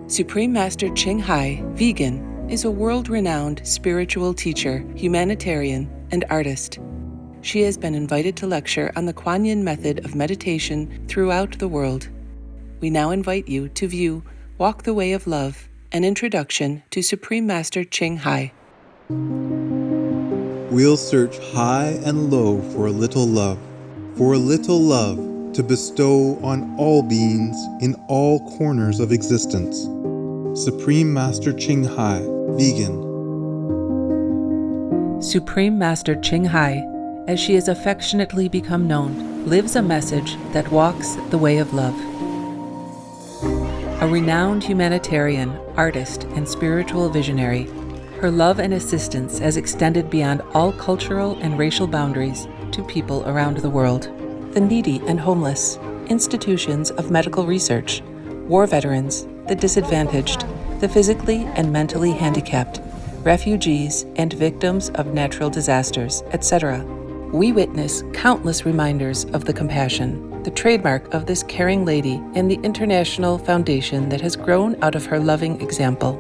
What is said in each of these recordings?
Supreme Master Ching, vegan, is a world-renowned spiritual teacher, humanitarian, and artist. She has been invited to lecture on the Kuan Yin method of meditation throughout the world. We now invite you to view Walk the Way of Love, an introduction to Supreme Master Ching. We'll search high and low for a little love to bestow on all beings in all corners of existence. Supreme Master Ching, vegan. Supreme Master Ching, as she has affectionately become known, lives a message that walks the way of love. A renowned humanitarian, artist, and spiritual visionary, her love and assistance has extended beyond all cultural and racial boundaries to people around the world. The needy and homeless, institutions of medical research, war veterans, the disadvantaged, the physically and mentally handicapped, refugees, and victims of natural disasters, etc. We witness countless reminders of the compassion, the trademark of this caring lady, and the international foundation that has grown out of her loving example.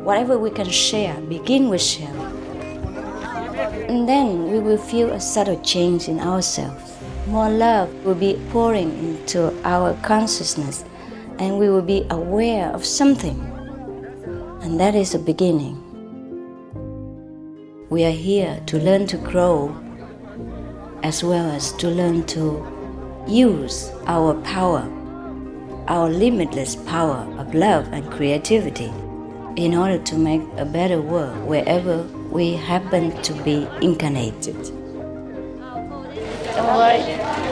Whatever we can share, begin with share. And then we will feel a subtle change in ourselves. More love will be pouring into our consciousness, and we will be aware of something. And that is a beginning. We are here to learn to grow, as well as to learn to use our power, our limitless power of love and creativity, in order to make a better world wherever we happen to be incarnated.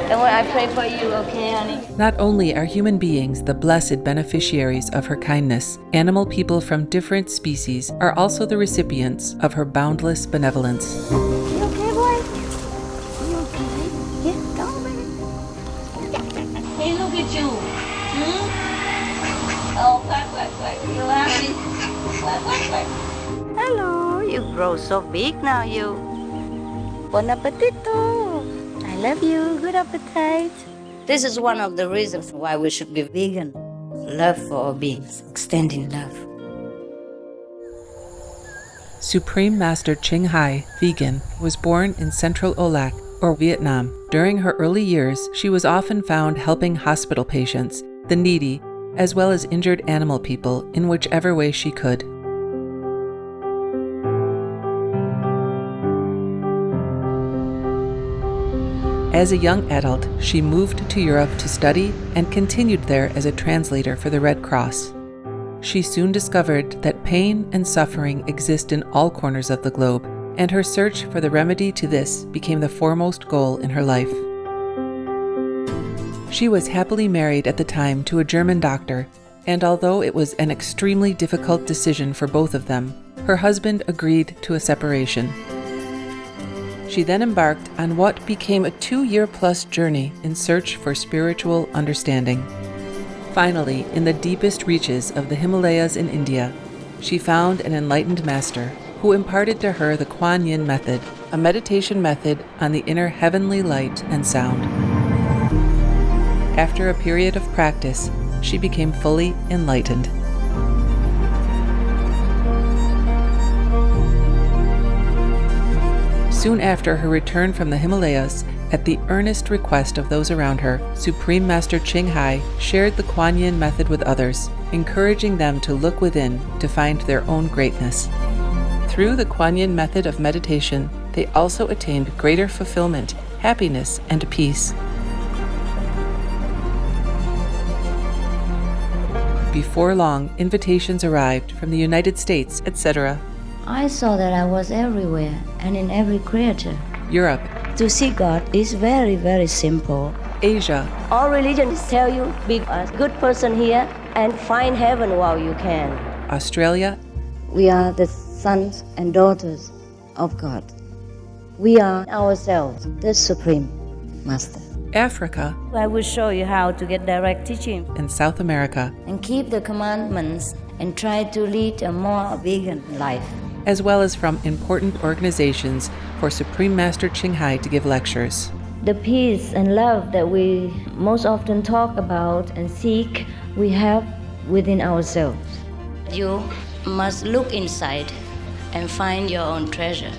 Don't worry, I pray for you, okay, honey? Not only are human beings the blessed beneficiaries of her kindness, animal people from different species are also the recipients of her boundless benevolence. You okay, boy? You okay? Yeah, come on, baby. Hey, look at you. Oh, quack. You happy? Quack. Hello, you grow so big now, you. Bon appetito. I love you. Good appetite. This is one of the reasons why we should be vegan. Love for all beings, extending love. Supreme Master Ching, vegan, was born in Central Olac, or Vietnam. During her early years, she was often found helping hospital patients, the needy, as well as injured animal people in whichever way she could. As a young adult, she moved to Europe to study and continued there as a translator for the Red Cross. She soon discovered that pain and suffering exist in all corners of the globe, and her search for the remedy to this became the foremost goal in her life. She was happily married at the time to a German doctor, and although it was an extremely difficult decision for both of them, her husband agreed to a separation. She then embarked on what became a 2-year-plus journey in search for spiritual understanding. Finally, in the deepest reaches of the Himalayas in India, she found an enlightened master who imparted to her the Kuan Yin method, a meditation method on the inner heavenly light and sound. After a period of practice, she became fully enlightened. Soon after her return from the Himalayas, at the earnest request of those around her, Supreme Master Ching shared the Kuan Yin method with others, encouraging them to look within to find their own greatness. Through the Kuan Yin method of meditation, they also attained greater fulfillment, happiness, and peace. Before long, invitations arrived from the United States, etc. I saw that I was everywhere and in every creature. Europe. To see God is very, very simple. Asia. All religions tell you, be a good person here and find heaven while you can. Australia. We are the sons and daughters of God. We are ourselves, the Supreme Master. Africa. I will show you how to get direct teaching. And South America. And keep the commandments and try to lead a more vegan life. As well as from important organizations for Supreme Master Ching to give lectures. The peace and love that we most often talk about and seek, we have within ourselves. You must look inside and find your own treasure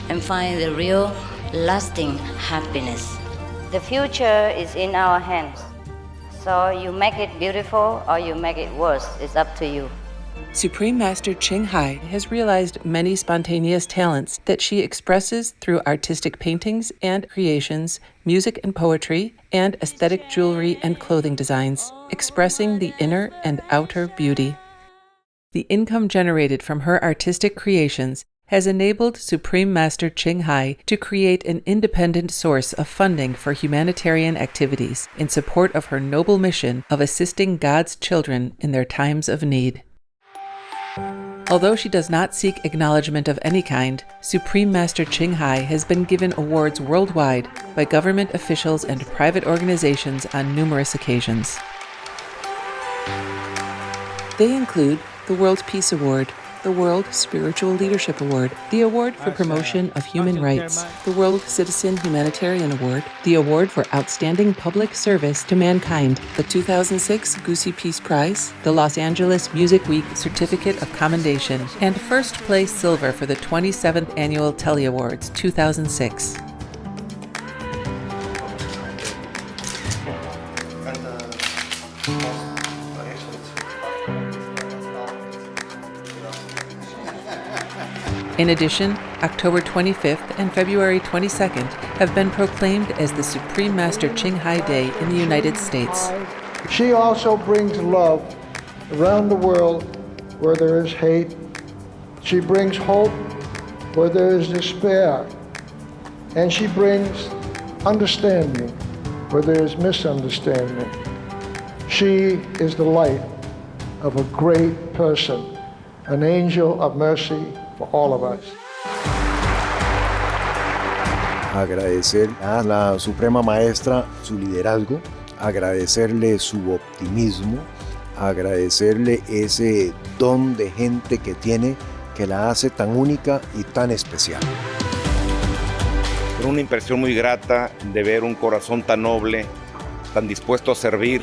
and find the real, lasting happiness. The future is in our hands. So you make it beautiful or you make it worse. It's up to you. Supreme Master Ching Hai has realized many spontaneous talents that she expresses through artistic paintings and creations, music and poetry, and aesthetic jewelry and clothing designs, expressing the inner and outer beauty. The income generated from her artistic creations has enabled Supreme Master Ching Hai to create an independent source of funding for humanitarian activities in support of her noble mission of assisting God's children in their times of need. Although she does not seek acknowledgement of any kind, Supreme Master Ching Hai has been given awards worldwide by government officials and private organizations on numerous occasions. They include the World Peace Award, the World Spiritual Leadership Award, the Award for Promotion of Human Rights, the World Citizen Humanitarian Award, the Award for Outstanding Public Service to Mankind, the 2006 Gucci Peace Prize, the Los Angeles Music Week Certificate of Commendation, and first place silver for the 27th Annual Telly Awards 2006. In addition, October 25th and February 22nd have been proclaimed as the Supreme Master Ching Hai Day in the United States. She also brings love around the world where there is hate. She brings hope where there is despair. And she brings understanding where there is misunderstanding. She is the light of a great person, an angel of mercy for all of us. Agradecer a la Suprema Maestra su liderazgo, agradecerle su optimismo, agradecerle ese don de gente que tiene que la hace tan única y tan especial. Una impresión muy grata de ver un corazón tan noble, tan dispuesto a servir.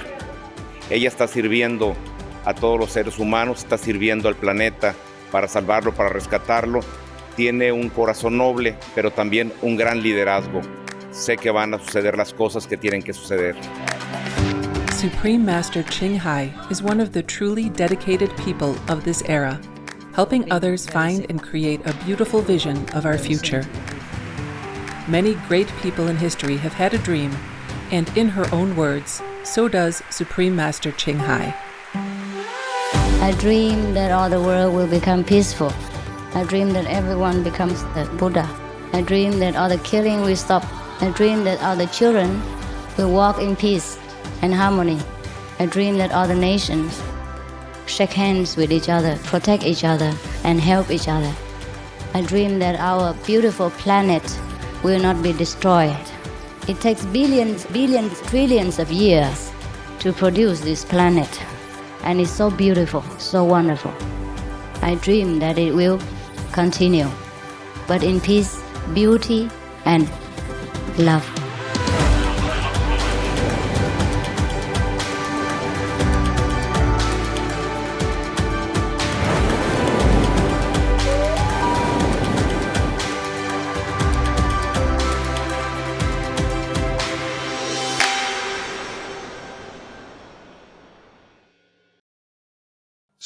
Ella está sirviendo a todos los seres humanos, está sirviendo al planeta para salvarlo, para rescatarlo. Tiene un corazón noble, pero también un gran liderazgo. Sé que van a suceder las cosas que tienen que suceder. Supreme Master Ching Hai is one of the truly dedicated people of this era, helping others find and create a beautiful vision of our future. Many great people in history have had a dream, and in her own words, so does Supreme Master Ching Hai. I dream that all the world will become peaceful. I dream that everyone becomes the Buddha. I dream that all the killing will stop. I dream that all the children will walk in peace and harmony. I dream that all the nations shake hands with each other, protect each other, and help each other. I dream that our beautiful planet will not be destroyed. It takes billions, trillions of years to produce this planet. And it's so beautiful, so wonderful. I dream that it will continue, but in peace, beauty, and love.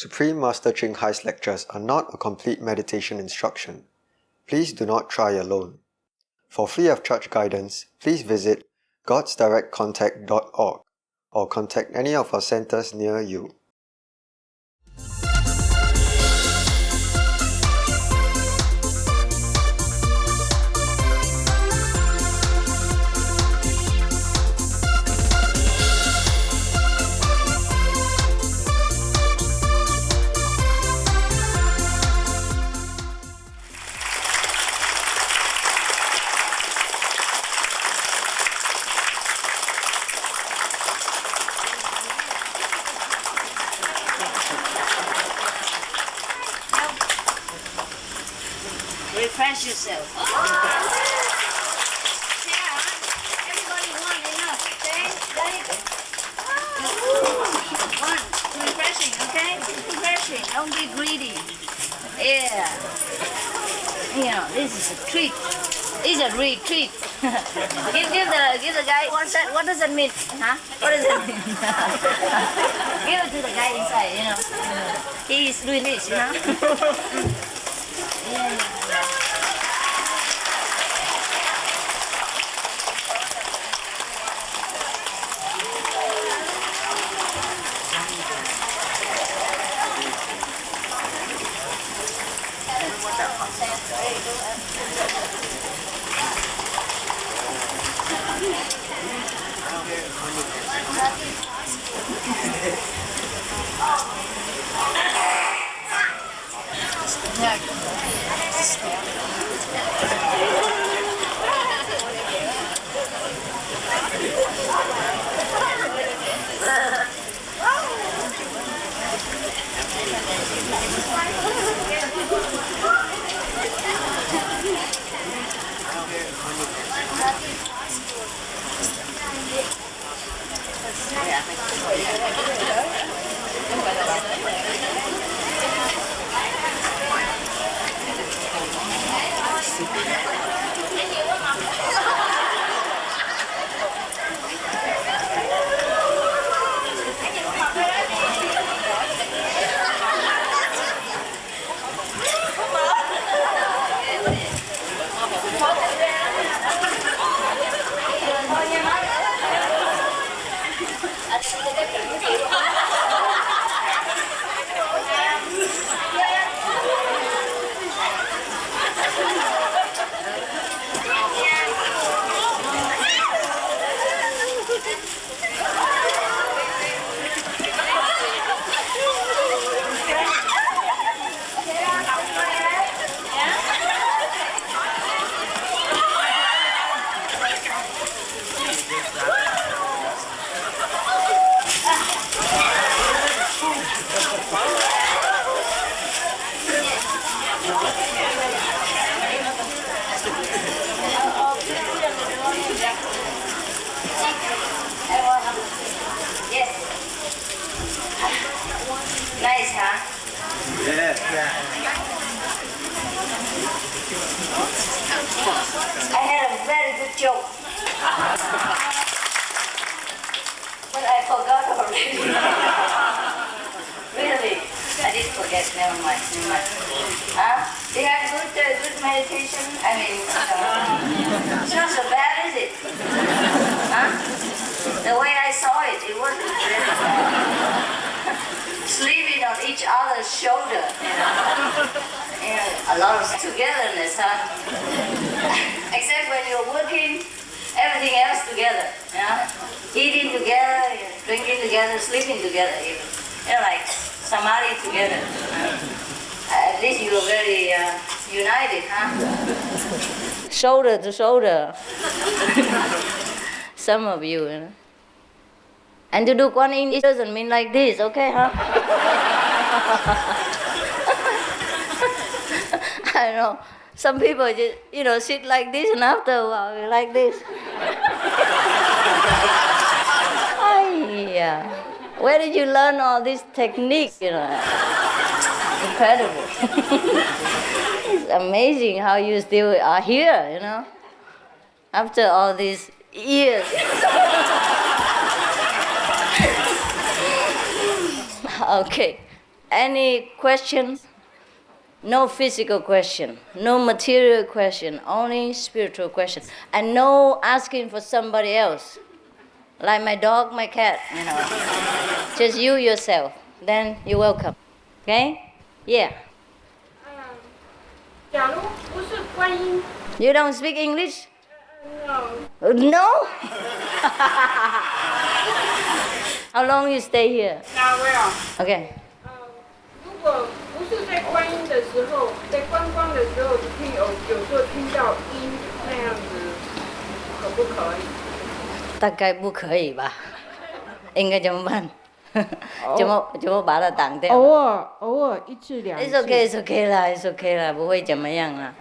Supreme Master Ching Hai's lectures are not a complete meditation instruction. Please do not try alone. For free of charge guidance, please visit godsdirectcontact.org or contact any of our centers near you. Refresh yourself. Everybody want enough, okay? Ready? One, refreshing, okay? Refreshing, Don't be greedy. Yeah. You know, this is a treat. It's a retreat. give the guy. What does it mean? Huh? What does it mean? Give it to the guy inside. You know. He is doing this. You know. Yeah. Nice, huh? Yeah. I had a very good joke. But I forgot already. Really? I did forget. Never mind. Huh? Do you have good meditation? I mean, it's not so bad, is it? Huh? The way I saw it, it wasn't really bad. Sleeping on each other's shoulder, you know, a lot of togetherness, huh? Except when you're working, everything else together, you know? Eating together, drinking together, sleeping together, you know, like samadhi together. At least you are very united, huh? Shoulder to shoulder. Some of you, you know. And to do Kuan Yin, it doesn't mean like this, okay, huh? I know. Some people just, you know, sit like this and after a while, like this. Yeah. Where did you learn all this technique, you know? Incredible. It's amazing how you still are here, you know? After all these years. Okay. Any questions? No physical question, no material question, only spiritual question. And no asking for somebody else. Like my dog, my cat, you know. Just you yourself. Then you're welcome. Okay? Yeah. You don't speak English? No. No? How long you stay here? Okay. 如果不是在观音的时候，在观光的时候，听有时候听到音那样子，可不可以？大概不可以吧？应该怎么办？怎么把它挡掉？偶尔一次两次。It's okay, it's okay 啦 ，it's okay 啦，不会怎么样啦，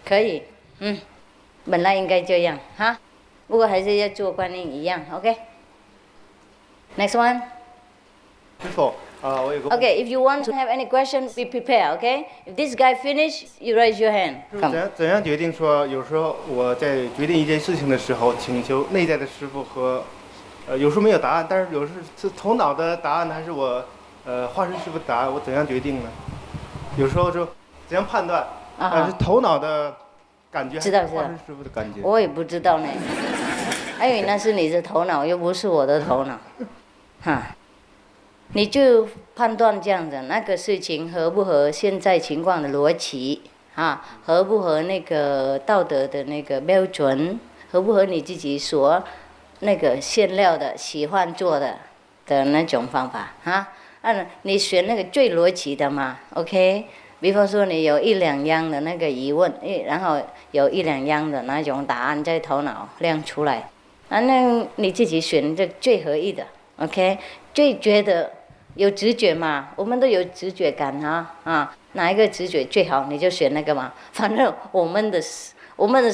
可以，本来应该这样哈，不过还是要做观音一样 ，OK。Next one。师傅， Okay, if you want to have any question, be prepared, okay? If this guy finish, you raise your hand. 怎 Come. 怎样决定说，有时候我在决定一件事情的时候，请求内在的师傅和，有时候没有答案，但是有时候是头脑的答案，还是我，化身师傅的答案，我怎样决定呢？有时候就怎样判断？是头脑的感觉，还是化身师傅的感觉？我也不知道呢，因为那是你的头脑，又不是我的头脑，哈。你就判断这样子，那个事情合不合现在情况的逻辑啊？合不合那个道德的那个标准？合不合你自己所那个馅料的喜欢做的那种方法啊？你选那个最逻辑的嘛 ，OK？ 比方说你有一两样的那个疑问，然后有一两样的那种答案在头脑亮出来，那你自己选这最合意的 ，OK？ 最觉得有直觉嘛，我们都有直觉感啊，哪一个直觉最好你就选那个嘛。反正我们的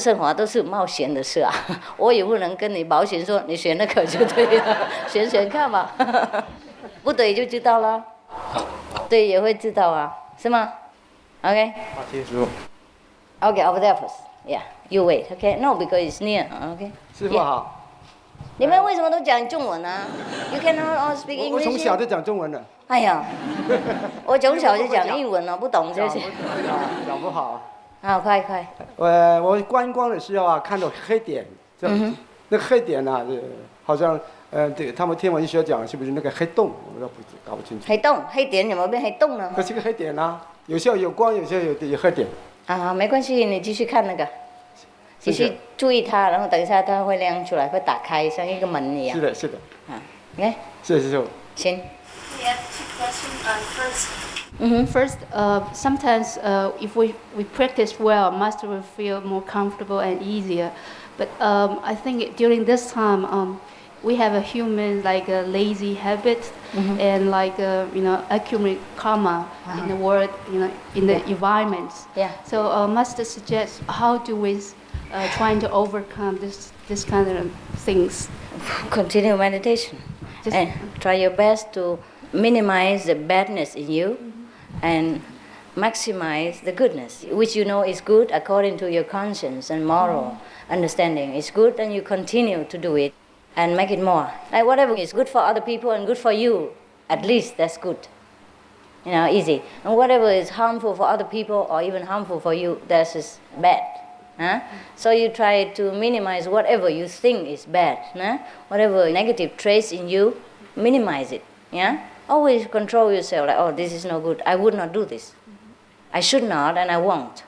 生活都是冒险的事啊，我也不能跟你保险说你选那个就对了，选看吧，不对就知道了，对也会知道啊，是吗 ？OK。好，谢谢师傅。Okay, over there first. Yeah, you wait. Okay, no, because it's near. Okay. 师傅好。你们为什么都讲中文啊 ？You cannot all speak English. 我从小就讲中文了。哎呀，我从小就讲英文了，不懂这些。讲不好。好，快。我观光的时候啊，看到黑点，那黑点呢，好像对他们天文学讲是不是那个黑洞？我都搞不清楚。黑点有没有变黑洞呢？可是个黑点啊，有时候有光，有时候有黑点。啊，没关系，你继续看那个。继续注意它，然后等一下它会亮出来，会打开，像一个门一样。是的。啊 ，OK。是。行。We have two questions. First, sometimes if we practice well, master will feel more comfortable and easier. But I think during this time, we have a human like a lazy habit and like accumulate karma in the world, in the environments. Yeah. So master suggests how do we trying to overcome this kind of things? Continue meditation and try your best to minimize the badness in you and maximize the goodness, which you know is good according to your conscience and moral understanding. It's good, and you continue to do it and make it more. Like whatever is good for other people and good for you, at least that's good. Easy. And whatever is harmful for other people or even harmful for you, that's just bad. So you try to minimize whatever you think is bad. Whatever negative traits in you, minimize it. Always control yourself, like, oh, this is no good. I would not do this. I should not, and I won't.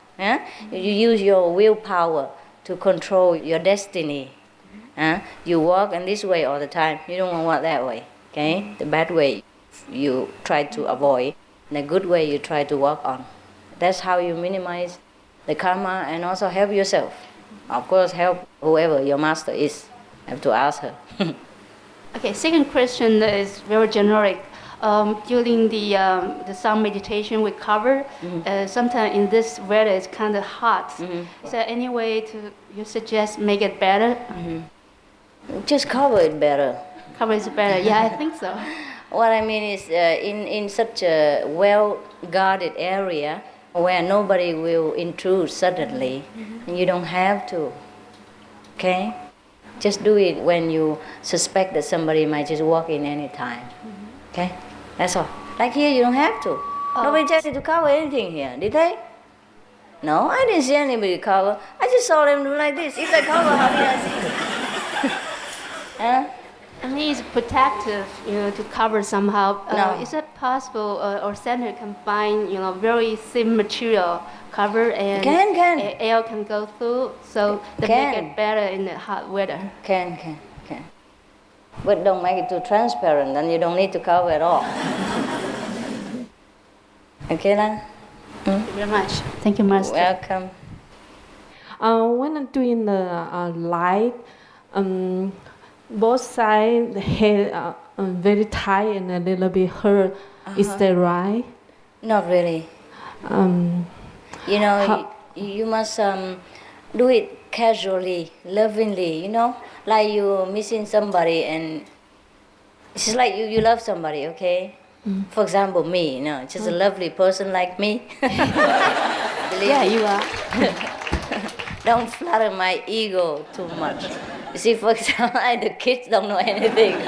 You use your willpower to control your destiny. You walk in this way all the time. You don't want to walk that way. Okay? The bad way you try to avoid. The good way you try to walk on. That's how you minimize the karma and also help yourself. Of course, help whoever your master is. Have to ask her. Okay, second question is very generic. During the sun meditation we cover, sometimes in this weather it's kind of hot. Is there any way you suggest make it better? Just cover it better. Cover it better, yeah, I think so. What I mean is in such a well-guarded area where nobody will intrude suddenly, and you don't have to, okay? Just do it when you suspect that somebody might just walk in any time, okay? That's all. Like here, you don't have to. Nobody tells you to cover anything here, did they? No, I didn't see anybody cover. I just saw them do like this. If they cover, how did I see? I mean, it's protective, to cover somehow. No. Is it possible or center combine, very thin material cover and air can go through, so they make it better in the hot weather? Can. But don't make it too transparent, then you don't need to cover at all. Okay, Lan? Thank you very much. Thank you, Master. Welcome. When I'm doing the light, both sides the head very tight and a little bit hurt. Is that right? Not really. You must do it casually, lovingly. Like you're missing somebody, and it's just like you love somebody. Okay, For example, me, just a lovely person like me. Yeah, you are. Don't flatter my ego too much. You see, for example, the kids don't know anything.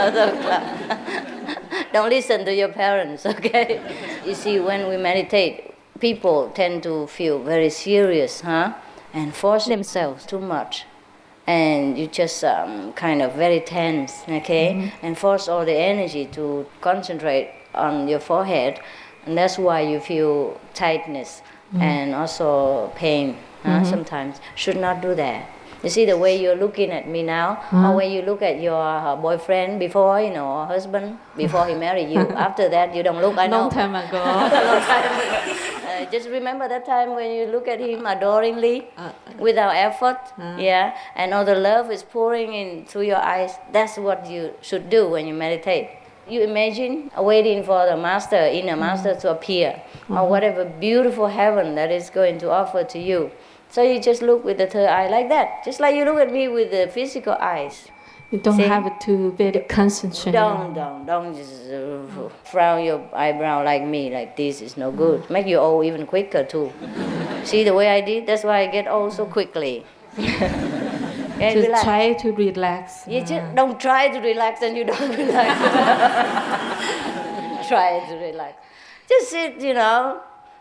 Don't listen to your parents, okay? You see, when we meditate, people tend to feel very serious, and force themselves too much. And you just kind of very tense, okay? And force all the energy to concentrate on your forehead. And that's why you feel tightness and also pain sometimes. Should not do that. You see the way you're looking at me now, or when you look at your boyfriend before, or husband before he married you. After that, you don't look. I know. Long time ago. Long time ago. Just remember that time when you look at him adoringly, without effort, and all the love is pouring in through your eyes. That's what you should do when you meditate. You imagine waiting for the master, inner master, to appear, or whatever beautiful heaven that is going to offer to you. So you just look with the third eye like that, just like you look at me with the physical eyes. You don't have to very concentrate. Don't just frown your eyebrow like me, like this is no good. Make you old even quicker too. See the way I did? That's why I get old so quickly. Just try to relax. You just don't try to relax and you don't relax. Try to relax. Just sit,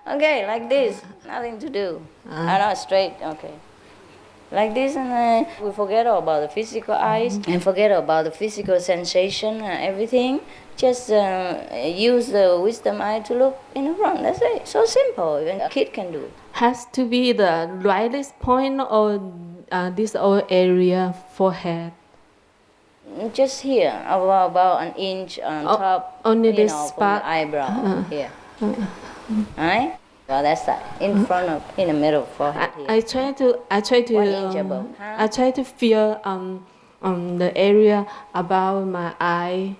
okay, like this, nothing to do. Not straight, okay. Like this, and we forget all about the physical eyes and forget about the physical sensation and everything. Just use the wisdom eye to look in the front. That's it. So simple. Even a kid can do it. Has to be the rightest point or this whole area forehead? Just here, about an inch on top. Only this from spot. the eyebrow here. Alright. Well, that's that. In the middle forehead here. I try to 1 inch above. I try to feel the area above my eye.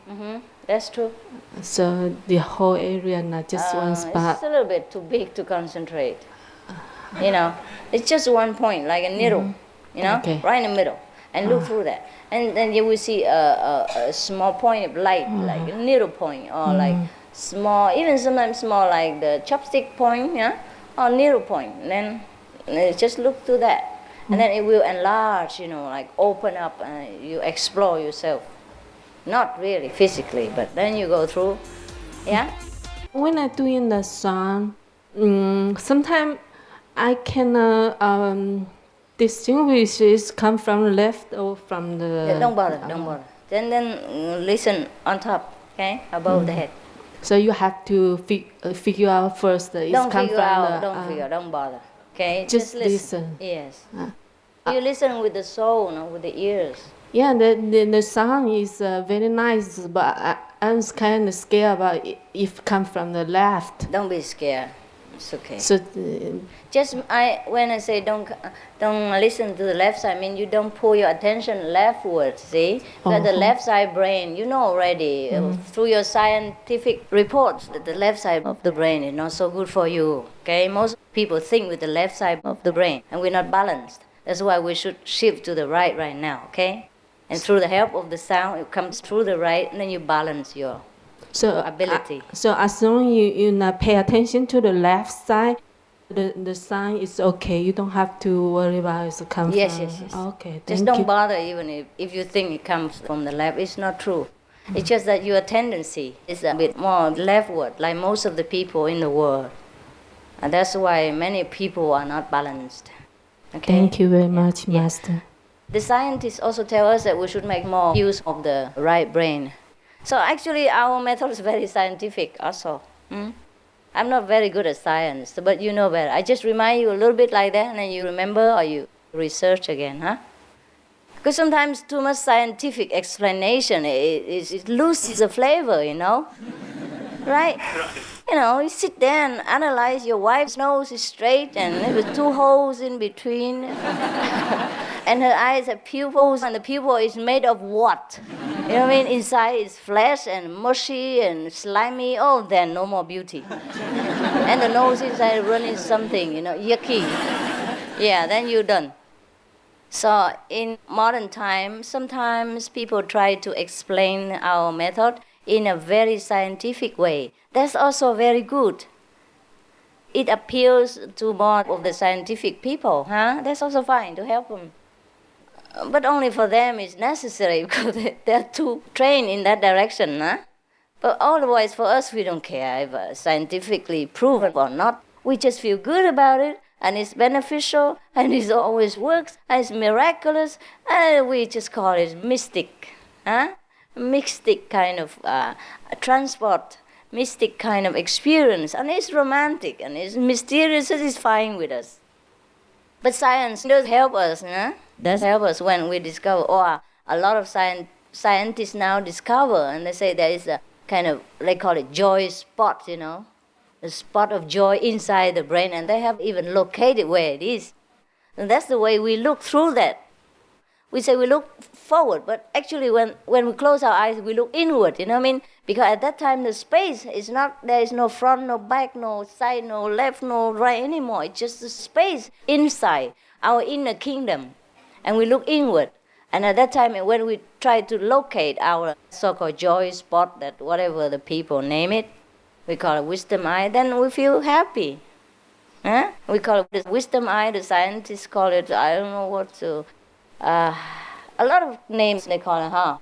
That's true. So the whole area, not just one spot. It's a little bit too big to concentrate. It's just one point, like a needle. Okay. Right in the middle, and look through that, and then you will see a small point of light, like a needle point, or like small, even sometimes small, like the chopstick point, or needle point. And then just look through that, and then it will enlarge, like open up, and you explore yourself. Not really physically, but then you go through, When I'm doing the song, sometimes I can distinguish it come from left or from the. Don't bother. Then listen on top, okay, above the head. So you have to figure out first. Don't bother. Okay, just listen. Yes. You listen with the soul, not with the ears. Yeah, the sound is very nice, but I'm kind of scared about if it come from the left. Don't be scared. It's okay. So when I say don't listen to the left side, I mean you don't pull your attention leftwards. See, but the left side brain, you know already through your scientific reports that the left side of the brain is not so good for you. Okay, most people think with the left side of the brain, and we're not balanced. That's why we should shift to the right now. Okay. And through the help of the sound, it comes through the right, and then you balance your ability. So as long as you not pay attention to the left side, the sound is okay. You don't have to worry about it come from. Yes. Okay, just don't bother even if you think it comes from the left. It's not true. It's just that your tendency is a bit more leftward, like most of the people in the world. And that's why many people are not balanced. Okay? Thank you very much, Master. The scientists also tell us that we should make more use of the right brain. So actually our method is very scientific also. I'm not very good at science, but you know better. I just remind you a little bit like that, and then you remember or you research again, Because sometimes too much scientific explanation, it loses the flavor, Right? You sit there and analyze your wife's nose is straight and with 2 holes in between. And her eyes have pupils, and the pupil is made of what? You know what I mean? Inside is flesh and mushy and slimy. Oh, then no more beauty. And the nose inside running something, yucky. Yeah, then you're done. So in modern times, sometimes people try to explain our method in a very scientific way. That's also very good. It appeals to more of the scientific people, huh? That's also fine to help them. But only for them is necessary because they're too trained in that direction, huh? But otherwise for us, we don't care if scientifically proven or not. We just feel good about it, and it's beneficial, and it always works, and it's miraculous, and we just call it mystic, huh? Mystic kind of transport, mystic kind of experience, and it's romantic, and it's mysterious, and it's fine with us. But science does help us, huh? Does help us when we discover, or a lot of scientists now discover, and they say there is a kind of, they call it joy spot, you know, a spot of joy inside the brain, and they have even located where it is. And that's the way we look through that. We say we look forward, but actually when we close our eyes, we look inward, you know what I mean? Because at that time the space is not, there is no front, no back, no side, no left, no right anymore. It's just the space inside, our inner kingdom. And we look inward. And at that time, when we try to locate our so-called joy spot, that whatever the people name it, we call it wisdom eye, then we feel happy. Huh? We call it the wisdom eye, the scientists call it, I don't know what to... a lot of names they call it, huh?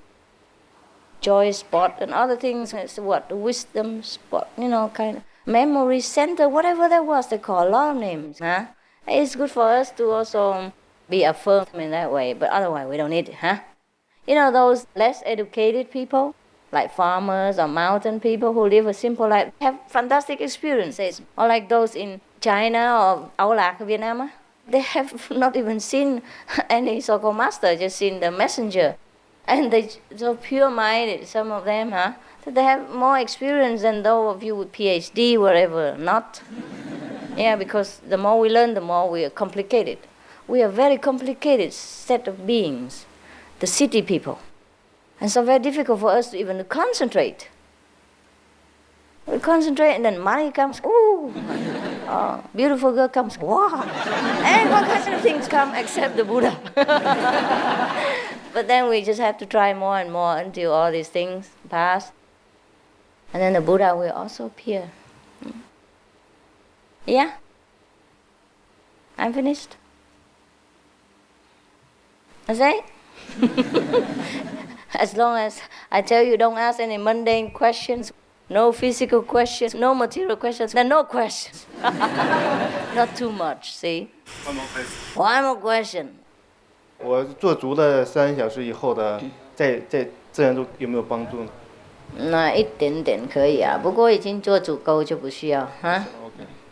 Joy spot and other things. It's what? The wisdom spot, you know, kind of memory center, whatever that was, they call a lot of names, huh? It's good for us to also be affirmed in that way, but otherwise we don't need it, huh? You know, those less educated people, like farmers or mountain people who live a simple life, have fantastic experiences. Or like those in China or Áo Lạc, Vietnam, they have not even seen any so-called master, just seen the messenger. And they're so pure-minded, some of them, huh? So they have more experience than those of you with PhD, wherever not. Yeah, because the more we learn, the more we are complicated. We are a very complicated set of beings, the city people. And so very difficult for us to even concentrate. We concentrate and then money comes, ooh, oh, beautiful girl comes, wow. And all kinds of things come except the Buddha. But then we just have to try more and more until all these things pass. And then the Buddha will also appear. Yeah? I'm finished. That's it? As long as I tell you don't ask any mundane questions, no physical questions, no material questions, then no questions. Not too much, see? One more question. 我做足了3小时以后的，在自然中有没有帮助呢？那一点点可以啊，不过已经做足够就不需要哈。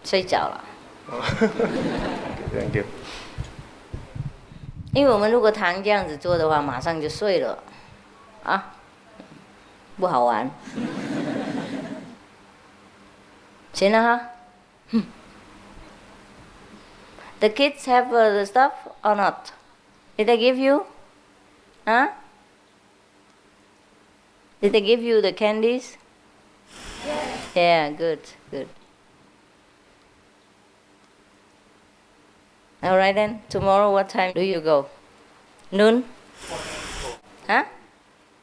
睡着了。Thank you. 因为我们如果堂这样子做的话，马上就睡了，啊，不好玩。行了哈。The kids have the stuff or not? Did they give you? Huh? Did they give you the candies? Yes. Yeah, good, good. All right then, tomorrow what time do you go? Noon? Huh?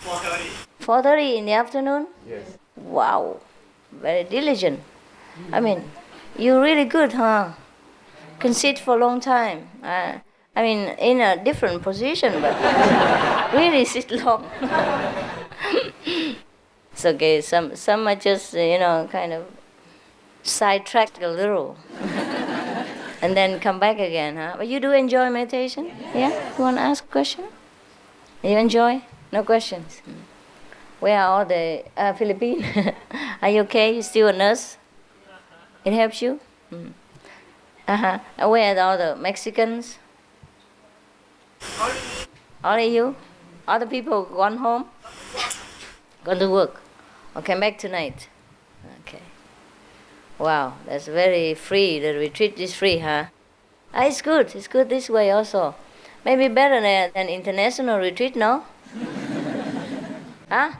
4:30. 4:30 in the afternoon? Yes. Wow, very diligent. I mean, you're really good, huh? Can sit for a long time. I mean, in a different position, but really sit long. It's okay. Some are just, kind of sidetracked a little. And then come back again, huh? But you do enjoy meditation? Yeah? You want to ask a question? You enjoy? No questions? Where are all the Philippines? Are you okay? You still a nurse? It helps you? Uh-huh. Where are all the Mexicans? Only you? Other people gone home? Gone to work? Or came back tonight? Okay. Wow, that's very free. The retreat is free, huh? It's good. It's good this way also. Maybe better than international retreat, no? Huh?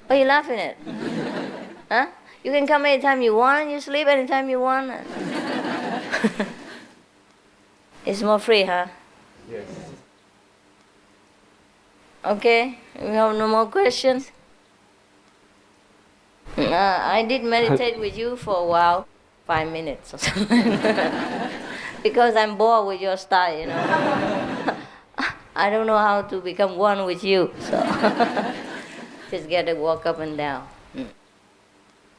What are you laughing at? Huh? You can come anytime you want and you sleep anytime you want. It's more free, huh? Yes. Okay, we have no more questions. I did meditate with you for a while, 5 minutes or something. Because I'm bored with your style, you know. I don't know how to become one with you, so just get to walk up and down.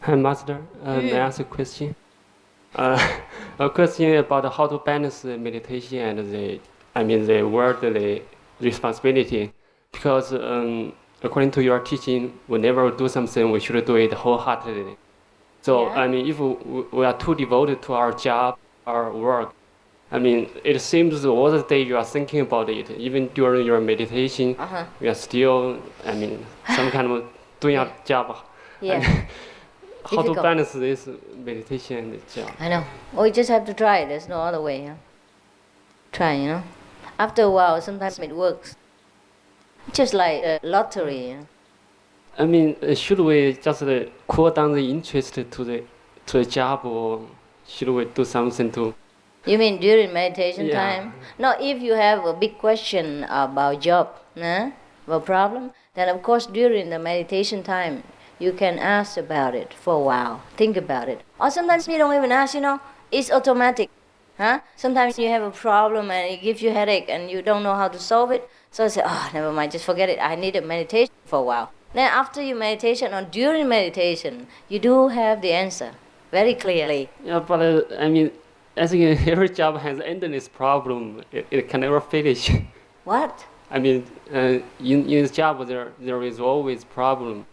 Hi, Master. May I ask a question? A question about how to balance the meditation and the worldly responsibility. Because according to your teaching, whenever we do something, we should do it wholeheartedly. So, Yeah. if we are too devoted to our job, our work, it seems all the day you are thinking about it. Even during your meditation, you are still, some kind of doing your job. Yeah. How to Difficult. balance this meditation and the job? I know. We just have to try. There's no other way. Yeah? Try, you know. After a while, sometimes it works. Just like a lottery. Yeah? Should we just cool down the interest to the job, or should we do something to? You mean during meditation Yeah. time? No, if you have a big question about job, a problem, then of course during the meditation time, you can ask about it for a while, think about it. Or sometimes you don't even ask, you know, it's automatic. Sometimes you have a problem and it gives you headache and you don't know how to solve it. So I say, never mind, just forget it. I need a meditation for a while. Then after your meditation or during meditation, you do have the answer very clearly. Yeah, but I think every job has endless problem. It can never finish. What? In the job there is always problem.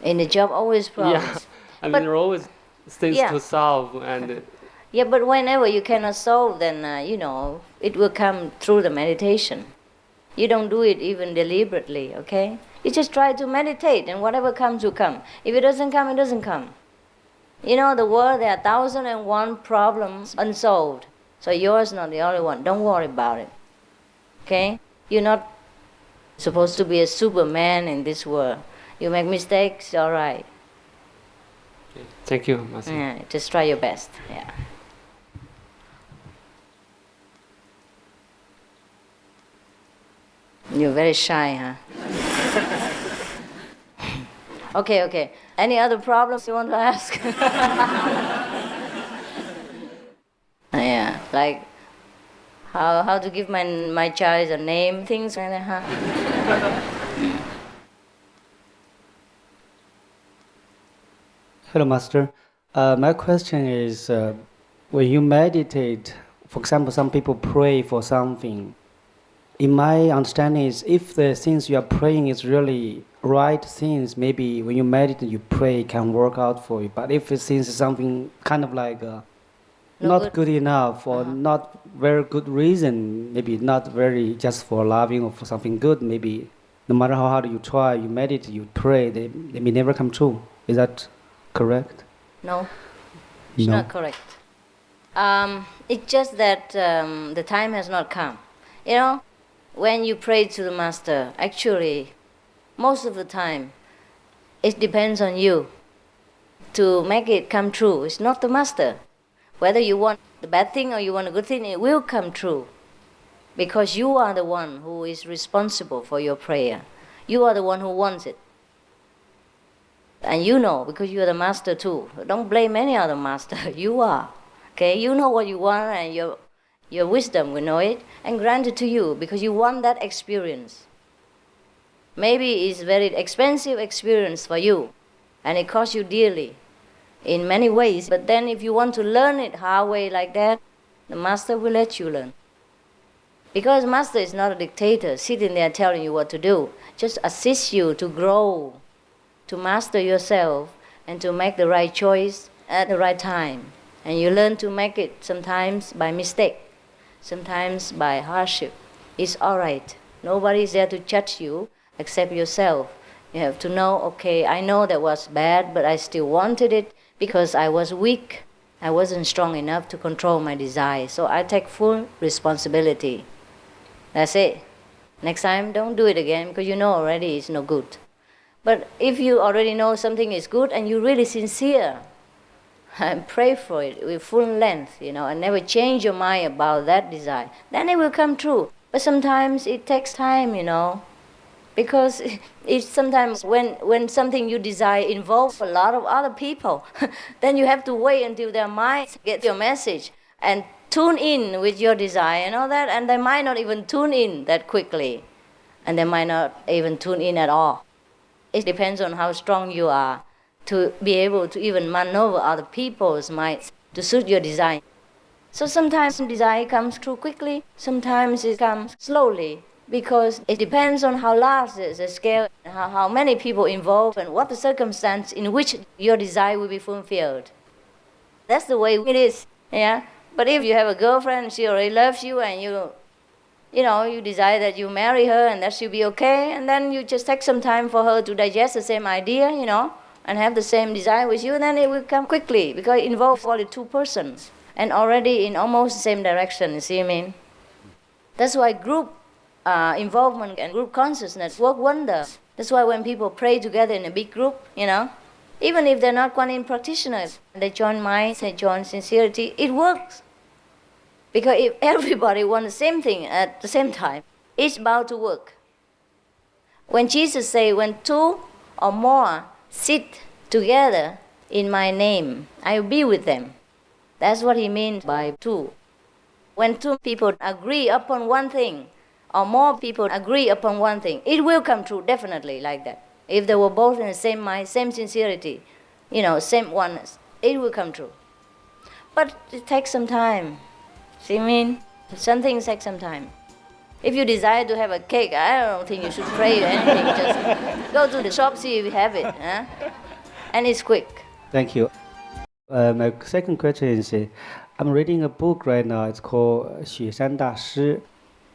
In the job, always problems. Yeah, But- there are always things Yeah. to solve, and Yeah, but whenever you cannot solve, then, it will come through the meditation. You don't do it even deliberately, okay? You just try to meditate, and whatever comes will come. If it doesn't come, it doesn't come. You know, the world, there are 1,001 problems unsolved. So yours not the only one. Don't worry about it, okay? You're not supposed to be a superman in this world. You make mistakes, all right. thank you, Master. Yeah, just try your best, yeah. You're very shy, huh? Okay. Any other problems you want to ask? Yeah, like how to give my child a name, things like that, huh? Hello, Master. My question is, when you meditate, for example, some people pray for something. In my understanding is, if the things you are praying is really right things, maybe when you meditate, you pray, it can work out for you. But if it seems something kind of like not good enough or not very good reason, maybe not very just for loving or for something good, maybe no matter how hard you try, you meditate, you pray, they may never come true. Is that correct? No, it's No. not correct. It's just that the time has not come. You know, when you pray to the Master, actually, most of the time, it depends on you to make it come true. It's not the Master. Whether you want the bad thing or you want a good thing, it will come true. Because you are the one who is responsible for your prayer. You are the one who wants it. And you know, because you are the Master too. Don't blame any other Master. You are. Okay? You know what you want, and your wisdom will know it and grant it to you because you want that experience. Maybe it's very expensive experience for you and it costs you dearly in many ways. But then if you want to learn it halfway like that, the Master will let you learn. Because Master is not a dictator sitting there telling you what to do. Just assist you to grow, to master yourself and to make the right choice at the right time. And you learn to make it sometimes by mistake, sometimes by hardship. It's all right. Nobody is there to judge you except yourself. You have to know, okay, I know that was bad, but I still wanted it because I was weak. I wasn't strong enough to control my desire. So I take full responsibility. That's it. Next time, don't do it again because you know already it's no good. But if you already know something is good and you're really sincere, and pray for it with full length, and never change your mind about that desire, then it will come true. But sometimes it takes time, Because it's sometimes when something you desire involves a lot of other people, then you have to wait until their minds get your message and tune in with your desire and all that, and they might not even tune in that quickly, and they might not even tune in at all. It depends on how strong you are to be able to even maneuver other people's minds to suit your design. So sometimes desire comes through quickly, sometimes it comes slowly, because it depends on how large the scale, how many people involved, and what the circumstance in which your desire will be fulfilled. That's the way it is, yeah. But if you have a girlfriend, she already loves you, and you desire that you marry her, and that she'll be okay, and then you just take some time for her to digest the same idea, and have the same desire with you, and then it will come quickly, because it involves only two persons, and already in almost the same direction, you see what I mean? That's why group involvement and group consciousness work wonders. That's why when people pray together in a big group, even if they're not Kuan Yin practitioners, they join minds, they join sincerity, it works. Because if everybody wants the same thing at the same time, it's bound to work. When Jesus said, when two or more sit together in my name, I will be with them. That's what he means by two. When two people agree upon one thing, or more people agree upon one thing, it will come true, definitely, like that. If they were both in the same mind, same sincerity, same oneness, it will come true. But it takes some time. See what I mean? Some things take some time. If you desire to have a cake, I don't think you should pray or anything. Just go to the shop, see if you have it. Huh? And it's quick. Thank you. My second question is, I'm reading a book right now. It's called 雪山大师.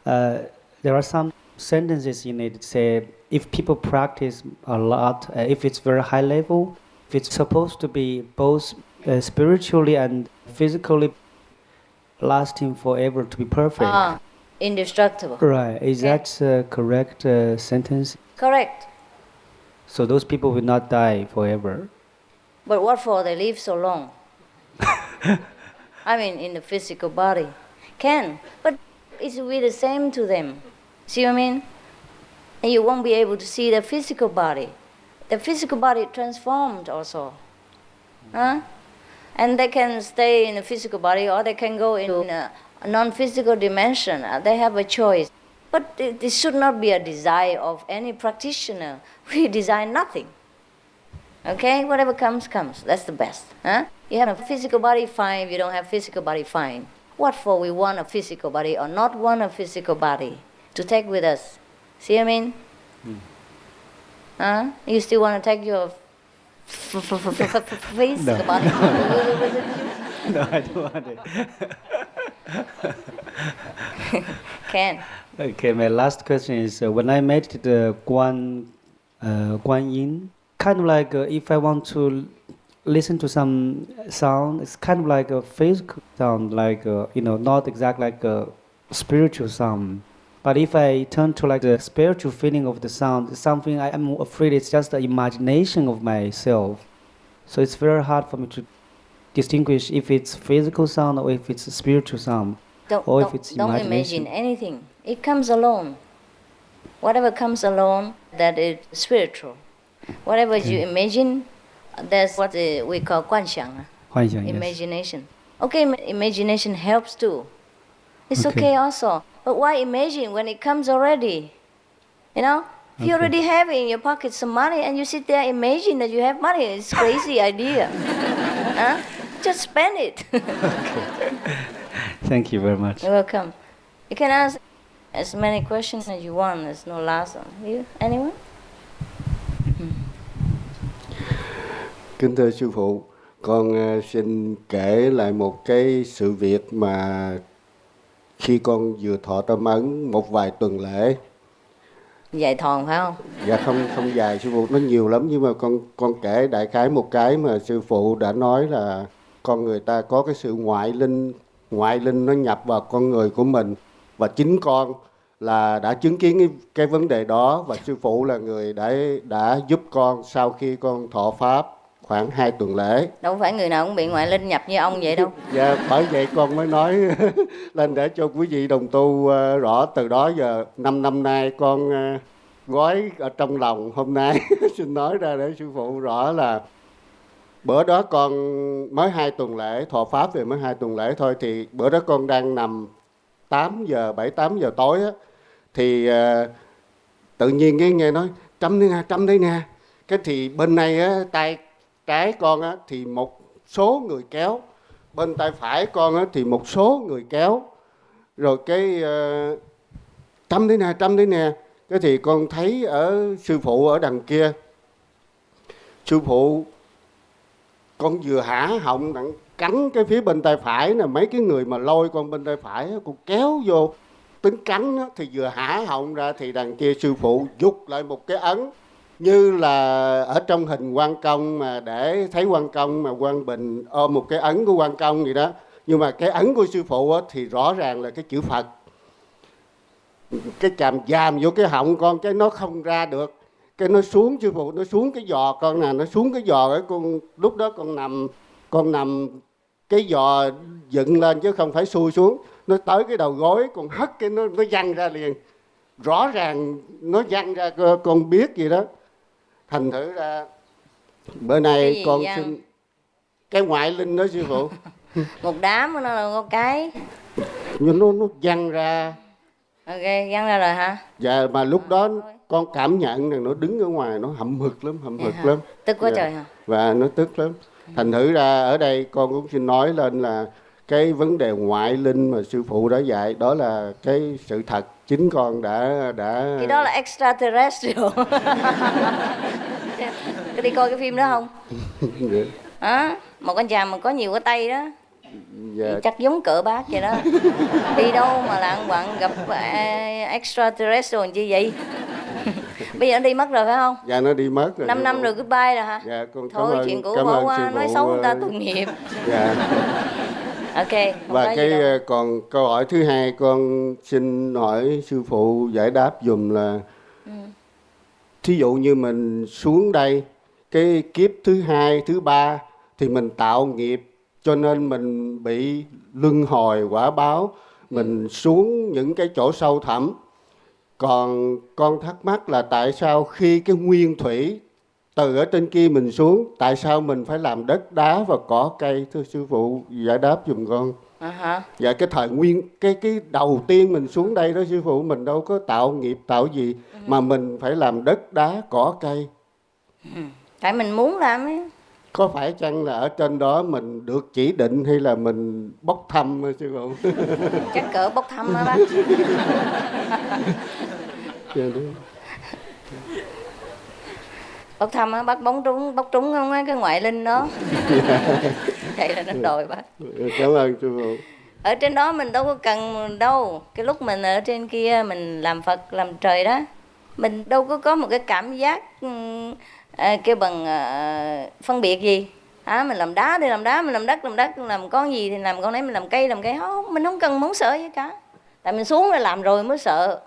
There are some sentences in it that say, if people practice a lot, if it's very high level, if it's supposed to be both spiritually and physically lasting forever, to be perfect. Indestructible. Right. Is that a correct sentence? Correct. So those people will not die forever. But what for they live so long? I mean, in the physical body. Can. But it will be the same to them. See what I mean? And you won't be able to see the physical body. The physical body transformed also. Huh? And they can stay in the physical body, or they can go into a non-physical dimension. They have a choice. But this should not be a desire of any practitioner. We desire nothing. Okay? Whatever comes, comes. That's the best. Huh? You have a physical body, fine. If you don't have physical body, fine. What for we want a physical body or not want a physical body to take with us? See what I mean? Huh? You still want to take your physical body? No, I don't want it. Can. Okay, my last question is, when I meditate Guan Yin, kind of like if I want to listen to some sound, it's kind of like a physical sound, like not exactly like a spiritual sound. But if I turn to like the spiritual feeling of the sound, it's something I'm afraid it's just the imagination of myself. So it's very hard for me to distinguish if it's physical sound or if it's a spiritual sound, if it's don't imagination. Imagine anything. It comes alone. Whatever comes alone, that is spiritual. Whatever you imagine, that's what we call 幻想, imagination. Yes. Okay, imagination helps too. It's okay also. But why imagine when it comes already? If you already have in your pocket some money and you sit there imagine that you have money, it's a crazy idea. Huh? Just spend it. Thank you very much. You're welcome. You can ask as many questions as you want. There's no last one. You? Anyone? Kính thưa sư phụ, con xin kể lại một cái sự việc mà khi con vừa thọ tâm ấn một vài tuần lễ. Dài thòn phải không? Dạ không dài sư phụ, nó nhiều lắm, nhưng mà con kể đại khái một cái mà sư phụ đã nói là con người ta có cái sự ngoại linh nó nhập vào con người của mình, và chính con là đã chứng kiến cái vấn đề đó, và sư phụ là người đã giúp con sau khi con thọ pháp khoảng 2 tuần lễ. Đâu phải người nào cũng bị ngoại linh nhập như ông vậy đâu. Dạ, bởi vậy con mới nói lên để cho quý vị đồng tu rõ. Từ đó giờ 5 năm nay con gói ở trong lòng hôm nay xin nói ra để sư phụ rõ là bữa đó con mới 2 tuần lễ, thọ pháp về mới 2 tuần lễ thôi, thì bữa đó con đang nằm 7-8 giờ tối á, thì tự nhiên nghe nói Trâm đây nè. Cái thì bên này á, tay trái con á, thì một số người kéo, bên tay phải con á, thì một số người kéo. Rồi cái Trâm đây nè. Cái thì con thấy ở sư phụ ở đằng kia. Sư phụ, con vừa hả họng đặng cắn cái phía bên tay phải nè, mấy cái người mà lôi con bên tay phải con kéo vô tính cắn á, thì vừa hả họng ra thì đằng kia sư phụ giục lại một cái ấn như là ở trong hình Quan Công, mà để thấy Quan Công mà Quang Bình ôm một cái ấn của Quan Công gì đó, nhưng mà cái ấn của sư phụ á, thì rõ ràng là cái chữ Phật. Cái chàm giam vô cái họng con, cái nó không ra được, cái nó xuống, sư phụ nó xuống cái giò con nè, nó xuống cái giò ấy, con lúc đó con nằm cái giò dựng lên chứ không phải xuôi xuống, nó tới cái đầu gối, con hất cái nó văng ra liền, rõ ràng nó văng ra, con biết gì đó. Thành thử ra bữa nay con xin cái ngoại linh đó sư phụ. Một đám nó là một cái Nhưng nó văng ra. Ok, văng ra rồi hả? Dạ, mà lúc đó con cảm nhận rằng nó đứng ở ngoài nó hậm hực lắm. Tức quá dạ. Trời hả? Và nó tức lắm. Thành thử ra ở đây con cũng xin nói lên là cái vấn đề ngoại linh mà sư phụ đã dạy, đó là cái sự thật. Chính con đã Cái đó là extraterrestrial. Có đi coi cái phim đó không? Hả? Một anh chàng mà có nhiều cái tay đó. Dạ. Chắc giống cỡ bác vậy đó. Đi đâu mà lạng quạng gặp extraterrestrial chi vậy? Bây giờ nó đi mất rồi phải không? Dạ, nó đi mất rồi. 5 năm rồi goodbye rồi hả? Dạ, con thôi chuyện cũ bỏ qua, nói xấu người ta tội nghiệp. Dạ. Ok. Và cái còn câu hỏi thứ hai con xin hỏi sư phụ giải đáp dùm là thí dụ như mình xuống đây cái kiếp thứ 2, thứ 3 thì mình tạo nghiệp, cho nên mình bị luân hồi quả báo, mình xuống những cái chỗ sâu thẳm. Còn con thắc mắc là tại sao khi cái nguyên thủy từ ở trên kia mình xuống, tại sao mình phải làm đất đá và cỏ cây? Thưa sư phụ giải đáp giùm con. Dạ, cái thời nguyên, cái đầu tiên mình xuống đây đó sư phụ, mình đâu có tạo nghiệp tạo gì mà mình phải làm đất đá cỏ cây. Tại mình muốn làm ấy. Có phải chăng là ở trên đó mình được chỉ định hay là mình bốc thăm sư phụ? Chắc cỡ bốc thăm á bác. Bốc thăm á, bác bốc trúng không á cái ngoại linh đó. Vậy là nó đòi bác. Cảm ơn sư phụ. Ở trên đó mình đâu có cần đâu. Cái lúc mình ở trên kia mình làm Phật làm trời đó, mình đâu có một cái cảm giác kêu bằng phân biệt gì. Mình làm đá thì làm đá, mình làm đất, làm con gì thì làm con đấy, mình làm cây không, mình không cần muốn sợ gì cả. Tại mình xuống rồi làm rồi mới sợ.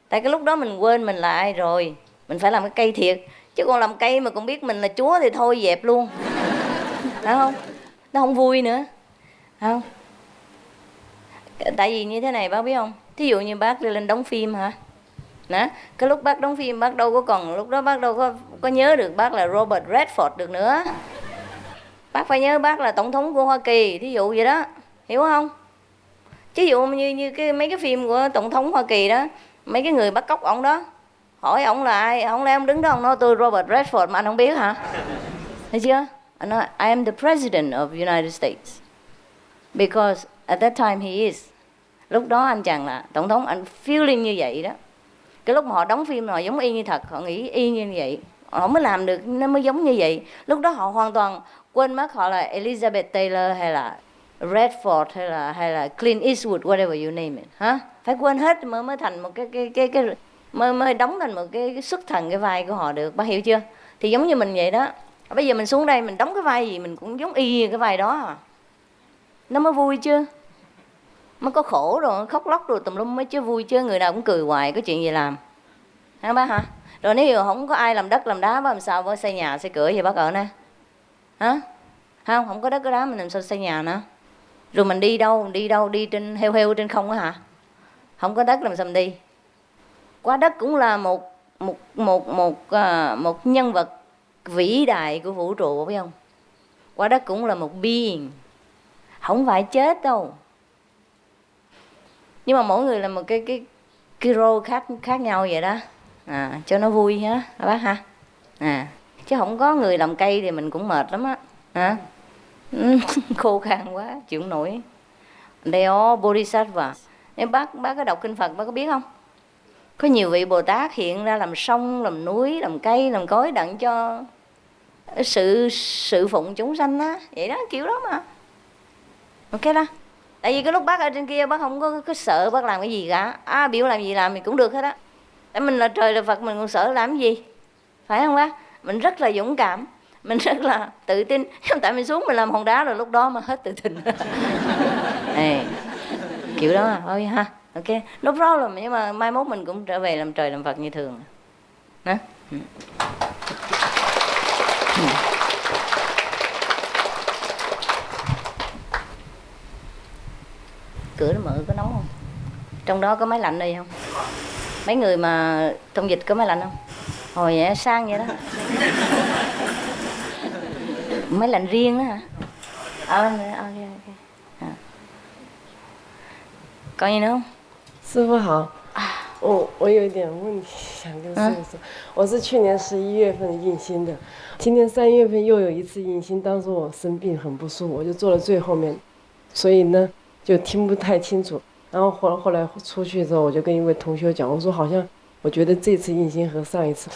Tại cái lúc đó mình quên mình là ai rồi, mình phải làm cái cây thiệt. Chứ còn làm cây mà còn biết mình là Chúa thì thôi dẹp luôn. Phải không? Nó không vui nữa. Phải không? Tại vì như thế này bác biết không? Thí dụ như bác đi lên đóng phim hả? Đó, cái lúc bác đóng phim bác đâu có còn, lúc đó bác đâu có nhớ được bác là Robert Redford được nữa. Bác phải nhớ bác là tổng thống của Hoa Kỳ, thí dụ vậy đó. Hiểu không? Ví dụ như mấy cái phim của tổng thống Hoa Kỳ đó, mấy cái người bắt cóc ổng đó, hỏi ổng là ai, ổng lẽ ổng đứng đó ổng nói tôi Robert Redford mà anh không biết hả? Thấy chưa? Anh nói I am the president of United States because at that time he is. Lúc đó anh chàng là tổng thống, anh feeling như vậy đó. Cái lúc mà họ đóng phim họ giống y như thật, họ nghĩ y như vậy, họ mới làm được, nó mới giống như vậy. Lúc đó họ hoàn toàn quên mất họ là Elizabeth Taylor hay là Redford hay là Clint Eastwood, whatever you name it, hả? Phải quên hết mới thành một cái mới đóng thành một cái xuất thần cái vai của họ được, bác hiểu chưa? Thì giống như mình vậy đó. Bây giờ mình xuống đây mình đóng cái vai gì mình cũng giống y cái vai đó à. Nó mới vui chứ. Mới có khổ rồi, khóc lóc rồi tùm lum mới chứ vui chứ, người nào cũng cười hoài, có chuyện gì làm. Hả bác hả? Rồi nếu không có ai làm đất làm đá bác làm sao bác xây nhà xây cửa gì bác ở nè? Hả? Không có đất có đá mình làm sao xây nhà nữa? Rồi mình đi đâu, đi trên heo trên không á hả? Không có đất làm sao mình đi? Qua đất cũng là một một nhân vật vĩ đại của vũ trụ, biết không? Quả đất cũng là một being, không phải chết đâu. Nhưng mà mỗi người là một cái role khác nhau vậy đó, cho nó vui ha bác ha. Chứ không có người làm cây thì mình cũng mệt lắm á, hả? Khô khan quá chịu không nổi. They all bodhisattva. Nếu bác có đọc kinh Phật, bác có biết không? Có nhiều vị Bồ Tát hiện ra làm sông, làm núi, làm cây, làm cối đặng cho sự phụng chúng sanh á, vậy đó, kiểu đó mà. Ok đó. Tại vì cái lúc bác ở trên kia bác không có sợ bác làm cái gì cả. Biểu làm gì làm thì cũng được hết á. Tại mình là trời là Phật, mình còn sợ làm cái gì, phải không bác? Mình rất là dũng cảm, mình rất là tự tin. Tại mình xuống mình làm hòn đá rồi lúc đó mà hết tự tin. Kiểu đó mà thôi ha. Ok, no problem. Nhưng mà mai mốt mình cũng trở về làm trời làm Phật như thường. Hả? Cửa nó mở có nóng không? Trong đó có máy lạnh đây không? Mấy người mà thông dịch có máy lạnh không? Hồi vậy sang vậy đó. Máy lạnh riêng đó hả? Ok. Có gì nữa không? 师父好，我有一点问题想跟师父说，我是去年11月份印心的，今年3月份又有一次印心，当时我生病很不舒服，我就坐了最后面，所以呢就听不太清楚。然后后来出去之后，我就跟一位同学讲，我说好像我觉得这次印心和上一次，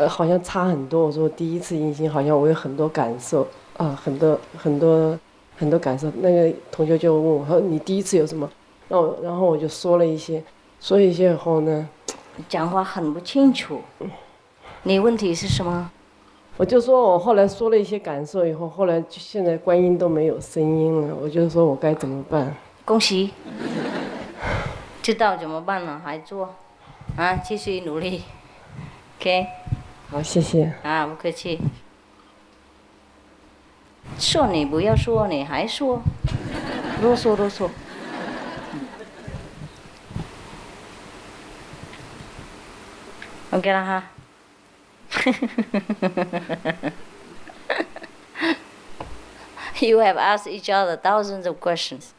好像差很多。我说第一次印心好像我有很多感受很多感受。那个同学就问我说你第一次有什么？然后我就说了一些以后呢，讲话很不清楚。你问题是什么？我就说我后来说了一些感受以后，后来现在观音都没有声音了，我就说我该怎么办？恭喜，知道怎么办了，还做，继续努力。OK。好，谢谢。不客气。说你不要说，你还说，啰嗦。OK 了哈。You have asked each other thousands of questions,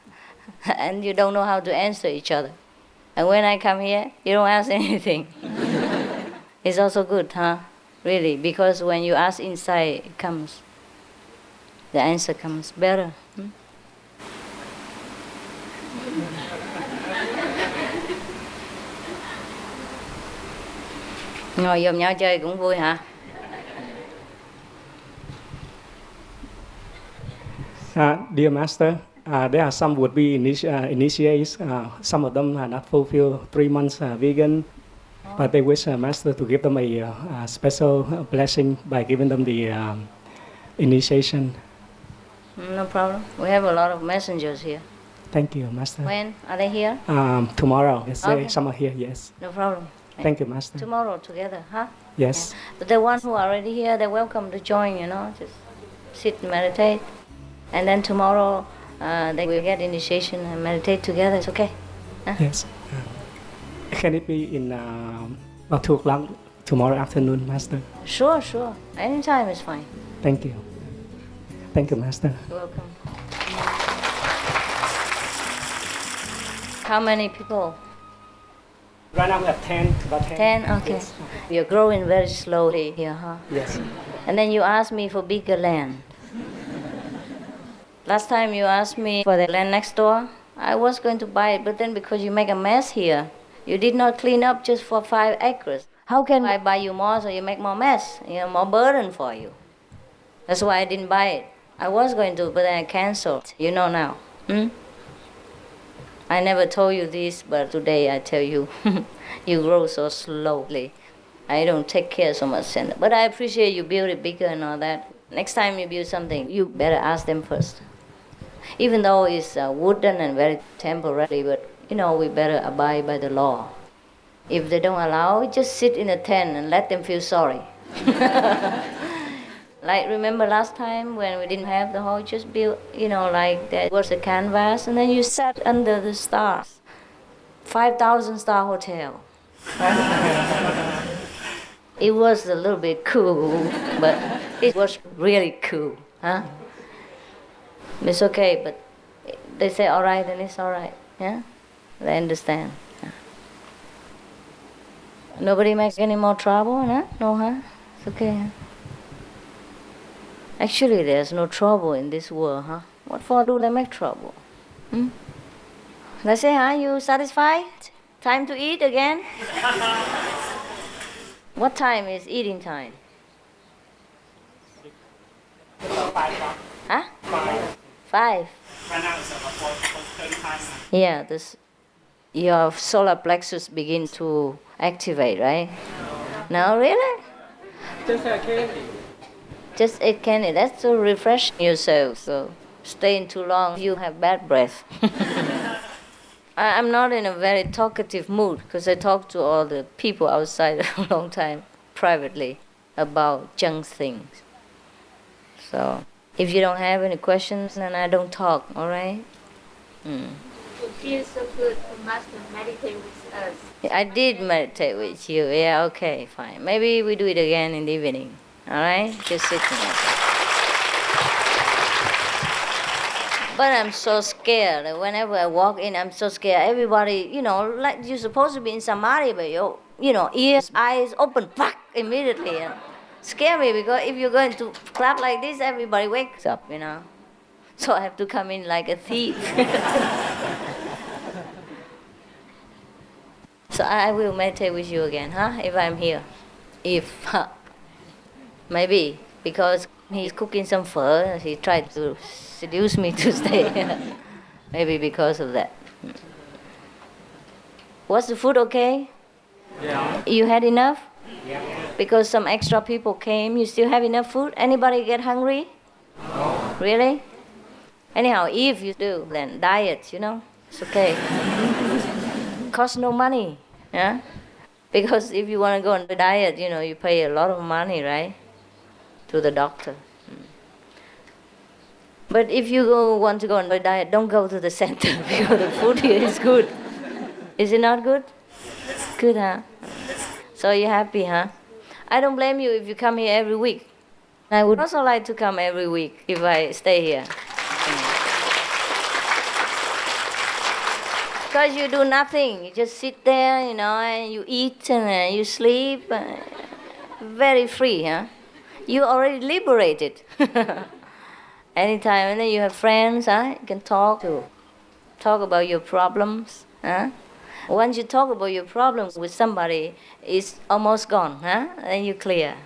and you don't know how to answer each other. And when I come here, you don't ask anything. It's also good, huh? Really, because when you ask inside, it comes. The answer comes better. Ngồi dòm nhau chơi cũng vui hả? Dear Master, there are some would-be initiates. Some of them are not fulfilled 3 months vegan, but they wish Master to give them a special blessing by giving them the initiation. No problem. We have a lot of messengers here. Thank you, Master. When are they here? Tomorrow. Yes, Okay. some are here. Yes. No problem. Thank you, Master. Tomorrow together, huh? Yes. Yeah. But the ones who are already here, they're welcome to join, just sit and meditate. And then tomorrow they will get initiation and meditate together. It's okay. Huh? Yes. Can it be in about 2 o'clock tomorrow afternoon, Master? Sure. Anytime is fine. Thank you. Thank you, Master. You're welcome. How many people? Right now we have 10. About 10. 10? Okay. Yes. You're growing very slowly here, huh? Yes. And then you asked me for bigger land. Last time you asked me for the land next door, I was going to buy it, but then because you make a mess here, you did not clean up just for 5 acres. How can I buy you more so you make more mess, more burden for you? That's why I didn't buy it. I was going to, but then I canceled. You know now. I never told you this, but today I tell you, you grow so slowly. I don't take care so much, but I appreciate you build it bigger and all that. Next time you build something, you better ask them first. Even though it's wooden and very temporary, but we better abide by the law. If they don't allow, just sit in a tent and let them feel sorry. Like remember last time when we didn't have the hall, just build, like there was a canvas, and then you sat under the stars. 5,000 star hotel. It was a little bit cool, but it was really cool, huh? It's okay, but they say all right, then it's all right, yeah? They understand. Yeah. Nobody makes any more trouble, huh? No, huh? It's okay, huh? Actually, there's no trouble in this world, huh? What for do they make trouble? Hmm? They say, huh? You satisfied? Time to eat again? What time is eating time? Huh? 5. Yeah, your solar plexus begin to activate, right? No, really? Just a candy. Just eat candy. That's to refresh yourself. So staying too long, you have bad breath. I'm not in a very talkative mood because I talk to all the people outside a long time privately about junk things. So if you don't have any questions, then I don't talk, all right? It feels so good for Master meditate with us. I did meditate with you. Yeah, okay, fine. Maybe we do it again in the evening, all right? Just sitting there. But I'm so scared. Whenever I walk in, I'm so scared. Everybody, like you're supposed to be in samadhi, but ears, eyes open, fuck, immediately. Scare me because if you're going to clap like this, everybody wakes up, So I have to come in like a thief. So I will meditate with you again, huh? If I'm here. Maybe, because he's cooking some pho, he tried to seduce me to stay. Maybe because of that. Was the food okay? Yeah. You had enough? Yeah. Because some extra people came, you still have enough food? Anybody get hungry? No. Really? Anyhow, if you do, then diet, it's okay. Costs no money, yeah? Because if you want to go on a diet, you pay a lot of money, right? To the doctor. But if you want to go on a diet, don't go to the center because the food here is good. Is it not good? Good, huh? So you're happy, huh? I don't blame you if you come here every week. I would also like to come every week if I stay here. Because you do nothing. You just sit there, and you eat and you sleep. Very free, huh? You already liberated. Anytime, and then you have friends, huh? You can talk about your problems, huh? Once you talk about your problems with somebody, it's almost gone, huh? Then you clear.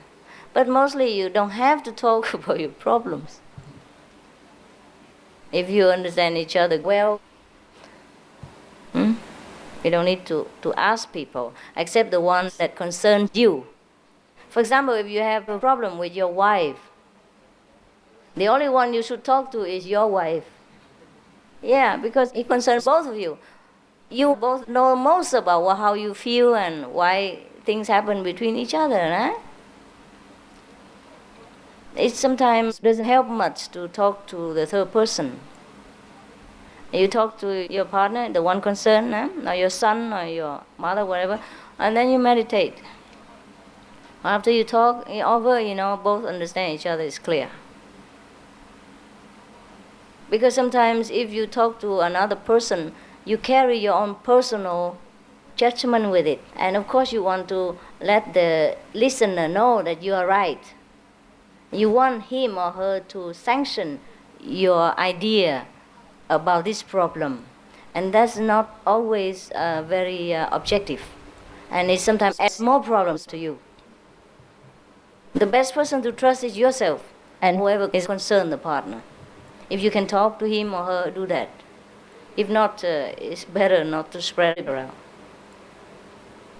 But mostly you don't have to talk about your problems. If you understand each other well, you don't need to ask people, except the ones that concern you. For example, if you have a problem with your wife, the only one you should talk to is your wife. Yeah, because it concerns both of you. You both know most about how you feel and why things happen between each other, huh? It sometimes doesn't help much to talk to the third person. You talk to your partner, the one concerned, or your son or your mother, whatever, and then you meditate. After you talk over, both understand each other, it's clear. Because sometimes if you talk to another person, you carry your own personal judgment with it. And of course you want to let the listener know that you are right. You want him or her to sanction your idea about this problem. And that's not always very objective. And it sometimes adds more problems to you. The best person to trust is yourself and whoever is concerned, the partner. If you can talk to him or her, do that. If not, it's better not to spread it around.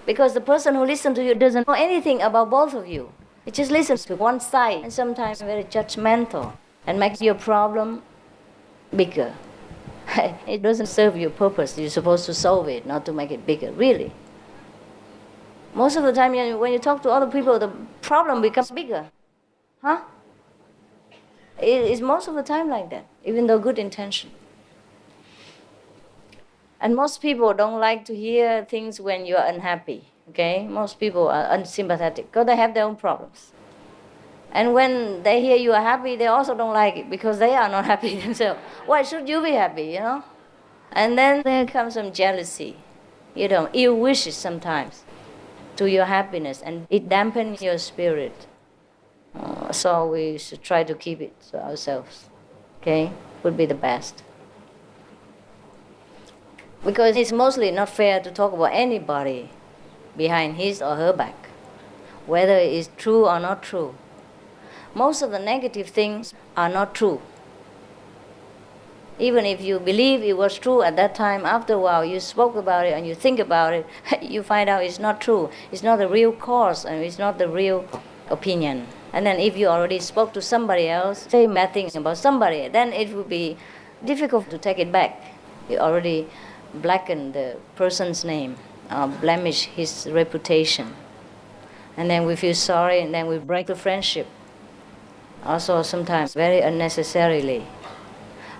Because the person who listens to you doesn't know anything about both of you. It just listens to one side and sometimes very judgmental and makes your problem bigger. It doesn't serve your purpose. You're supposed to solve it, not to make it bigger, really. Most of the time, when you talk to other people, the problem becomes bigger. Huh? It's most of the time like that, even though good intention. And most people don't like to hear things when you're unhappy. Okay, most people are unsympathetic because they have their own problems. And when they hear you are happy, they also don't like it because they are not happy themselves. Why should you be happy, you know? And then there comes some jealousy, ill wishes sometimes to your happiness, and it dampens your spirit. So we should try to keep it to ourselves, okay? Would be the best. Because it's mostly not fair to talk about anybody behind his or her back, whether it's true or not true. Most of the negative things are not true. Even if you believe it was true at that time, after a while you spoke about it and you think about it, you find out it's not true. It's not the real cause and it's not the real opinion. And then if you already spoke to somebody else, say bad things about somebody, then it would be difficult to take it back. You already blackened the person's name, blemish his reputation. And then we feel sorry and then we break the friendship. Also sometimes very unnecessarily.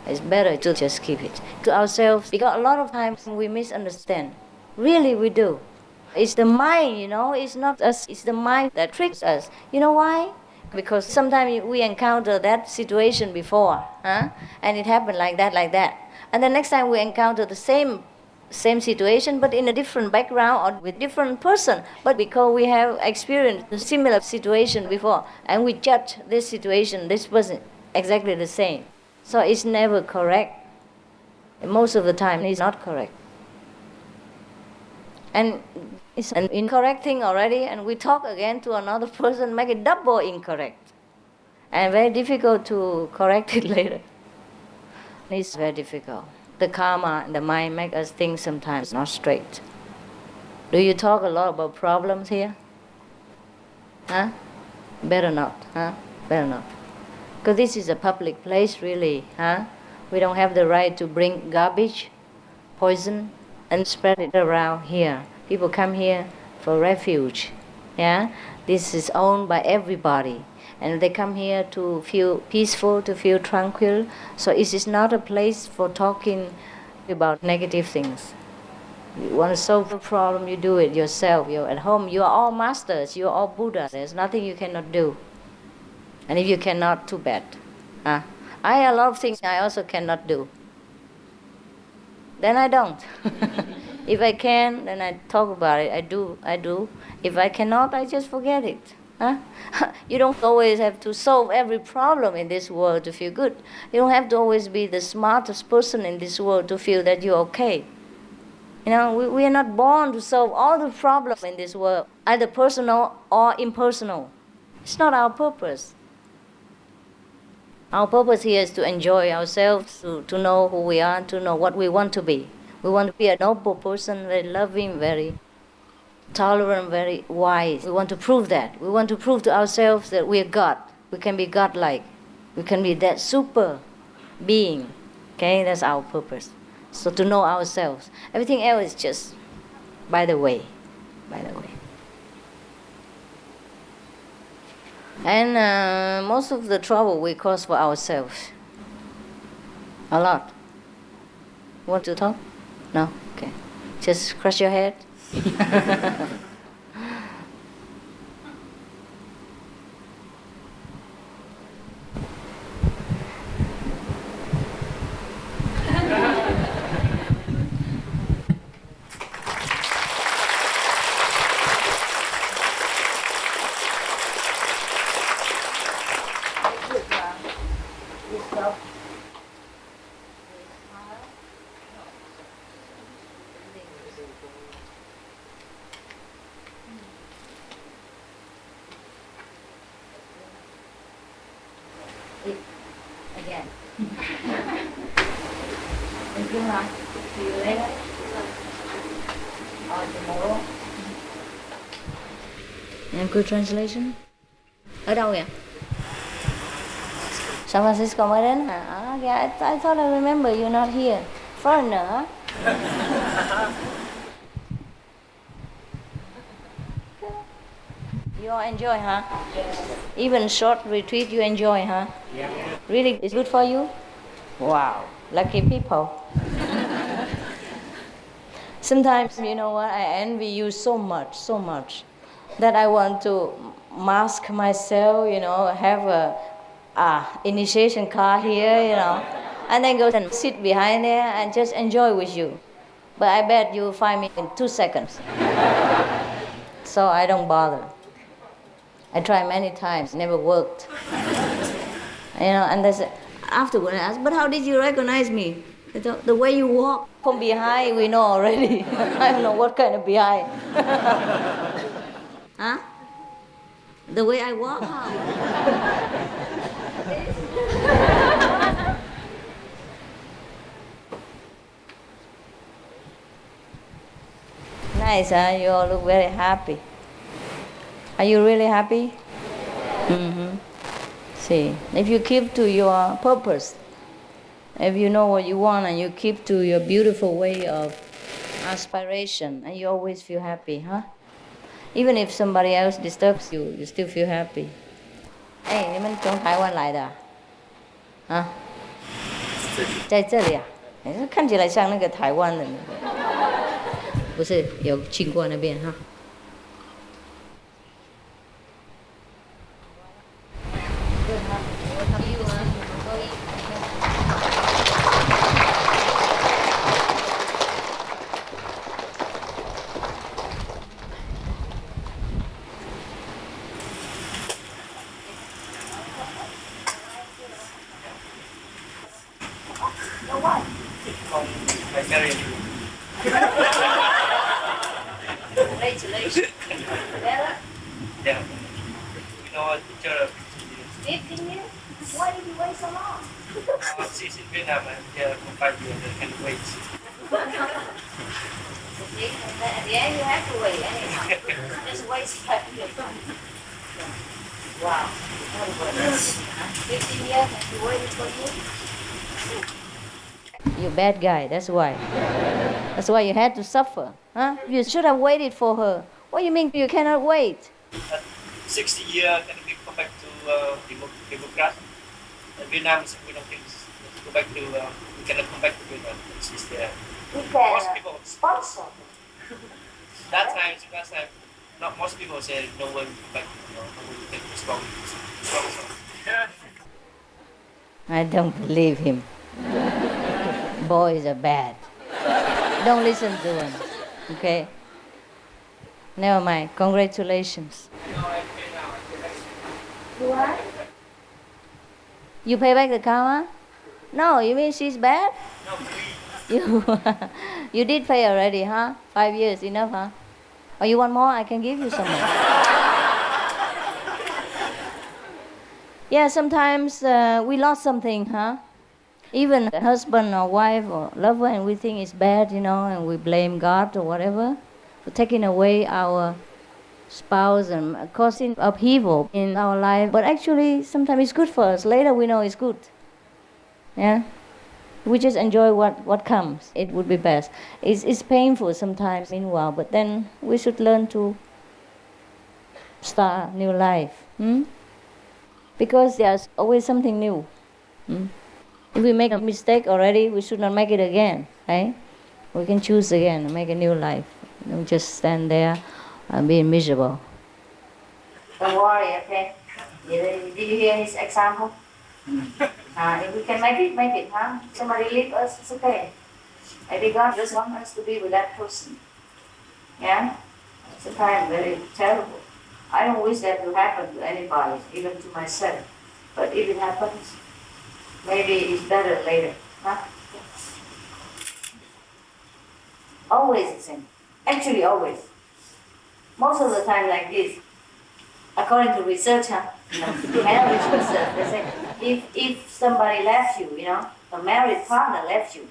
It's better to just keep it to ourselves, because a lot of times we misunderstand. Really we do. It's the mind, it's not us, it's the mind that tricks us. You know why? Because sometimes we encounter that situation before, and it happened like that. And the next time we encounter the same situation, but in a different background or with different person. But because we have experienced a similar situation before, and we judge this situation, this person exactly the same. So it's never correct. Most of the time it's not correct. And it's an incorrect thing already, and we talk again to another person, make it double incorrect. And very difficult to correct it later. It's very difficult. The karma and the mind make us think sometimes not straight. Do you talk a lot about problems here? Better not, Better not. Because this is a public place, really, We don't have the right to bring garbage, poison, and spread it around here. People come here for refuge, This is owned by everybody. And they come here to feel peaceful, to feel tranquil. So it is not a place for talking about negative things. You want to solve a problem, you do it yourself. You're at home, you are all masters, you are all Buddhas. There's nothing you cannot do. And if you cannot, too bad. I have a lot of things I also cannot do. Then I don't. If I can, then I talk about it. I do. If I cannot, I just forget it. You don't always have to solve every problem in this world to feel good. You don't have to always be the smartest person in this world to feel that you're okay. We are not born to solve all the problems in this world, either personal or impersonal. It's not our purpose. Our purpose here is to enjoy ourselves, to know who we are, to know what we want to be. We want to be a noble person, very loving, very tolerant, very wise. We want to prove that. We want to prove to ourselves that we are God. We can be God-like. We can be that super being. Okay, that's our purpose. So to know ourselves. Everything else is just by the way. And most of the trouble we cause for ourselves. A lot. Want to talk? No? Okay. Just scratch your head. Again. Thank you, Ma. See you later. Or tomorrow. And good translation? Ở đâu vậy? San Francisco mới đến hả? Yeah, I thought I remember you're not here. Foreigner, huh? You all enjoy, huh? Yes. Even short retreat you enjoy, huh? Yeah. Really, it's good for you? Wow, lucky people. Sometimes, you know what, I envy you so much, that I want to mask myself, you know, have a initiation card here, you know, and then go and sit behind there and just enjoy with you. But I bet you'll find me in 2 seconds. So I don't bother. I tried many times, never worked. You know, and they said, afterward I asked, but how did you recognize me? They thought, the way you walk from behind, we know already. I don't know what kind of behind. Huh? The way I walk, huh? Nice, huh? You all look very happy. Are you really happy? Mm-hmm. See, if you keep to your purpose, if you know what you want and you keep to your beautiful way of aspiration, and you always feel happy, huh? Even if somebody else disturbs you, you still feel happy. Hey, 你们从台湾来的啊？在这里啊？看起来像那个台湾的那个，不是有去过那边哈？Congratulations. Better? Yeah. We know each other 15 years? Why did you wait so long? She's in Vietnam and here for 5 years and can wait. See, at the end you have to wait anyhow. Just wait 5 years. Wow. 15 years and you waited for you? You're a bad guy, that's why. That's why you had to suffer. Huh? You should have waited for her. What do you mean you cannot wait? 60 years and we come back to Democrat. Vietnam is we don't think let's go back to we cannot come back to Vietnam. She's there. We can Most people sponsor. that time not most people say no one come back, no one will take sponsor. I don't believe him. Boys are bad. Don't listen to him. Okay? Never mind. Congratulations. What? You pay back the karma? No, you mean she's bad? No, please. You did pay already, huh? 5 years, enough, huh? Or you want more? I can give you some more. Yeah, sometimes we lost something, huh? Even a husband or wife or lover, and we think it's bad, you know, and we blame God or whatever for taking away our spouse and causing upheaval in our life. But actually, sometimes it's good for us. Later we know it's good. Yeah? We just enjoy what comes. It would be best. It's painful sometimes, meanwhile, but then we should learn to start a new life. Because there's always something new. If we make a mistake already, we should not make it again, right? We can choose again and make a new life. Don't just stand there and be miserable. Don't worry, okay? Did you hear his example? If we can make it, huh? Somebody leave us, it's okay. Maybe God just wants us to be with that person. Yeah? Sometimes very terrible. I don't wish that to happen to anybody, even to myself. But if it happens, maybe it's better later. Huh? Always the same. Actually, always. Most of the time like this. According to research, marriage research, they say if somebody left you, a married partner left you,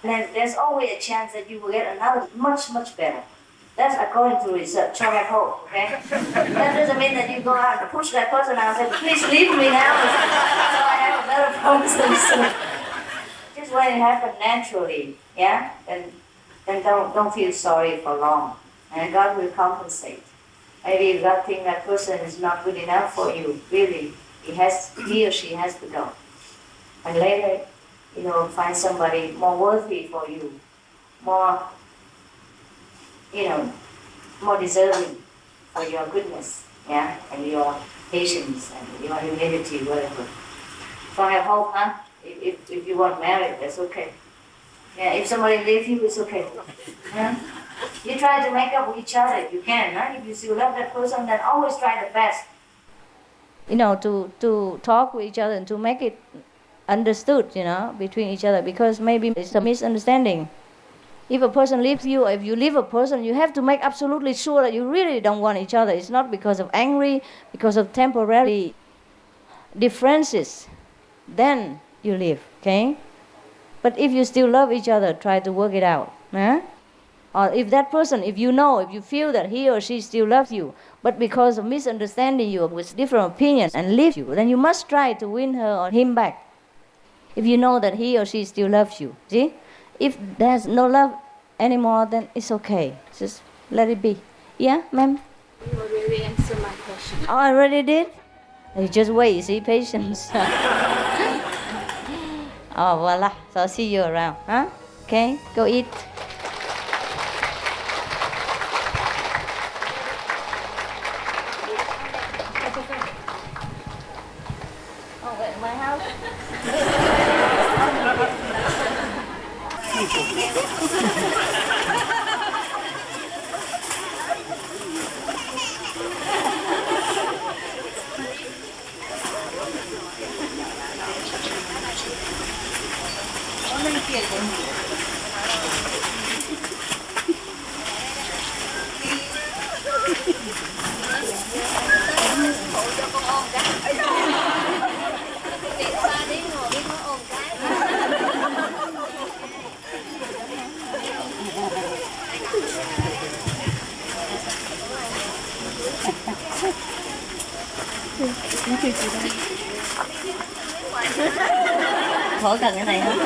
then there's always a chance that you will get another much, much better. That's according to research. Try my hope, okay? That doesn't mean that you go out and push that person out and say, please leave me now so I have a better person. Just when it happens naturally, yeah? Then don't feel sorry for long. And God will compensate. Maybe if God thinks that person is not good enough for you, really, he or she has to go. And later, find somebody more worthy for you, more more deserving for your goodness, yeah, and your patience and your humility, whatever. So have hope, huh? If you want married, that's okay. Yeah, if somebody leaves you, it's okay. Yeah? You try to make up with each other if you can, huh? If you still love that person, then always try the best. To talk with each other and to make it understood, between each other, because maybe it's a misunderstanding. If a person leaves you, or if you leave a person, you have to make absolutely sure that you really don't want each other. It's not because of angry, because of temporary differences. Then you leave, okay? But if you still love each other, try to work it out. Huh? Or if that person, if you feel that he or she still loves you, but because of misunderstanding you with different opinions and leave you, then you must try to win her or him back. If you know that he or she still loves you, see? If there's no love anymore, then it's okay. Just let it be. Yeah, ma'am? You already answered my question. Oh, I already did? You just wait, see, patience. Oh, voila. So I'll see you around, huh? Okay, go eat. Oh, wait, my house? Khỏi cần cái này không?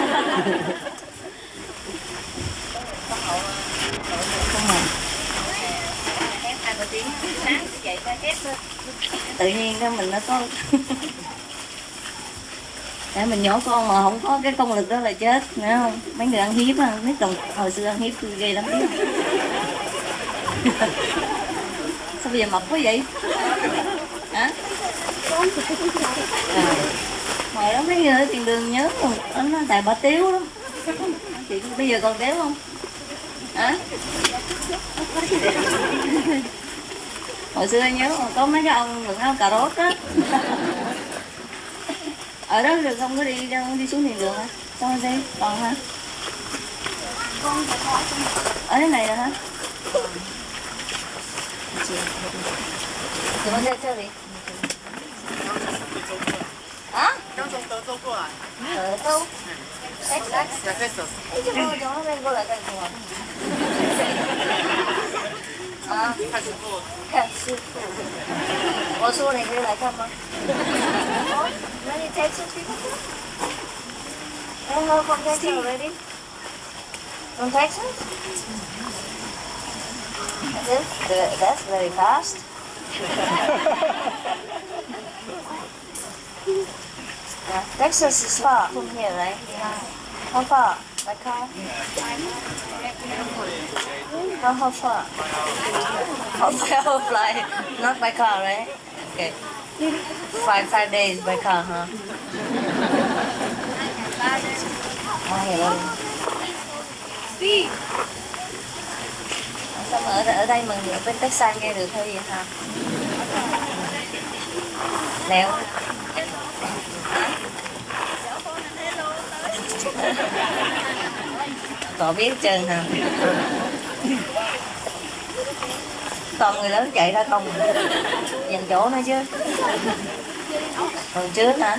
Sáng dậy ta hét lên. Tự nhiên đó mình nó có để mình nhỏ con mà không có cái công lực đó là chết, nghe không? Mấy người ăn hiếp á, mấy chồng hồi xưa ăn hiếp ghê lắm biết. Sao bây giờ mập quá vậy? Hả? Hồi đó mấy người ở tiền đường nhớ còn nó tại bà Tiếu lắm. Chị bây giờ còn Tiếu không? Hả? Hồi xưa nhớ còn có mấy cái ông đựng áo cà rốt á. Ở đó được không có đi xuống tiền đường hả? Xong rồi đi, còn hả? Ở cái này rồi hả?怎么在这里？啊？刚从德州过来。德州？哎，来，怎么从那边过来干什么？啊？看师傅。看师傅。我说你可以来看吗？哦，那你take some people? Hello, from Texas already? From Texas? That's very fast. Texas is far from here, right? How far? By car? How far? How fly? Not by car, right? Okay. 5 days by car, huh? Sao mà ở đây mình ở bên Texas nghe được hay gì hả? Lẹo. Cậu biết trơn hả? Toàn người lớn chạy ra không? Dành chỗ nữa chứ. Còn trước hả?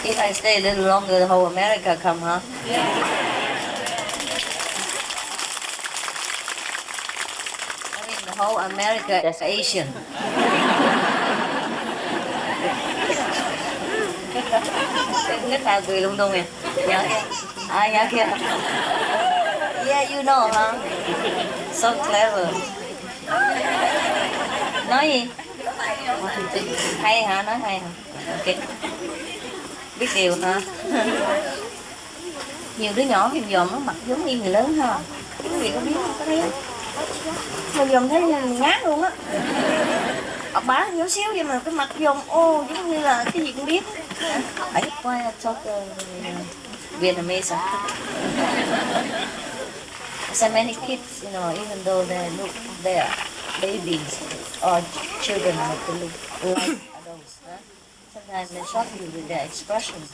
If I stay a little longer, the whole America come, huh? I mean, the whole America is Asian. Nước Hà cười lung tung kìa. Nhớ kia. À, nhớ kia. Yeah, you know, huh? So clever. Nói gì? Hay hả? Nói hay hả? Okay. Biết điều hả? Nhiều đứa nhỏ dòm dòm nó mặt giống như người lớn ha. Quý vị có biết không? Có thấy không? Mà dòm thấy mình ngán luôn á. Ông bá nhỏ xíu vậy mà cái mặt dòm ô giống như là cái gì cũng biết. Ấy, why I talk Vietnamese? So many kids, you know, even though they're babies or children, but they look like adults. Huh? Sometimes they shock you with their expressions,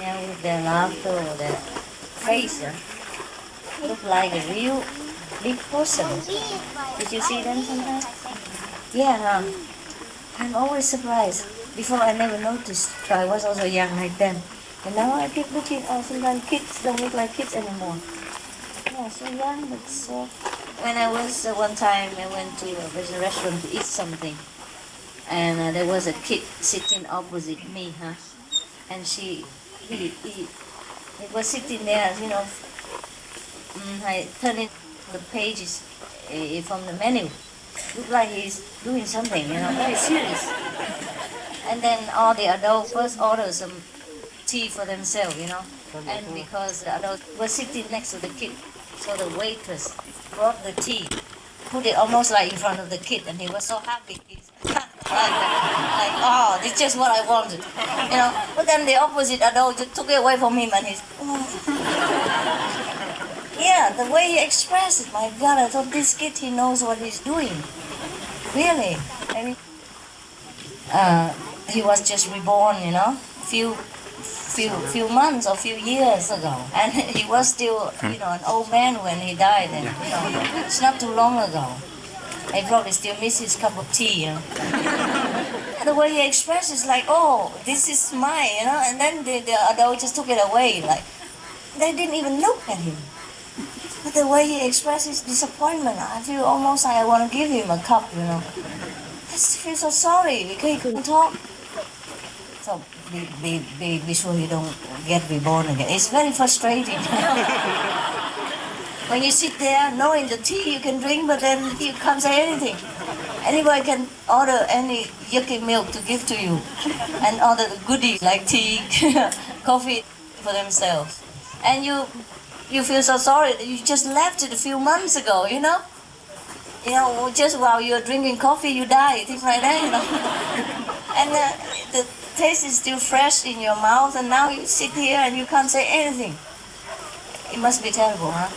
yeah, with their laughter or their face. Look like a real big person. Did you see them sometimes? Yeah, I'm always surprised. Before I never noticed. I was also young like them. And now I keep looking, sometimes kids don't look like kids anymore. Yeah, so young, but so... When I was, one time, I went to a restaurant to eat something. And there was a kid sitting opposite me, huh? And he was sitting there, you know, I turning the pages from the menu. Looked like he's doing something, you know, very serious. And then all the adults first ordered some tea for themselves, you know. And because the adults were sitting next to the kid, so the waitress brought the tea, put it almost like in front of the kid, and he was so happy. He's like, oh, this is just what I wanted, you know. But then the opposite adult just took it away from him, and he's, yeah, the way he expressed it, my God, I thought this kid, he knows what he's doing, really. I mean, he was just reborn, you know, few months or few years ago, and he was still, you know, an old man when he died, and you know, it's not too long ago. I probably still miss his cup of tea, you know. The way he expressed is like, oh, this is mine, you know, and then the adult just took it away, like, they didn't even look at him. But the way he expressed his disappointment, I feel almost like I want to give him a cup, you know. I just feel so sorry because he couldn't talk. So be sure you don't get reborn again. It's very frustrating. When you sit there knowing the tea you can drink, but then you can't say anything. Anybody can order any yucky milk to give to you and order the goodies like tea, coffee for themselves. And you feel so sorry that you just left it a few months ago, you know? You know, just while you're drinking coffee, you die, things like that, you know? And the taste is still fresh in your mouth, and now you sit here and you can't say anything. It must be terrible, huh?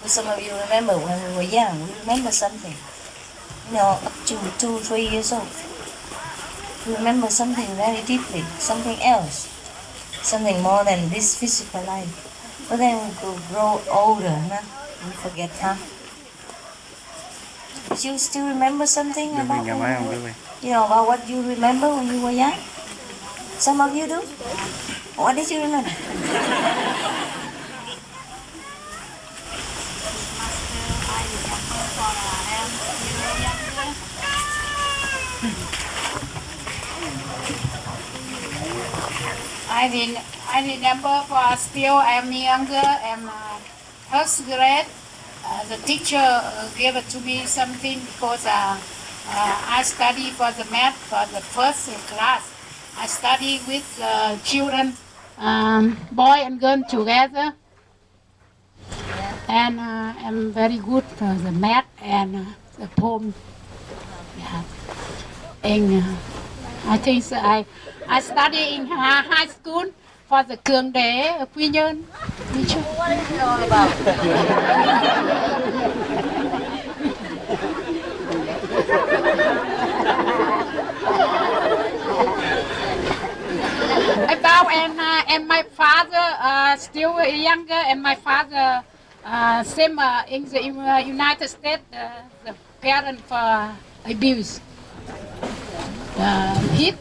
Some of you remember when we were young, we remember something. You know, up to 2-3 years old. We remember something very deeply, something else. Something more than this physical life. But then we grow older, huh? We forget, huh? Did you still remember something about you know, about what you remember when you were young? Some of you do? What did you remember? I remember for still I'm younger and first grade. The teacher gave it to me something because I study for the math for the first class. I study with children, boy and girl together. And I'm very good for the math and the poem. Yeah. And I think so I study in high school for the Cường Đế ở Quy Nhơn. What is it all about? About and my father still younger, and my father same in the United States, the parent for abuse. Hit.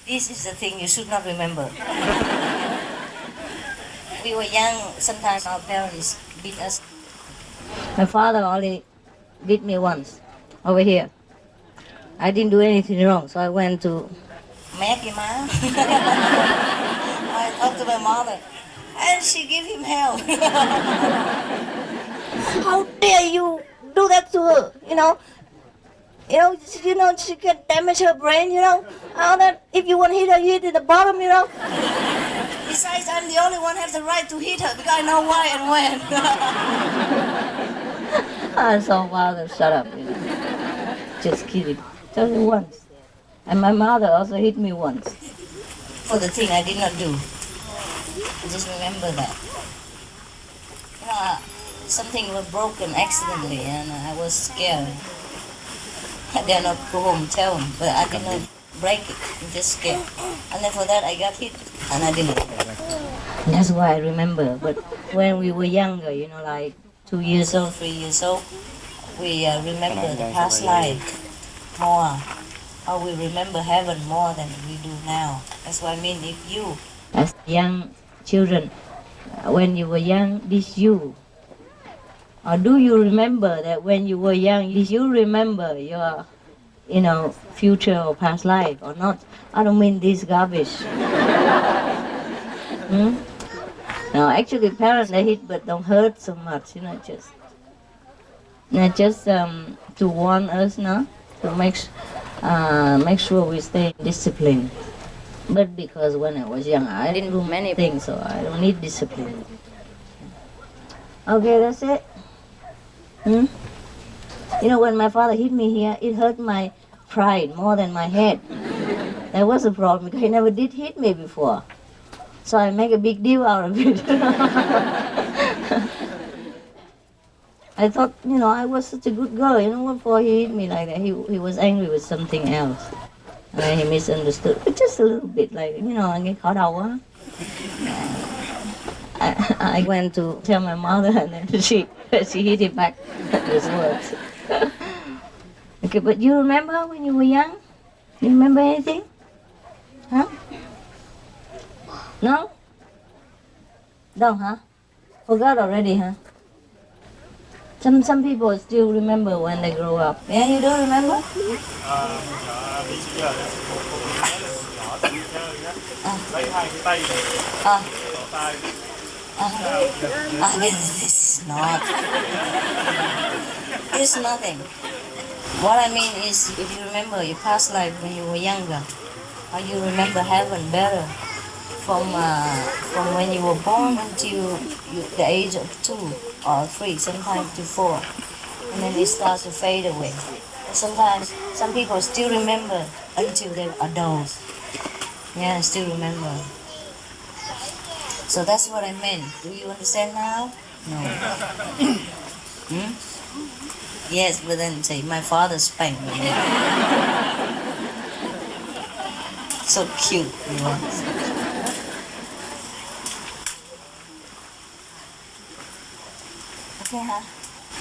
This is the thing you should not remember. We were young, sometimes our parents beat us. My father only beat me once, over here. I didn't do anything wrong, so I went to Maggie Ma. I talked to my mother, and she gave him hell. How dare you do that to her, she can damage her brain, How that, if you want to hit her, you hit in the bottom, Besides, I'm the only one who has the right to hit her because I know why and when. I so father, shut up, Just kidding. Just once. And my mother also hit me once. For the thing I did not do. I just remember that. Something was broken accidentally and I was scared. I dare not go home and tell him, but I did not break it. I'm just scared. And then for that I got hit and I didn't. That's why I remember. But when we were younger, like 2 years old, 3 years old, we remember the past life more. Or we remember heaven more than we do now. That's what I mean. If you, as young children, when you were young, this you. Or do you remember that when you were young, did you remember your, future or past life or not? I don't mean this garbage. No, actually parents, they hit but don't hurt so much, just to warn us, to make sure we stay disciplined. But because when I was young, I didn't do many things, so I don't need discipline. Okay, that's it. When my father hit me here, it hurt my pride more than my head. That was a problem because he never did hit me before. So I make a big deal out of it. I thought, I was such a good girl, before he hit me like that. He was angry with something else. And he misunderstood, but just a little bit, like, anh nghe khó đau quá. I went to tell my mother and then she hit it back with words. Okay, but you remember when you were young? You remember anything? Huh? No? Don't, huh? Forgot already, huh? Some people still remember when they grow up. Yeah, you don't remember? This is not. It's nothing. What I mean is, if you remember your past life when you were younger, or you remember heaven better, from when you were born until the age of 2 or 3, sometimes to 4, and then it starts to fade away. Sometimes some people still remember until they're adults. Yeah, I still remember. So that's what I meant. Do you understand now? No. Yes, but then say my father spanked me. So cute he was. Okay, huh?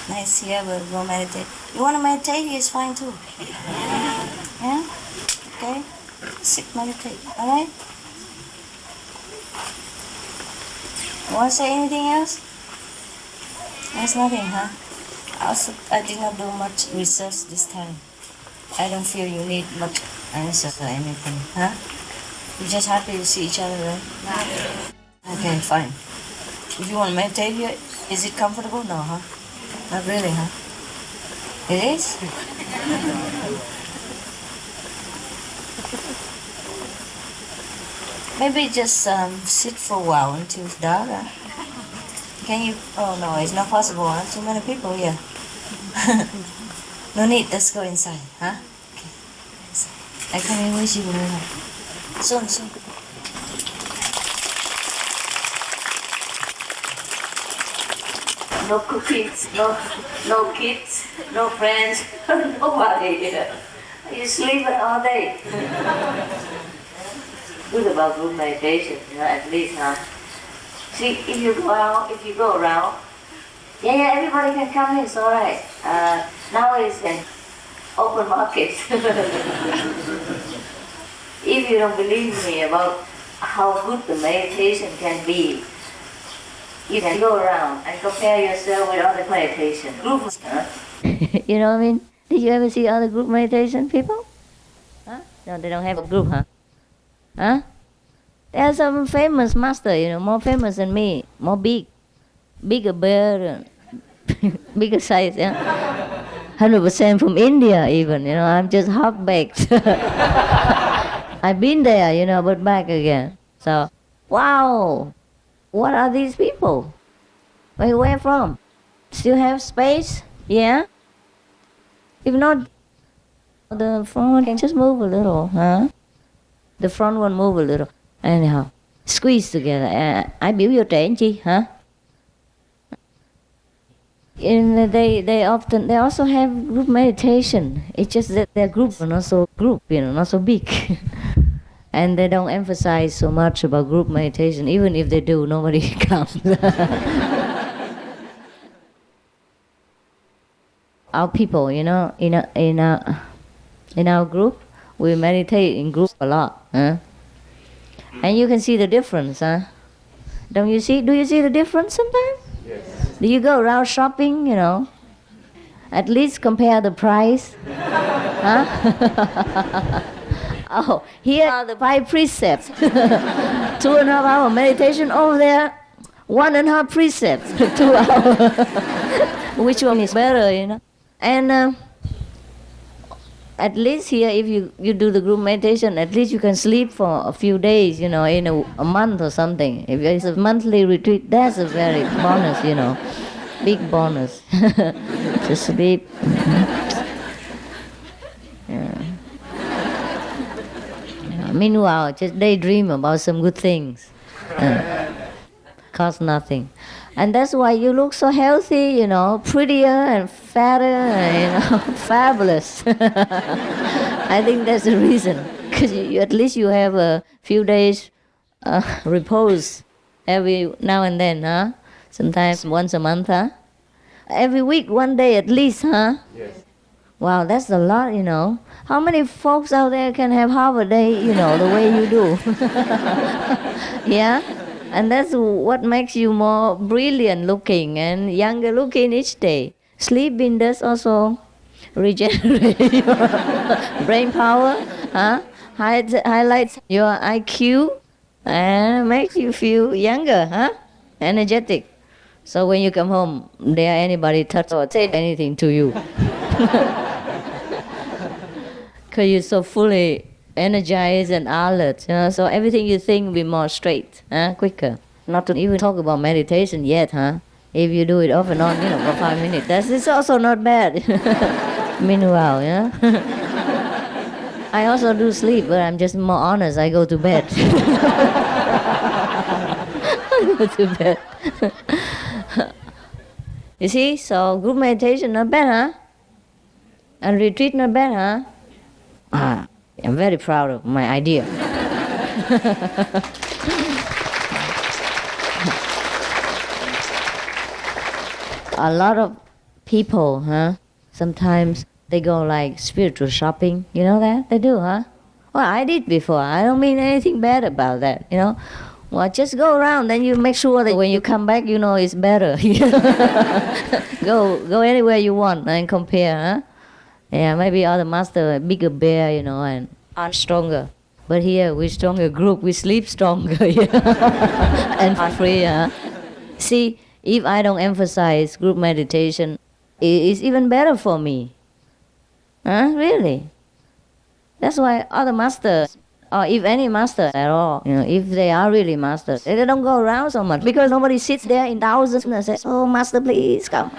Nice here, we'll go meditate. You want to meditate? It's fine too. Yeah? Okay? Sit, meditate. Alright? Want to say anything else? There's nothing, huh? Also, I did not do much research this time. I don't feel you need much answer or anything, huh? You're just happy to see each other, right? Okay, fine. If you want to meditate here, is it comfortable? No, huh? Not really, huh? It is? Maybe just sit for a while until it's dark, huh? Can you? Oh no, it's not possible, huh? Too many people here. No need, let's go inside, huh? Okay. I come in with you, soon. No cookies, no kids, no friends, nobody here. You sleep all day. Good about good meditation, at least, huh? See, if you go around, yeah, everybody can come in, it's all right. Now it's an open market. If you don't believe me about how good the meditation can be, you can go around and compare yourself with other meditation groups. Huh? You know what I mean? Did you ever see other group meditation people? Huh? No, they don't have a group, huh? Huh? There are some famous master, more famous than me, more bigger bear, bigger size, yeah. 100% from India even, I'm just half-baked. I've been there, but back again. So, wow, what are these people? Where from? Still have space? Yeah? If not, the front one can just move a little, huh? The front one move a little. Anyhow, squeeze together. Ai biểu vô trễ anh chi, hả? And they also have group meditation. It's just that their group are not so not so big. And they don't emphasize so much about group meditation. Even if they do, nobody comes. Our people, in our group, we meditate in group a lot, huh? And you can see the difference, huh? Do you see the difference sometimes? Yes. Do you go around shopping, At least compare the price. Huh? Oh, here are the 5 precepts. 2.5 hour meditation over there, 1.5 precepts, 2 hours. Which one is better, And at least here, if you do the group meditation, at least you can sleep for a few days, in a month or something. If it's a monthly retreat, that's a very bonus, big bonus to sleep. Yeah. Meanwhile, just daydream about some good things. Cost nothing. And that's why you look so healthy, prettier and fatter, and, fabulous. I think that's the reason. Because at least you have a few days repose every now and then, huh? Sometimes once a month, huh? Every week, 1 day at least, huh? Yes. Wow, that's a lot, How many folks out there can have half a day, the way you do? Yeah? And that's what makes you more brilliant looking and younger looking each day. Sleeping does also regenerate your brain power, huh? Highlights your IQ and makes you feel younger, huh? Energetic. So when you come home, dare anybody touch or say anything to you. Because you're so fully energized and alert, so everything you think will be more straight, quicker. Not to even talk about meditation yet, huh? If you do it off and on, for 5 minutes, it's also not bad. Meanwhile, yeah. I also do sleep, but I'm just more honest. I go to bed. I go to bed. You see, so group meditation not bad, huh? And retreat not bad, huh? I'm very proud of my idea. A lot of people, huh? Sometimes they go like spiritual shopping. You know that? They do, huh? Well, I did before. I don't mean anything bad about that, Well, just go around, then you make sure that when you come back, it's better. Go anywhere you want and compare, huh? Yeah, maybe other master a bigger bear, and are stronger. But here we're stronger group, we sleep stronger, and free, huh? See, if I don't emphasize group meditation, it's even better for me. Huh? Really? That's why other masters, or if any master at all, if they are really masters, they don't go around so much because nobody sits there in thousands and says, "Oh, master, please come."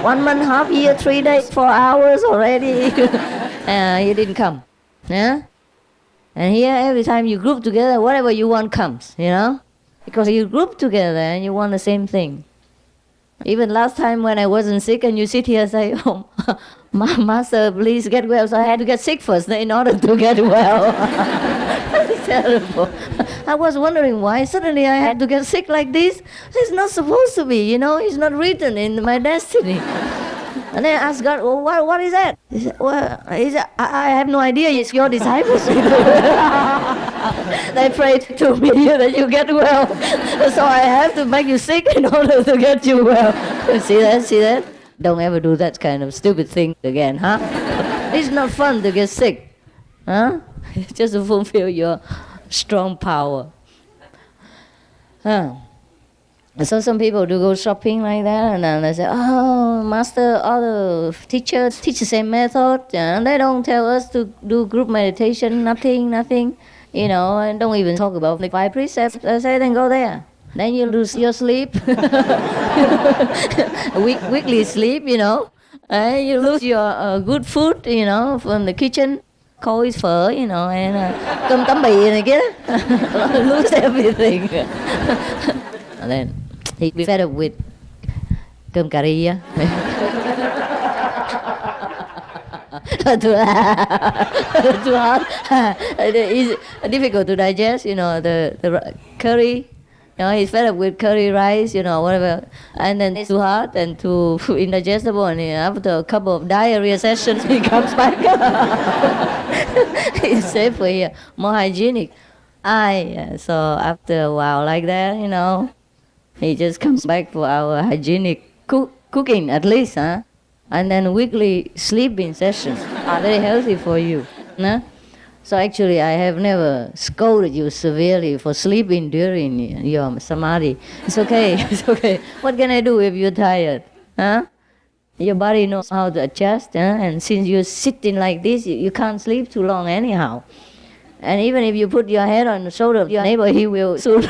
1.5 years, 3 days, 4 hours already. You didn't come. Yeah? And here, every time you group together, whatever you want comes, Because you group together and you want the same thing. Even last time when I wasn't sick and you sit here and say, "Oh, master, please get well." So I had to get sick first in order to get well. It's terrible. I was wondering why suddenly I had to get sick like this. It's not supposed to be, It's not written in my destiny. And then I asked God, "Well, what is that?" He said, "Well, I have no idea. It's your disciples." They prayed to me that you get well. So I have to make you sick in order to get you well. See that? Don't ever do that kind of stupid thing again, huh? It's not fun to get sick, huh? Just to fulfill your strong power. Huh? And so some people do go shopping like that, and then they say, "Oh, master, all the teachers teach the same method, and they don't tell us to do group meditation, nothing, and don't even talk about the 5 precepts." I say, then go there. Then you lose your sleep, weekly sleep, and you lose your good food, from the kitchen. Khói phở, and cơm tấm bì này kia. Lose everything. And then he be fed up with cơm cà ri. Too hot. It's difficult to digest, the curry. He's fed up with curry rice, whatever. And then it's too hot and too indigestible. And after a couple of diarrhea sessions, he comes back. It's safer here, more hygienic. So after a while like that, he just comes back for our hygienic cooking at least, huh? And then weekly sleeping sessions are very healthy for you. Huh? So actually, I have never scolded you severely for sleeping during your samadhi. It's okay, it's okay. What can I do if you're tired? Huh? Your body knows how to adjust, huh? And since you're sitting like this, you can't sleep too long anyhow. And even if you put your head on the shoulder of your neighbor, he will soon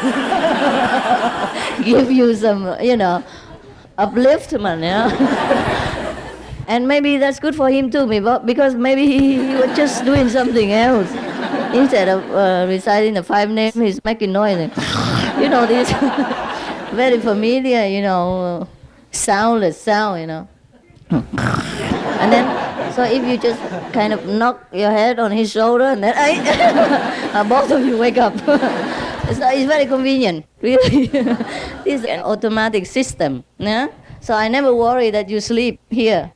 give you some, upliftment, And maybe that's good for him too, because maybe he was just doing something else. Instead of reciting the 5 names, he's making noise. This very familiar, soundless sound, And then, so if you just kind of knock your head on his shoulder, and then both of you wake up. It's very convenient, really. This is an automatic system. Yeah? So I never worry that you sleep here.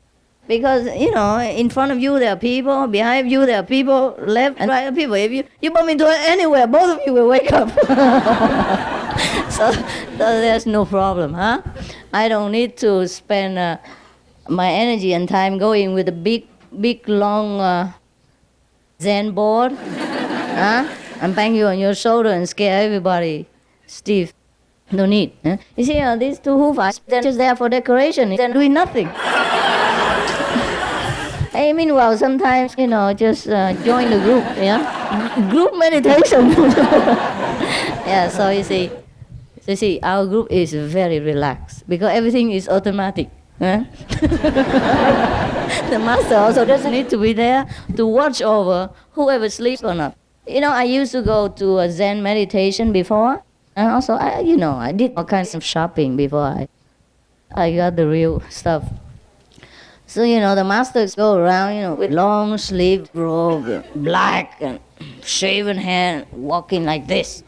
Because, in front of you there are people, behind you there are people, left and right are people. If you bump into anywhere, both of you will wake up. so there's no problem, huh? I don't need to spend my energy and time going with a big, long Zen board, huh? And bang you on your shoulder and scare everybody stiff. No need. Huh? You see, these 2 hufas, they're just there for decoration. They're doing nothing. Hey, meanwhile, sometimes, just join the group, yeah? Group meditation. Yeah, so you see, our group is very relaxed because everything is automatic. Huh? The master also doesn't need to be there to watch over whoever sleeps or not. I used to go to a Zen meditation before. And also, I did all kinds of shopping before I got the real stuff. So, the masters go around, with long sleeved robe, black and shaven hair, walking like this.